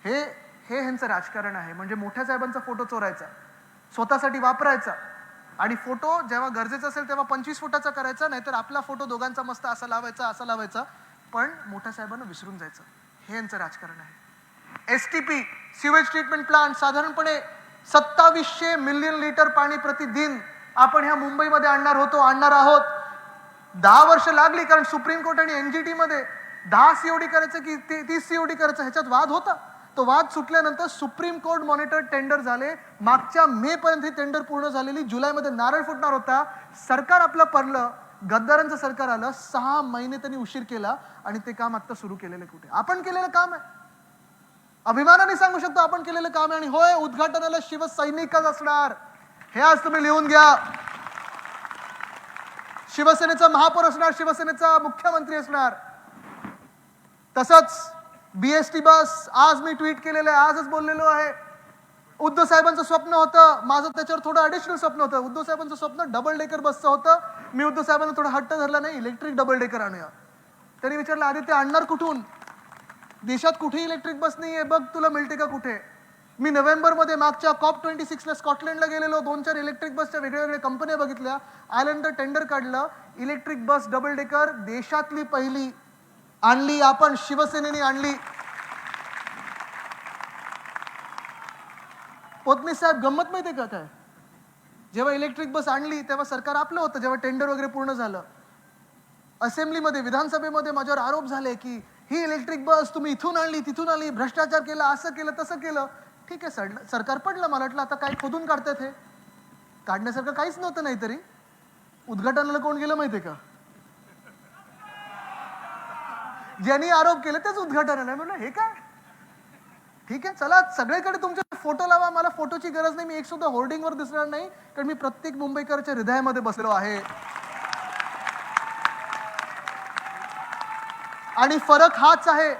हे हे ह्यांचं राजकारण आहे. म्हणजे मोठ्या साहेबांचा फोटो चोरायचा, स्वतःसाठी वापरायचा, आणि फोटो जेव्हा गरजेचा असेल तेव्हा 25 फुटाचा करायचा, नाहीतर आपला फोटो दोघांचा मस्त असा लावायचा, पण मोठ्या साहेबांना विसरून जायचं. हे यांचं राजकारण आहे. STP सिवेज ट्रीटमेंट प्लांट साधारणपणे 2700 मिलियन लिटर पाणी प्रतिदिन आपण ह्या मुंबईमध्ये आणणार आहोत. 10 वर्ष लागली, कारण सुप्रीम कोर्ट आणि NGT मध्ये 10 COD करायचं की 30 COD करायचं ह्याच्यात वाद होता. तो वाद सुटल्यानंतर सुप्रीम कोर्ट मॉनिटर टेंडर झाले. मागच्या मे पर्यंत ही टेंडर पूर्ण झालेली. जुलैमध्ये नारळ फुटणार होता. सरकार आपलं पडलं, गद्दारांचं सरकार आलं. 6 महिने त्यांनी उशीर केला आणि ते काम आता सुरू केलेलं कुठे? आपण केलेलं काम आहे. अभिमानाने सांगू शकतो आपण केलेलं काम आहे. आणि होय, उद्घाटनाला शिवसैनिकच असणार, हे आज तुम्ही लिहून घ्या. शिवसेनेचा महापौर असणार, शिवसेनेचा मुख्यमंत्री असणार. तसंच BST बस, आज मी ट्विट केलेलं आहे, आजच बोललेलो आहे. उद्धव साहेबांचं स्वप्न होतं, माझं त्याच्यावर थोडं ॲडिशनल स्वप्न होतं. उद्धव साहेबांचं स्वप्न डबल डेकर बसचं होतं. मी उद्धव साहेबांना थोडा हट्ट धरला, नाही इलेक्ट्रिक डबल डेकर आणूया. त्यांनी विचारलं, आदित्य आणणार कुठून? देशात कुठे इलेक्ट्रिक बस नाहीये, बघ तुला मिळते का कुठे? मी नोव्हेंबरमध्ये मागच्या COP26 ला स्कॉटलंडला गेलेलो. 2-4 इलेक्ट्रिक बसच्या वेगळ्या कंपन्या बघितल्या. आल्यानंतर टेंडर काढलं. इलेक्ट्रिक बस डबल डेकर देशातली पहिली आणली आपण, शिवसेनेने आणली. पोतमी साहेब, गंमत माहितीये का काय? जेव्हा इलेक्ट्रिक बस आणली तेव्हा सरकार आपलं होतं. जेव्हा टेंडर वगैरे पूर्ण झालं, असेंब्लीमध्ये, विधानसभेमध्ये माझ्यावर आरोप झाले की ही इलेक्ट्रिक बस तुम्ही इथून आणली, तिथून आणली, भ्रष्टाचार केला, असं केलं, तसं केलं. ठीक आहे, सरकार पडलं. मला वाटलं आता काय खोदून काढतात, हे काढण्यासारखं काहीच नव्हतं. नाहीतरी उद्घाटनाला कोण गेलं माहितीये का? ज्यांनी आरोप केले तेच उद्घाटनाला. म्हणलं हे काय? ठीक आहे, चला सगळीकडे तुमचे फोटो लावा, मला फोटोची गरज नाही. मी एक सुद्धा होर्डिंगवर दिसणार नाही, कारण मी प्रत्येक मुंबईकरच्या हृदयामध्ये बसलो आहे. आणि फरक हाच आहे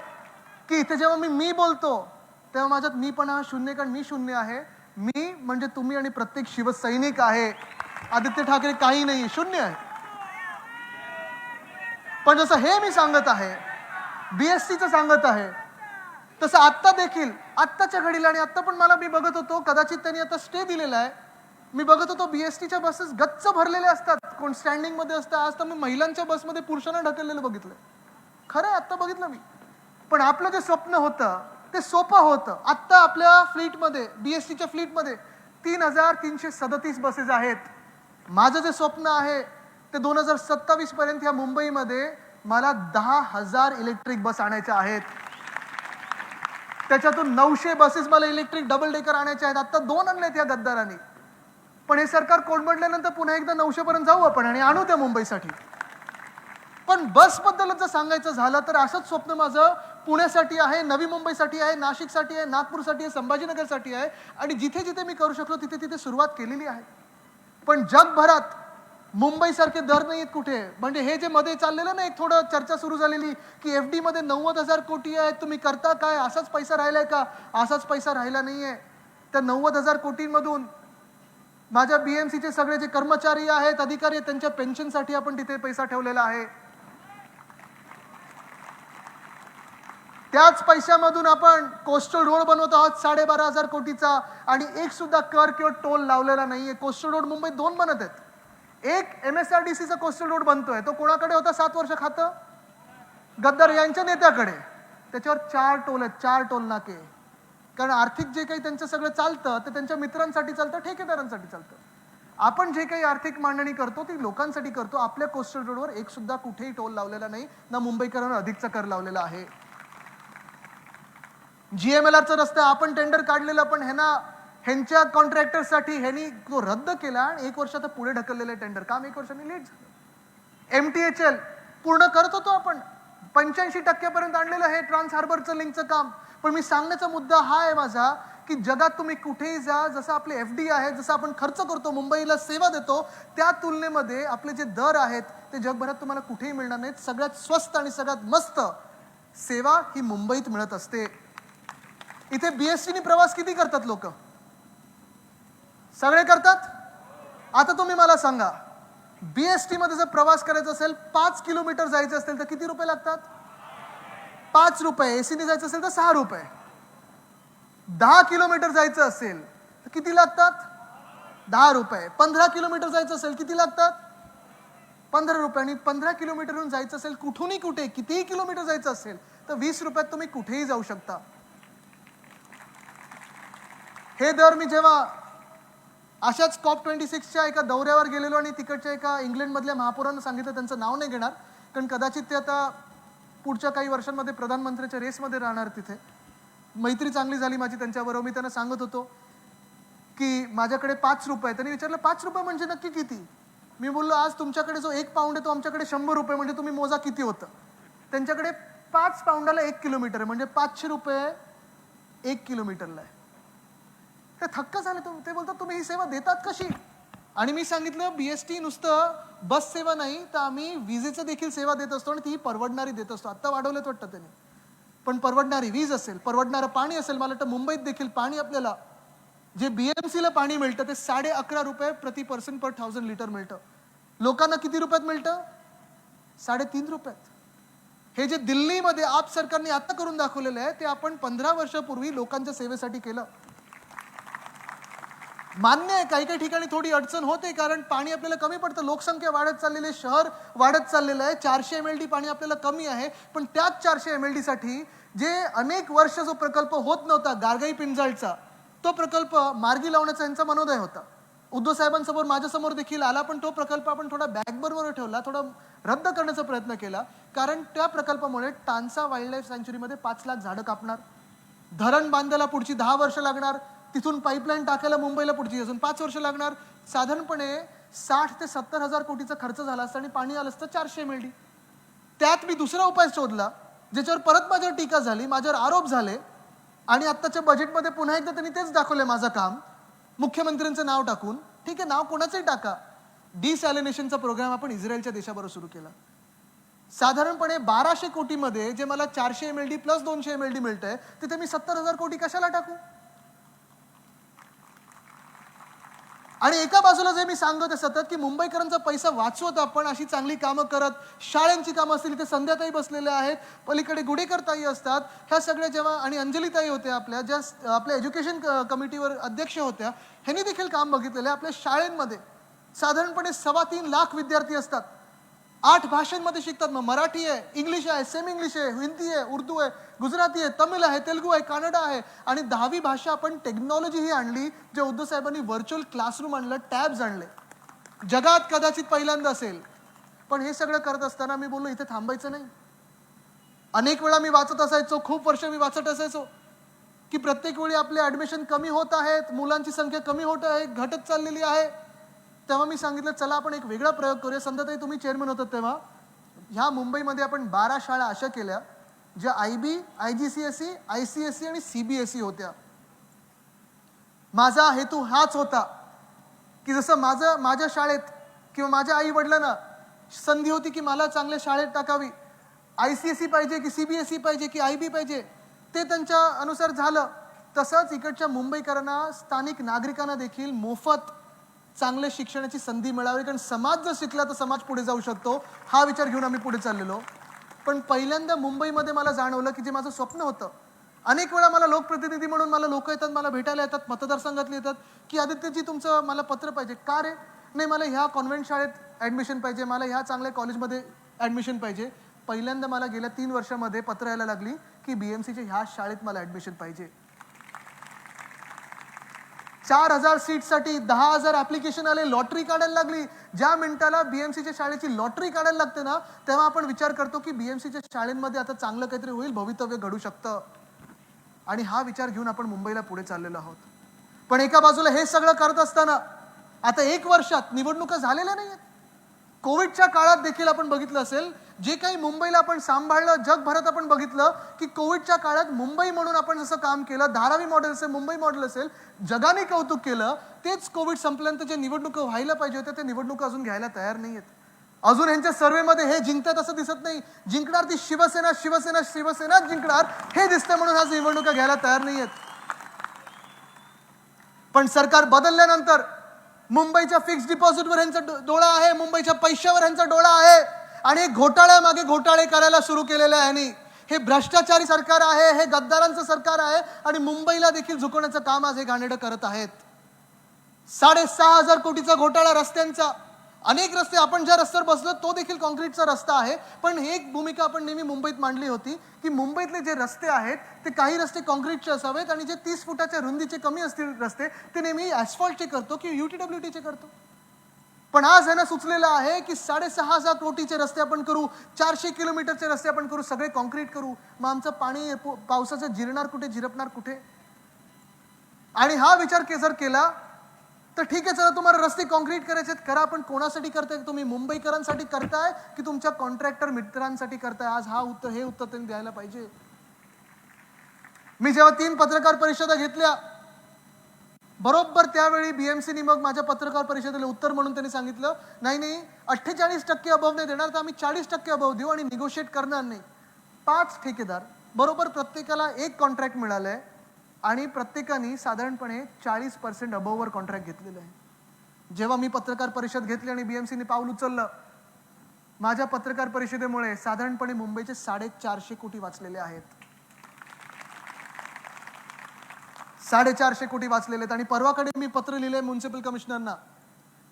की इथे जेव्हा मी बोलतो तेव्हा माझ्यात मीपणा शून्य, कारण मी शून्य आहे. मी म्हणजे तुम्ही आणि प्रत्येक शिवसैनिक आहे. आदित्य ठाकरे काही नाही, शून्य आहे. पण जसं हे मी सांगत आहे, BSTचं सांगत आहे, तसं आत्ता देखील, आत्ताच्या घडीला, आणि आत्ता पण मी बघत होतो, कदाचित त्यांनी आता स्टे दिलेला आहे. मी बघत होतो BSTच्या बसेस गच्च भरलेल्या असतात, कोण स्टँडिंग मध्ये असतं. आज तर मी महिलांच्या बसमध्ये पुरुषांना ढकललेलं बघितलं. खरं आहे, आत्ता बघितलं मी. पण आपलं जे स्वप्न होतं ते सोपं होतं. आत्ता आपल्या फ्लीटमध्ये, BSTच्या फ्लीटमध्ये 3337 बसेस आहेत. माझं जे स्वप्न आहे ते 2027 पर्यंत या मुंबईमध्ये मला 10,000 इलेक्ट्रिक बस आणायच्या आहेत. त्याच्यातून 900 बसेस मला इलेक्ट्रिक डबल डेकर आणायचे आहेत. आता 2 आणलेत या गद्दारांनी. पण हे सरकार कोलमडल्यानंतर पुन्हा एकदा 900 पर्यंत जाऊ आपण आणि आणू त्या मुंबईसाठी. पण बस बद्दल जर सांगायचं झालं तर असंच स्वप्न माझं पुण्यासाठी आहे, नवी मुंबईसाठी आहे, नाशिकसाठी आहे, नागपूरसाठी आहे, संभाजीनगरसाठी आहे. आणि जिथे जिथे मी करू शकलो तिथे तिथे सुरुवात केलेली आहे. पण जगभरात मुंबईसारखे दर नाहीत कुठे. म्हणजे हे जे मध्ये चाललेलं ना, एक थोडं चर्चा सुरू झालेली की FD मध्ये 90,000 कोटी आहेत, तुम्ही करता काय, असाच पैसा राहिलाय का? असाच पैसा राहिला नाहीये. त्या 90,000 कोटींमधून माझ्या BMCचे सगळे जे कर्मचारी आहेत, अधिकारी आहेत, त्यांच्या पेन्शनसाठी आपण तिथे पैसा ठेवलेला आहे. त्याच पैशामधून आपण कोस्टल रोड बनवत आहोत 12,500 कोटीचा, आणि एक सुद्धा कर किंवा टोल लावलेला नाहीये. कोस्टल रोड मुंबईत 2 बनत आहेत. एक MSRDCचा कोस्टल रोड बनतोय, तो कोणाकडे होता 7 वर्ष खातं? गद्दार यांच्या नेत्याकडे. त्याच्यावर 4 टोल आहेत, 4 टोल नाके. कारण आर्थिक जे काही त्यांचं सगळं चालतं ते त्यांच्या मित्रांसाठी चालतं, ठेकेदारांसाठी चालतं. आपण जे काही आर्थिक मांडणी करतो ती लोकांसाठी करतो. आपल्या कोस्टल रोडवर एक सुद्धा कुठेही टोल लावलेला नाही, ना मुंबईकरांना अधिकचा कर लावलेला आहे. GMLRचा रस्ता आपण टेंडर काढलेलं, पण ह्यांच्या कॉन्ट्रॅक्टरसाठी ह्यांनी तो रद्द केला आणि 1 वर्ष आता पुढे ढकललेलं टेंडर. काम 1 वर्षांनी लेट झालं. MTHL पूर्ण करत होतो आपण, 85% पर्यंत आणलेलं आहे ट्रान्स हार्बरचं लिंकचं काम. पण मी सांगण्याचा मुद्दा हा आहे माझा की जगात तुम्ही कुठेही जा, जसं आपले FD आहे, जसं आपण खर्च करतो, मुंबईला सेवा देतो, त्या तुलनेमध्ये आपले जे दर आहेत ते जगभरात तुम्हाला कुठेही मिळणार नाहीत. सगळ्यात स्वस्त आणि सगळ्यात मस्त सेवा ही मुंबईत मिळत असते. इथे BSTने प्रवास किती करतात लोक? सगळे करतात? आता तुम्ही मला सांगा, BST मध्ये जर प्रवास करायचा असेल, 5 किलोमीटर जायचं असेल तर किती रुपये लागतात? 5 रुपये. एसीने जायचं असेल तर 6 रुपये. 10 किलोमीटर जायचं असेल तर किती लागतात? 10 रुपये. 15 किलोमीटर जायचं असेल किती लागतात? 15 रुपये. आणि 15 किलोमीटरहून जायचं असेल कुठूनही कुठे, कितीही किलोमीटर जायचं असेल तर 20 रुपयात तुम्ही कुठेही जाऊ शकता. हे दर मी जेव्हा अशाच COP26च्या एका दौऱ्यावर गेलेलो आणि तिकडच्या एका इंग्लंडमधल्या महापौरांना सांगितलं, त्यांचं नाव नाही घेणार कारण कदाचित ते आता पुढच्या काही वर्षांमध्ये प्रधानमंत्र्याच्या रेसमध्ये राहणार. तिथे मैत्री चांगली झाली माझी त्यांच्याबरोबर. मी त्यांना सांगत होतो की माझ्याकडे 5 रुपये. त्यांनी विचारलं 5 रुपये म्हणजे नक्की किती? मी बोललो आज तुमच्याकडे जो 1 पाऊंड आहे तो आमच्याकडे 100 रुपये, म्हणजे तुम्ही मोजा किती होतं. त्यांच्याकडे 5 पाऊंडाला 1 किलोमीटर आहे, म्हणजे 500 रुपये 1 किलोमीटरला आहे. ते थक्क झाले. ते बोलतात तुम्ही ही सेवा देतात कशी? आणि मी सांगितलं BST नुसतं बस सेवा नाही तर आम्ही विजेचं देखील सेवा देत असतो आणि ती परवडणारी देत असतो. आत्ता वाढवलेत वाटतं त्यांनी, पण परवडणारी वीज असेल, परवडणारं पाणी असेल. मला वाटतं मुंबईत देखील पाणी आपल्याला जे BMCला पाणी मिळतं ते 11.5 रुपये प्रति पर्सन पर 1000 लिटर मिळतं. लोकांना किती रुपयात मिळतं? 3.5 रुपयात. हे जे दिल्लीमध्ये आप सरकारने आता करून दाखवलेलं आहे ते आपण 15 वर्षापूर्वी लोकांच्या सेवेसाठी केलं. मान्य आहे काही काही ठिकाणी थोडी अडचण होते कारण पाणी आपल्याला कमी पडतं, लोकसंख्या वाढत चाललेली आहे, शहर वाढत चाललेलं आहे. 400 MLD पाणी आपल्याला कमी आहे. पण त्याच 400 MLD साठी जे अनेक वर्ष जो प्रकल्प होत नव्हता गारगाई पिंजाळचा, तो प्रकल्प मार्गी लावण्याचा यांचा मनोदय होता. उद्धव साहेबांसमोर माझ्यासमोर देखील आला, पण तो प्रकल्प आपण थोडा बॅकबर्नवर ठेवला, थोडा रद्द करण्याचा प्रयत्न केला. कारण त्या प्रकल्पामुळे टांसा वाईल्ड लाईफ सँच्युरीमध्ये 5 लाख झाडं कापणार, धरण बांधायला पुढची 10 वर्ष लागणार, तिथून पाईपलाईन टाकायला मुंबईला पुढची अजून 5 वर्ष लागणार. साधारणपणे 60 ते 70 हजार कोटीचा खर्च झाला असता आणि पाणी आलं असतं 400 MLD. त्यात मी दुसरा उपाय शोधला ज्याच्यावर परत माझ्यावर टीका झाली, माझ्यावर आरोप झाले आणि आत्ताच्या बजेटमध्ये पुन्हा एकदा त्यांनी तेच दाखवलंय माझं काम, मुख्यमंत्र्यांचं नाव टाकून. ठीक आहे, नाव कोणाचंही टाका. डिसॅलिनेशनचा प्रोग्राम आपण इस्रायलच्या देशाबरोबर सुरू केला. साधारणपणे 1200 कोटीमध्ये जे मला 400 MLD प्लस 200 MLD मिळतंय तिथे मी 70,000 कोटी कशाला टाकू? आणि एका बाजूला जे मी सांगत सतत की मुंबईकरांचा पैसा वाचवत आपण अशी चांगली कामं करत, शाळांची कामं असतील इथे संध्याताई बसलेल्या आहेत, पलीकडे गुडेकर ताई असतात, ह्या सगळ्या जेव्हा आणि अंजली ताई होत्या आपल्या ज्या आपल्या एज्युकेशन कमिटीवर अध्यक्ष होत्या, ह्यांनी देखील काम बघितलेलं आहे. आपल्या शाळेमध्ये साधारणपणे 3.25 लाख विद्यार्थी असतात, 8 भाषांमध्ये शिकतात. मग मराठी आहे, इंग्लिश आहे, सेमी इंग्लिश आहे, हिंदी आहे, उर्दू आहे, गुजराती आहे, तमिळ आहे, तेलुगू आहे, कन्नडा आहे आणि 10वी भाषा आपण टेक्नॉलॉजी ही आणली. जे उद्धव साहेबांनी व्हर्च्युअल क्लासरूम आणलं, टॅब्स आणले, जगात कदाचित पहिल्यांदा असेल. पण हे सगळं करत असताना मी बोललो इथे थांबायचं नाही. अनेक वेळा मी वाचत असायचो, खूप वर्ष मी वाचत असायचो की प्रत्येक वेळी आपले ऍडमिशन कमी होत आहेत, मुलांची संख्या कमी होत आहे, घटत चाललेली आहे. तेव्हा मी सांगितलं चला आपण एक वेगळा प्रयोग करूया. संध्याताई तुम्ही चेअरमन होतात तेव्हा ह्या मुंबईमध्ये आपण 12 शाळा अशा केल्या ज्या IB, IGCSE, ICSE आणि CBSE होत्या. माझा हेतू हाच होता की जसं माझ्या शाळेत किंवा माझ्या आई वडिलांना संधी होती की मला चांगल्या शाळेत टाकावी, ICSE पाहिजे की CBSE पाहिजे की IB पाहिजे, ते त्यांच्या अनुसार झालं. तसंच इकडच्या मुंबईकरांना, स्थानिक नागरिकांना देखील मोफत चांगल्या शिक्षणाची संधी मिळावी. कारण समाज जर शिकला तर समाज पुढे जाऊ शकतो, हा विचार घेऊन आम्ही पुढे चाललेलो. पण पहिल्यांदा मुंबईमध्ये मला जाणवलं की जे माझं स्वप्न होतं, अनेक वेळा मला लोकप्रतिनिधी म्हणून मला लोक येतात, मला भेटायला येतात, मतदारसंघातले येतात की आदित्यजी तुमचं मला पत्र पाहिजे. का रे? नाही मला ह्या कॉन्व्हेंट शाळेत ॲडमिशन पाहिजे, मला ह्या चांगल्या कॉलेजमध्ये ॲडमिशन पाहिजे. पहिल्यांदा मला गेल्या 3 वर्षामध्ये पत्र यायला लागली की BMCच्या ह्या शाळेत मला ॲडमिशन पाहिजे. 4000 सीटसाठी 10,000 ॲप्लिकेशन आले, लॉटरी काढायला लागली. ज्या मिनिटाला BMCच्या शाळेची लॉटरी काढायला लागते ना तेव्हा आपण विचार करतो की BMCच्या शाळेमध्ये आता चांगलं काहीतरी होईल, भवितव्य घडू शकतं. आणि हा विचार घेऊन आपण मुंबईला पुढे चाललेलो आहोत. पण एका बाजूला हे सगळं करत असताना आता 1 वर्षात निवडणुका झालेल्या नाहीयेत. कोविडच्या काळात देखील आपण बघितलं असेल जे काही मुंबईला आपण सांभाळलं, जगभरात आपण बघितलं की कोविडच्या काळात मुंबई म्हणून आपण जसं काम केलं, धारावी मॉडेल असेल, मुंबई मॉडेल असेल, जगाने कौतुक केलं. तेच कोविड संपल्यानंतर जे निवडणुका व्हायला पाहिजे होत्या ते निवडणुका अजून घ्यायला तयार नाहीयेत. अजून यांच्या सर्वेमध्ये हे जिंकतात असं दिसत नाही. जिंकणार ती शिवसेना शिवसेना शिवसेनाच जिंकणार हे दिसतंय म्हणून आज निवडणुका घ्यायला तयार नाहीयेत. पण सरकार बदलल्यानंतर मुंबईच्या फिक्स डिपॉझिटवर ह्यांचा डोळा आहे, मुंबईच्या पैशावर ह्यांचा डोळा आहे आणि घोटाळ्यामागे घोटाळे करायला सुरू केलेले आहे यांनी. हे भ्रष्टाचारी सरकार आहे, हे गद्दारांचं सरकार आहे आणि मुंबईला देखील झुकवण्याचं काम आज हे घाणेरडं करत आहेत. 6,500 कोटीचा घोटाळा रस्त्यांचा. अनेक रस्ते, आपण ज्या रस्त्यावर बसलो तो देखील कॉन्क्रीटचा रस्ता आहे, पण एक भूमिका आपण नेहमी मुंबईत मांडली होती की मुंबईतले जे रस्ते आहेत ते काही रस्ते कॉन्क्रीटचे असावेत आणि जे 30 फुटाच्या रुंदीचे कमी असतील रस्ते ते नेहमी ॲस्फॉल्टचे करतो की UTWTचे करतो. पण आज यांना सुचलेलं आहे की 6,500 कोटीचे रस्ते आपण करू, 400 किलोमीटरचे रस्ते आपण करू, सगळे कॉन्क्रीट करू. मग आमचं पाणी पावसाचं जिरणार कुठे, झिरपणार कुठे? आणि हा विचार जर केला तर ठीक आहे, चला तुम्हाला रस्ते कॉन्क्रीट करायचे करा, पण कोणासाठी करताय? तुम्ही मुंबईकरांसाठी करताय की तुमच्या कॉन्ट्रॅक्टर मित्रांसाठी करताय? आज हे उत्तर त्यांनी द्यायला पाहिजे. मी जेव्हा 3 पत्रकार परिषदा घेतल्या, बरोबर त्यावेळी BMCनी मग माझ्या पत्रकार परिषदेला उत्तर म्हणून त्यांनी सांगितलं, नाही 48% अभाव नाही देणार, तर आम्ही 40% अभाव देऊ आणि निगोशिएट करणार नाही. 5 ठेकेदार बरोबर, प्रत्येकाला 1 कॉन्ट्रॅक्ट मिळालंय आणि प्रत्येकाने साधारणपणे 40% अबोव्हवर कॉन्ट्रॅक्ट घेतलेलं आहे. जेव्हा मी पत्रकार परिषद घेतली आणि BMCने पाऊल उचललं, माझ्या पत्रकार परिषदेमुळे साधारणपणे मुंबईचे 450 कोटी वाचलेले आहेत. 450 कोटी वाचलेले आहेत. आणि परवाकडे मी पत्र लिहिलंय म्युनिसिपल कमिशनरना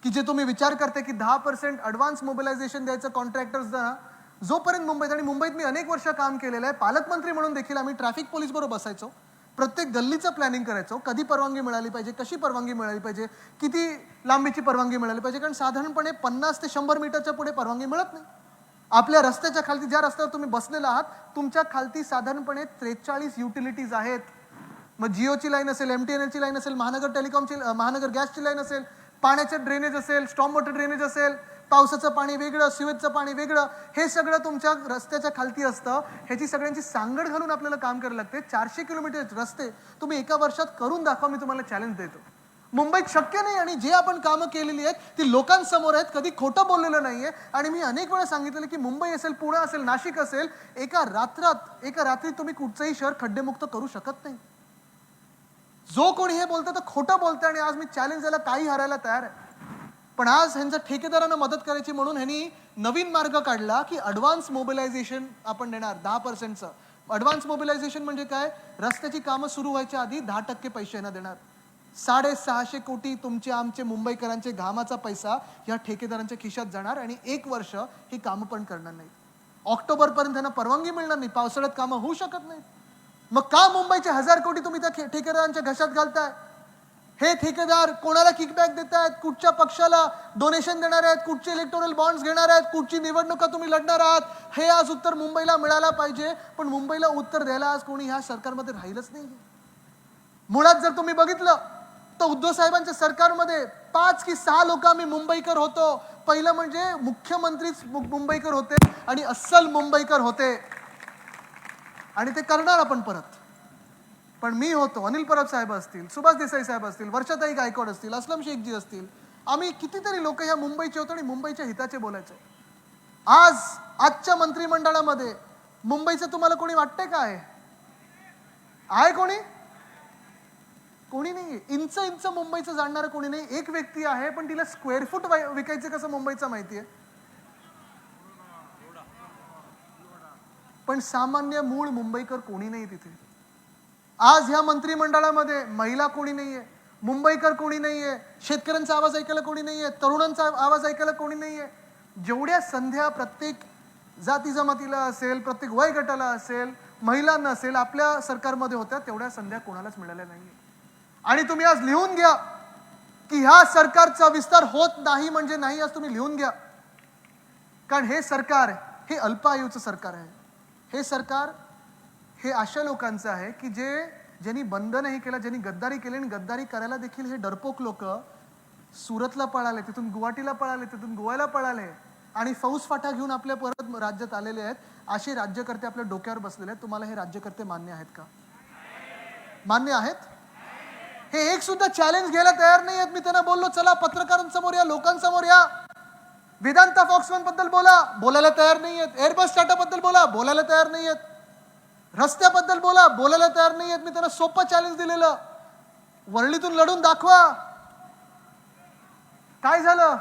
की जे तुम्ही विचार करते की 10% ॲडव्हान्स मोबिलायझेशन द्यायचं कॉन्ट्रॅक्टर्सना, जोपर्यंत मुंबईत, आणि मुंबईत मी अनेक वर्ष काम केलेलं आहे, पालकमंत्री म्हणून देखील आम्ही ट्रॅफिक पोलीस बरोबर बसायचो, प्रत्येक गल्लीचं प्लॅनिंग करायचो, कधी परवानगी मिळाली पाहिजे, कशी परवानगी मिळाली पाहिजे, किती लांबीची परवानगी मिळाली पाहिजे, कारण साधारणपणे 50 ते 100 मीटरच्या पुढे परवानगी मिळत नाही. आपल्या रस्त्याच्या खालती, ज्या रस्त्यावर तुम्ही बसलेला आहात, तुमच्या खालती साधारणपणे 43 युटिलिटीज आहेत. मग जिओची लाईन असेल, MTNLची लाईन असेल, महानगर टेलिकॉमची, महानगर गॅसची लाईन असेल, पाण्याचे ड्रेनेज असेल, स्टॉर्म वॉटर ड्रेनेज असेल, पावसाचं पाणी वेगळं, सिवेजचं पाणी वेगळं, हे सगळं तुमच्या रस्त्याच्या खालती असतं. ह्याची सगळ्यांची सांगड घालून आपल्याला काम करायला लागते. 400 किलोमीटर रस्ते तुम्ही एका वर्षात करून दाखवा, मी तुम्हाला चॅलेंज देतो. मुंबईत शक्य नाही. आणि जे आपण कामं केलेली आहेत ती लोकांसमोर आहेत, कधी खोटं बोललेलं नाहीये. आणि मी अनेक वेळा सांगितलेलं की मुंबई असेल, पुणे असेल, नाशिक असेल, एका रात्रीत तुम्ही कुठचंही शहर खड्डेमुक्त करू शकत नाही. जो कोणी हे बोलतं तर खोटं बोलतं. आणि आज मी चॅलेंज द्यायला काही हरायला तयार आहे. पण आज ह्यांच्या ठेकेदारांना मदत करायची म्हणून ह्यांनी नवीन मार्ग काढला की ॲडव्हान्स मोबिलायझेशन आपण देणार 10%चं. ॲडव्हान्स मोबिलायझेशन म्हणजे काय? रस्त्याची कामं सुरू व्हायच्या आधी 10% पैसे यांना देणार. 650 कोटी तुमचे आमचे मुंबईकरांचे घामाचा पैसा या ठेकेदारांच्या खिशात जाणार आणि 1 वर्ष ही कामं पण करणार नाही. ऑक्टोबरपर्यंत त्यांना परवानगी मिळणार नाही, पावसाळ्यात कामं होऊ शकत नाहीत. मग का मुंबईचे 1000 कोटी तुम्ही त्या ठेकेदारांच्या घशात घालताय? हे ठेकेदार कोणाला किकबॅक देत आहेत, कुठच्या पक्षाला डोनेशन देणार आहेत, कुठचे इलेक्टोरल बॉन्ड्स घेणार आहेत, कुठची निवडणुका तुम्ही लढणार आहात, हे आज उत्तर मुंबईला मिळायला पाहिजे. पण मुंबईला उत्तर द्यायला आज कोणी ह्या सरकारमध्ये राहिलंच नाही. मुळात जर तुम्ही बघितलं तर उद्धव साहेबांच्या सरकारमध्ये 5 की 6 लोक आम्ही मुंबईकर होतो. पहिलं म्हणजे मुख्यमंत्रीच मुंबईकर होते आणि अस्सल मुंबईकर होते आणि ते करणार आपण परत. पण मी होतो, अनिल परब साहेब असतील, सुभाष देसाई साहेब असतील, वर्षाताई गायकवाड असतील, अस्लम शेखजी असतील, आम्ही कितीतरी लोक ह्या मुंबईचे होतो आणि मुंबईच्या हिताचे बोलायचो. आजच्या मंत्रिमंडळामध्ये मुंबईचं तुम्हाला कोणी वाटतंय काय आहे? कोणी नाही. इंच मुंबईचं जाणणारं कोणी नाही. एक व्यक्ती आहे, पण तिला स्क्वेअर फूट विकायचं कसं मुंबईचं माहितीये. पण सामान्य मूळ मुंबईकर कोणी नाही तिथे. आज ह्या मंत्रिमंडळामध्ये महिला कोणी नाहीये, मुंबईकर कोणी नाहीये, शेतकऱ्यांचा आवाज ऐकायला कोणी नाहीये, तरुणांचा आवाज ऐकायला कोणी नाहीये. जेवढ्या संध्या प्रत्येक जाती जमातीला असेल, प्रत्येक वय गटाला असेल, महिलांना असेल, आपल्या सरकारमध्ये होत्या, तेवढ्या संध्या कोणालाच मिळाल्या नाहीये. आणि तुम्ही आज लिहून घ्या की ह्या सरकारचा विस्तार होत नाही म्हणजे नाही, आज तुम्ही लिहून घ्या. कारण हे सरकार हे अल्पायुचं सरकार आहे. हे सरकार हे अशा लोकांचं आहे की ज्यांनी बंद नाही केलं, ज्यांनी गद्दारी केली आणि गद्दारी करायला देखील हे डरपोक लोक सुरतला पळाले, तिथून गुवाहाटीला पळाले, तिथून गोव्याला पळाले आणि फौजफाटा घेऊन आपल्या परत राज्यात आलेले आहेत. असे राज्यकर्ते आपल्या डोक्यावर बसलेले आहेत. तुम्हाला हे राज्यकर्ते मान्य आहेत का? मान्य आहेत? हे एक सुद्धा चॅलेंज घ्यायला तयार नाही आहेत. मी त्यांना बोललो, चला पत्रकारांसमोर या, लोकांसमोर या, वेदांता फॉक्समॅन बद्दल बोलायला तयार नाही आहेत. एअरबस टाटा बद्दल बोलायला तयार नाही आहेत. रस्त्याबद्दल बोलायला तयार नाही आहेत. मी त्यांना सोपं चॅलेंज दिलेलं, वरळीतून लढून दाखवा. काय झालं?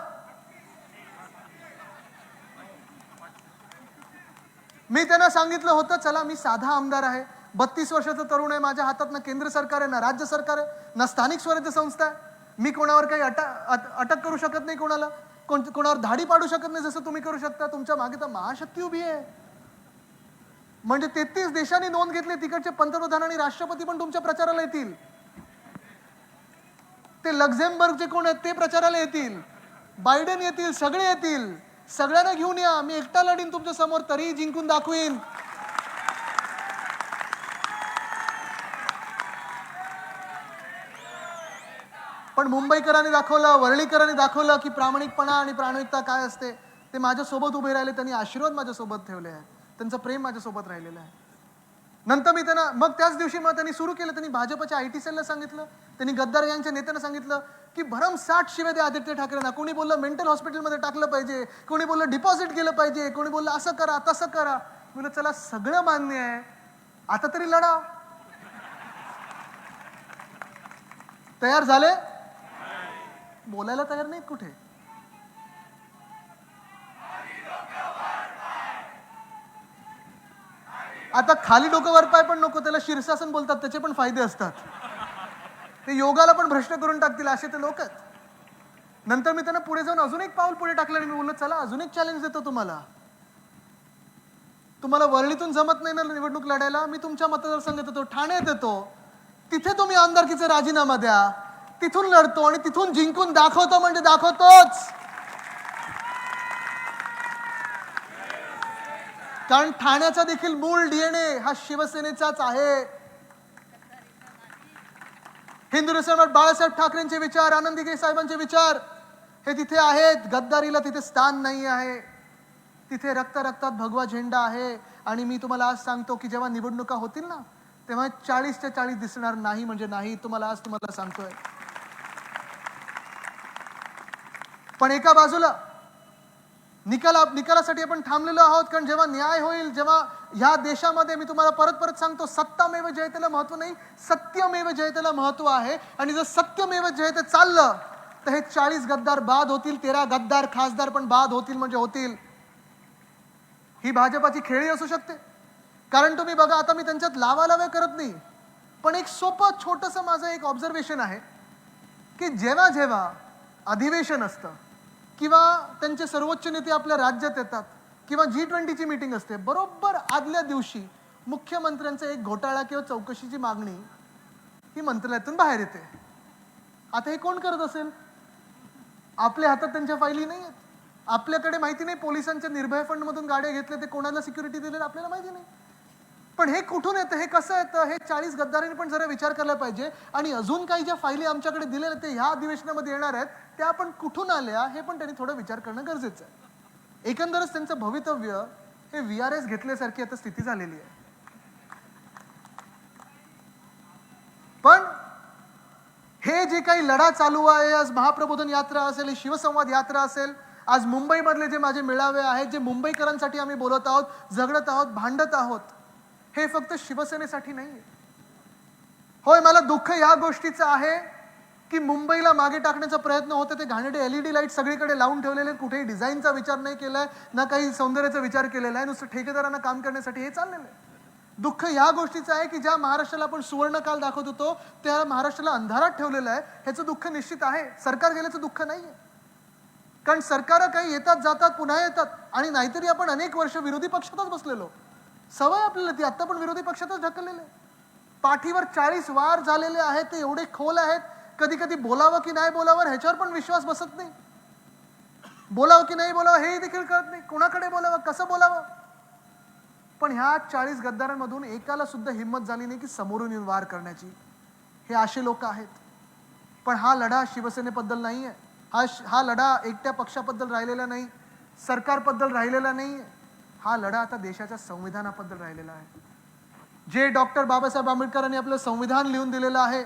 मी त्यांना सांगितलं होतं, चला मी साधा आमदार आहे, 32 वर्षाचा तरुण आहे, माझ्या हातात ना केंद्र सरकार आहे, ना राज्य सरकार आहे, ना स्थानिक स्वराज्य संस्था आहे. मी कोणावर काही अटक करू शकत नाही, कोणावर धाडी पाडू शकत नाही जसं तुम्ही करू शकता. तुमच्या मागे तर महाशक्ती उभी आहे. म्हणजे 33 देशांनी नोंद घेतली, तिकडचे पंतप्रधान आणि राष्ट्रपती पण तुमच्या प्रचाराला येतील. ते लक्झेंबर्गचे कोण आहेत ते प्रचाराला येतील, बायडेन येतील, सगळे येतील. सगळ्यांना घेऊन या, मी एकटा लढीन तुमच्या समोर, तरीही जिंकून दाखवीन. पण मुंबईकरांनी दाखवलं, वरळीकरांनी दाखवलं की प्रामाणिकपणा आणि प्रामाणिकता काय असते. ते माझ्यासोबत उभे राहिले, त्यांनी आशीर्वाद माझ्यासोबत ठेवले आहे, त्यांचं प्रेम माझ्यासोबत राहिलेलं आहे. नंतर मी त्यांना मग त्याच दिवशी त्यांनी सुरू केलं. त्यांनी भाजपच्या IT सेलला सांगितलं, त्यांनी गद्दार यांच्या नेत्यांना सांगितलं की भरमसाठ शिव्या द्या आदित्य ठाकरेंना. कोणी बोललं मेंटल हॉस्पिटलमध्ये टाकलं पाहिजे, कोणी बोललं डिपॉझिट केलं पाहिजे, कोणी बोललं असं करा तसं करा. बोललं चला सगळं मान्य आहे, आता तरी लढा. तयार झाले? बोलायला तयार नाहीत कुठे. आता खाली डोकं वर पाय पण नको, त्याला शीर्षासन बोलतात, त्याचे पण फायदे असतात. ते योगाला पण भ्रष्ट करून टाकतील असे ते लोक आहेत. नंतर मी त्यांना पुढे जाऊन अजून एक पाऊल पुढे टाकलं आणि मी बोललो चला अजून एक चॅलेंज देतो तुम्हाला. तुम्हाला वरळीतून जमत नाही ना निवडणूक लढायला, मी तुमच्या मतदारसंघात येतो, ठाण्यात येतो, तिथे तुम्ही आमदारकीचा राजीनामा द्या, तिथून लढतो आणि तिथून जिंकून दाखवतो म्हणजे दाखवतोच. कारण ठाण्याचा देखील मूळ DNA हा शिवसेनेचाच आहे. हिंदू सम्राट बाळासाहेब ठाकरेंचे विचार, आनंदीगे साहेबांचे विचार हे तिथे आहेत. गद्दारीला तिथे स्थान नाही आहे. तिथे रक्त रक्तात भगवा झेंडा आहे. आणि मी तुम्हाला आज सांगतो की जेव्हा निवडणुका होतील ना, तेव्हा 40च्या 40 दिसणार नाही म्हणजे नाही. तुम्हाला सांगतोय. पण एका बाजूला निकालासाठी आपण थांबलेलो आहोत. कारण जेव्हा न्याय होईल, जेव्हा ह्या देशामध्ये, मी तुम्हाला परत सांगतो, सत्तामेव जयतेला महत्व नाही, सत्यमेव जयतेला महत्व आहे. आणि जर सत्यमेव जयते चाललं तर हे 40 गद्दार बाद होतील, 13 गद्दार खासदार पण बाद होतील म्हणजे होतील. ही भाजपाची खेळी असू शकते. कारण तुम्ही बघा, आता मी त्यांच्यात लावालाव्या करत नाही, पण एक सोपं छोटंसं माझं एक ऑब्झर्वेशन आहे की जेव्हा जेव्हा अधिवेशन असतं किंवा त्यांचे सर्वोच्च नेते आपल्या राज्यात येतात किंवा G20ची मीटिंग असते, बरोबर आदल्या दिवशी मुख्यमंत्र्यांचा एक घोटाळा किंवा चौकशीची मागणी ही मंत्रालयातून बाहेर येते. आता हे कोण करत असेल? आपल्या हातात त्यांच्या फायली नाही आहेत. आपल्याकडे माहिती नाही पोलिसांच्या निर्भय फंड मधून गाड्या घेतल्या, ते कोणाला सिक्युरिटी दिले आपल्याला माहिती नाही. पण हे कुठून येतं, हे कसं येतं, हे 40 गद्दारांनी पण जरा विचार करायला पाहिजे. आणि अजून काही ज्या फायली आमच्याकडे दिलेल्या ते ह्या अधिवेशनामध्ये येणार आहेत, त्या पण कुठून आल्या हे पण त्यांनी थोडं विचार करणं गरजेचं आहे. एकंदरच त्यांचं भवितव्य हे VRS घेतल्यासारखी आता स्थिती झालेली आहे. पण हे जे काही लढा चालू आहे, आज महाप्रबोधन यात्रा असेल, शिवसंवाद यात्रा असेल, आज मुंबईमधले जे माझे मेळावे आहेत, जे मुंबईकरांसाठी आम्ही बोलत आहोत, झगडत आहोत, भांडत आहोत, हे फक्त शिवसेनेसाठी नाही. होय, मला दुःख या गोष्टीचं आहे की मुंबईला मागे टाकण्याचा प्रयत्न होतो. ते घाणेरडे LED लाईट सगळीकडे लावून ठेवलेले, कुठेही डिझाईनचा विचार नाही केलाय, ना काही सौंदर्याचा विचार केलेला आहे, नुसतं ठेकेदारांना काम करण्यासाठी हे चाललेलं आहे. दुःख या गोष्टीचं आहे की ज्या महाराष्ट्राला आपण सुवर्णकाल दाखवत होतो त्या महाराष्ट्राला अंधारात ठेवलेलं आहे. ह्याचं दुःख निश्चित आहे. सरकार गेल्याचं दुःख नाहीये, कारण सरकार काही येतात जातात पुन्हा येतात. आणि नाहीतरी आपण अनेक वर्ष विरोधी पक्षातच बसलेलो, सवय आपल्याला ती. आता पण विरोधी पक्षातच ढकललेले, पाठीवर 40 वार झालेले आहेत, ते एवढे खोल आहेत, कधी कधी बोलावं की नाही बोलावं ह्याच्यावर पण विश्वास बसत नाही. बोलावं की नाही बोलावं हे देखील कळत नाही, कोणाकडे बोलावं, कसं बोलावं. पण ह्या 40 गद्दारांमधून एकाला सुद्धा हिंमत झाली नाही की समोरून येऊन वार करण्याची. हे असे लोक आहेत. पण हा लढा शिवसेनेबद्दल नाहीये. हा लढा एकट्या पक्षाबद्दल राहिलेला नाही, सरकारबद्दल राहिलेला नाही. हा लढा आता देशाच्या संविधानाबद्दल राहिलेला आहे. जे डॉक्टर बाबासाहेब आंबेडकरांनी आपलं संविधान लिहून दिलेलं आहे,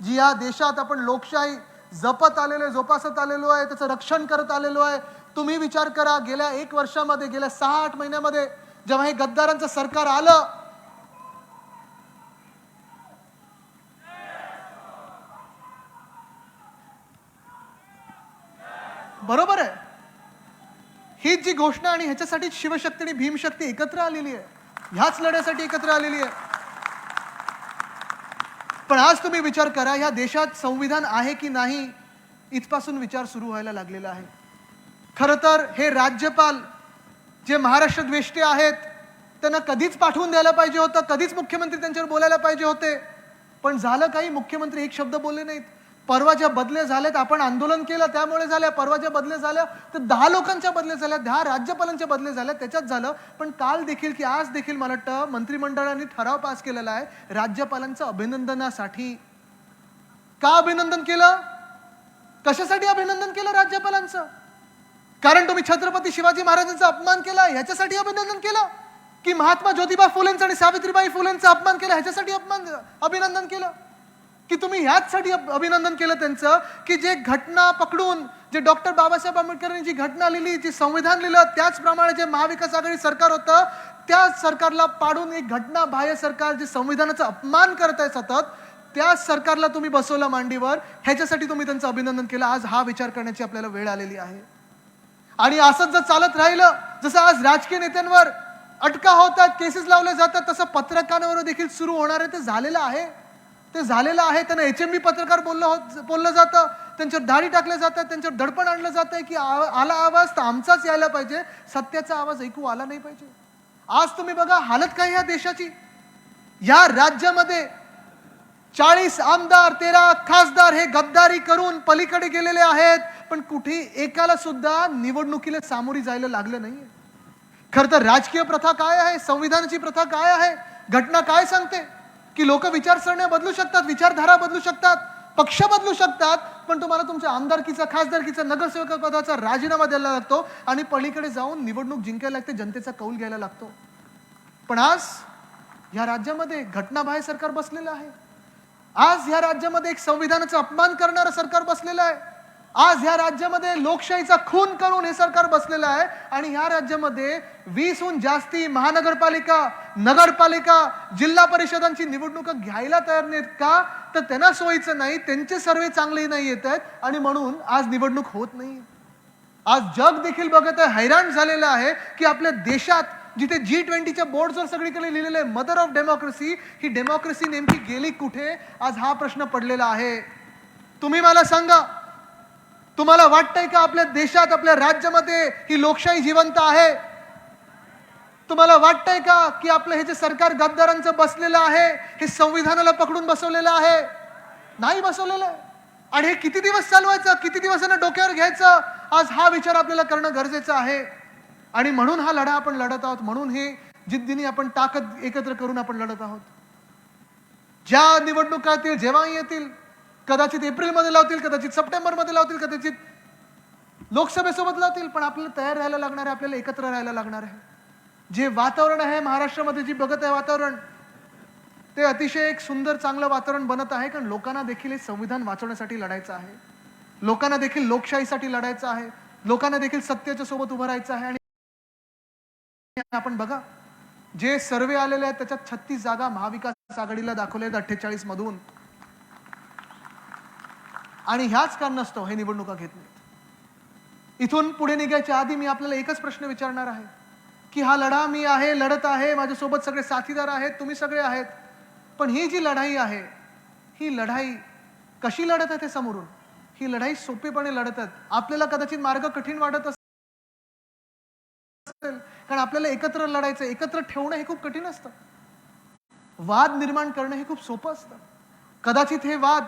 जी या देशात आपण लोकशाही जपत आलेलो, जोपासत आलेलो आहे, त्याचं रक्षण करत आलेलो आहे. तुम्ही विचार करा, गेल्या 1 वर्षामध्ये, गेल्या 6-8 महिन्यामध्ये जेव्हा हे गद्दारांचं सरकार आलं, बरोबर आहे. हीच जी घोषणा आणि ह्याच्यासाठी शिवशक्ती आणि भीमशक्ती एकत्र आलेली आहे, ह्याच लढ्यासाठी एकत्र आलेली आहे. पण आज तुम्ही विचार करा, ह्या देशात संविधान आहे की नाही इथपासून विचार सुरू व्हायला लागलेला आहे. खरं तर हे राज्यपाल जे महाराष्ट्र द्वेष्टे आहेत त्यांना कधीच पाठवून द्यायला पाहिजे होतं, कधीच मुख्यमंत्री त्यांच्यावर बोलायला पाहिजे होते. पण झालं काही, मुख्यमंत्री एक शब्द बोलले नाहीत. परवा ज्या बदल्या झाल्यात, आपण आंदोलन केलं त्यामुळे झाल्या. परवा ज्या बदल्या झाल्या तर 10 लोकांच्या बदल्या झाल्या, 10 राज्यपालांच्या बदल्या झाल्या, त्याच्यात झालं. पण काल देखील की आज देखील मला वाटतं मंत्रिमंडळाने ठराव पास केलेला आहे राज्यपालांचं अभिनंदनासाठी. का अभिनंदन केलं? कशासाठी अभिनंदन केलं राज्यपालांचं? कारण तुम्ही छत्रपती शिवाजी महाराजांचा अपमान केला ह्याच्यासाठी अभिनंदन केलं, की महात्मा ज्योतिबा फुलेंचा आणि सावित्रीबाई फुलेंचा अपमान केला ह्याच्यासाठी अभिनंदन केलं, की तुम्ही ह्याचसाठी अभिनंदन केलं त्यांचं की जे घटना पकडून, जे डॉक्टर बाबासाहेब आंबेडकरांनी जी घटना लिहिली, जी संविधान लिहिलं, त्याचप्रमाणे जे महाविकास आघाडी सरकार होतं त्या सरकारला पाडून एक घटना बाह्य सरकार जे संविधानाचा अपमान करत आहे सतत, त्या सरकारला तुम्ही बसवलं मांडीवर, ह्याच्यासाठी तुम्ही त्यांचं अभिनंदन केलं. आज हा विचार करण्याची आपल्याला वेळ आलेली आहे. आणि असंच जर चालत राहिलं, जसं आज राजकीय नेत्यांवर अटका होतात, केसेस लावले जातात, तसं पत्रकारांवर देखील सुरू होणार आहे. ते झालेलं आहे, ते झालेलं आहे. त्यांना HMB पत्रकार बोललं जातं, त्यांच्यावर दाढी टाकल्या जातात, त्यांच्यावर दडपण आणलं जातंय की आला आवाज तर आमचाच यायला पाहिजे, सत्याचा आवाज ऐकू आला नाही पाहिजे. आज तुम्ही बघा हालत काय ह्या देशाची. या राज्यामध्ये 40 आमदार, 13 खासदार हे गद्दारी करून पलीकडे गेलेले आहेत, पण कुठे एकाला सुद्धा निवडणुकीला सामोरी जायला लागलं नाहीये. खरं तर राजकीय प्रथा काय आहे, संविधानाची प्रथा काय आहे, घटना काय सांगते की लोक विचारसरण्या बदलू शकतात, विचारधारा बदलू शकतात, पक्ष बदलू शकतात, पण तुम्हाला तुमच्या आमदारकीचा, खासदारकीचा, नगरसेवक पदाचा राजीनामा द्यायला लागतो आणि पलीकडे जाऊन निवडणूक जिंकायला लागते, जनतेचा कौल घ्यायला लागतो. पण आज या राज्यामध्ये घटनाबाह्य सरकार बसलेलं आहे. आज ह्या राज्यामध्ये एक संविधानाचा अपमान करणारं सरकार बसलेलं आहे. आज ह्या राज्यामध्ये लोकशाहीचा खून करून हे सरकार बसलेलं आहे. आणि ह्या राज्यामध्ये 20हून जास्ती महानगरपालिका, नगरपालिका, जिल्हा परिषदांची निवडणूक घ्यायला तयार नाहीत. का? तर त्यांना सोयीचं नाही, त्यांचे सर्वे चांगले नाही येत आहेत आणि म्हणून आज निवडणूक होत नाही. आज जग देखील बघत आहे, हैराण झालेलं आहे की आपल्या देशात जिथे G20च्या बोर्डवर सगळीकडे लिहिलेलं आहे mother of democracy, he democracy नेमकी गेली कुठे, आज हा प्रश्न पडलेला आहे. तुम्ही मला सांगा, तुम्हाला वाटतंय का आपल्या देशात, आपल्या राज्यामध्ये ही लोकशाही जिवंत आहे? तुम्हाला वाटतंय का की आपलं हे जे सरकार गद्दारांचं बसलेलं आहे हे संविधानाला पकडून बसवलेलं आहे? नाही बसवलेलं आहे. आणि हे किती दिवस चालवायचं, किती दिवसांना डोक्यावर घ्यायचं, आज हा विचार आपल्याला करणं गरजेचं आहे. आणि म्हणून हा लढा आपण लढत आहोत, म्हणून हे जिद्दीने आपण ताकद एकत्र करून आपण लढत आहोत. ज्या निवडणुका येतील, जेव्हा येतील, कदाचित एप्रिलमध्ये लावतील, कदाचित सप्टेंबरमध्ये लावतील, कदाचित लोकसभेसोबत लावतील, पण आपल्याला तयार राहायला लागणार आहे, आपल्याला एकत्र राहायला लागणार आहे. जे वातावरण आहे महाराष्ट्रामध्ये, जी बघत आहे वातावरण, ते अतिशय एक सुंदर चांगलं वातावरण बनत आहे. कारण लोकांना देखील हे संविधान वाचवण्यासाठी लढायचं आहे, लोकांना देखील लोकशाहीसाठी लढायचं आहे, लोकांना देखील सत्याच्या सोबत उभं राहायचं आहे. आणि आपण बघा, जे सर्वे आलेले आहेत त्याच्यात 36 जागा महाविकास आघाडीला दाखवले आहेत 48 मधून. आणि ह्याच कारणास्तव हे निवडणुका घेत नाहीत. इथून पुढे निघायच्या आधी मी आपल्याला एकच प्रश्न विचारणार आहे की हा लढा मी आहे, लढत आहे, माझ्यासोबत सगळे साथीदार आहेत, तुम्ही सगळे आहेत, पण ही जी लढाई आहे, ही लढाई कशी लढत आहे ते समोरून, ही लढाई सोपेपणे लढत आहेत. आपल्याला कदाचित मार्ग कठीण वाटत असेल, कारण आपल्याला एकत्र लढायचं, एकत्र ठेवणं हे खूप कठीण असतं. वाद निर्माण करणं हे खूप सोपं असतं. कदाचित हे वाद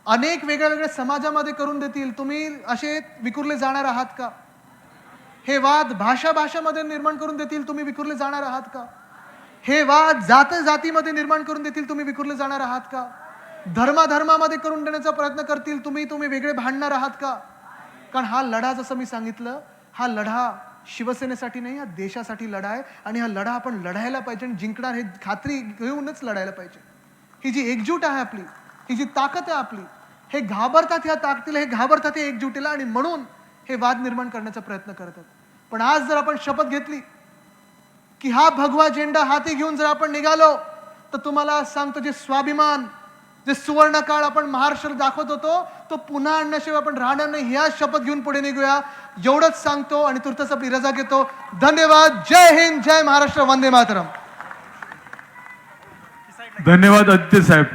अनेक वेगळ्या वेगळ्या समाजामध्ये करून देतील, तुम्ही असे विखुरले जाणार आहात का? हे वाद भाषामध्ये निर्माण करून देतील, तुम्ही विखुरले जाणार आहात का? हे वाद जातीमध्ये निर्माण करून देतील, तुम्ही विखुरले जाणार आहात का? धर्मामध्ये करून देण्याचा प्रयत्न करतील, तुम्ही वेगळे भांडणार आहात का? कारण हा लढा, जसं मी सांगितलं, हा लढा शिवसेनेसाठी नाही, हा देशासाठी लढा आहे. आणि हा लढा आपण लढायला पाहिजे आणि जिंकणार हे खात्री घेऊनच लढायला पाहिजे. ही जी एकजूट आहे आपली, ही जी ताकद आहे आपली, हे घाबरतात ह्या ताकदीला, हे घाबरतात हे एकजुटीला, आणि म्हणून हे वाद निर्माण करण्याचा प्रयत्न करतात. पण आज जर आपण शपथ घेतली की हा भगवा झेंडा हाती घेऊन जर आपण निघालो, तर तुम्हाला सांगतो, जे स्वाभिमान, जे सुवर्ण काळ आपण महाराष्ट्राला दाखवत होतो तो पुन्हा आणण्याशिवाय आपण राहणार नाही, ह्या शपथ घेऊन पुढे निघूया. एवढंच सांगतो आणि तुर्तास आपली रजा घेतो. धन्यवाद. जय हिंद, जय महाराष्ट्र, वंदे मातरम. धन्यवाद आदित्य साहेब.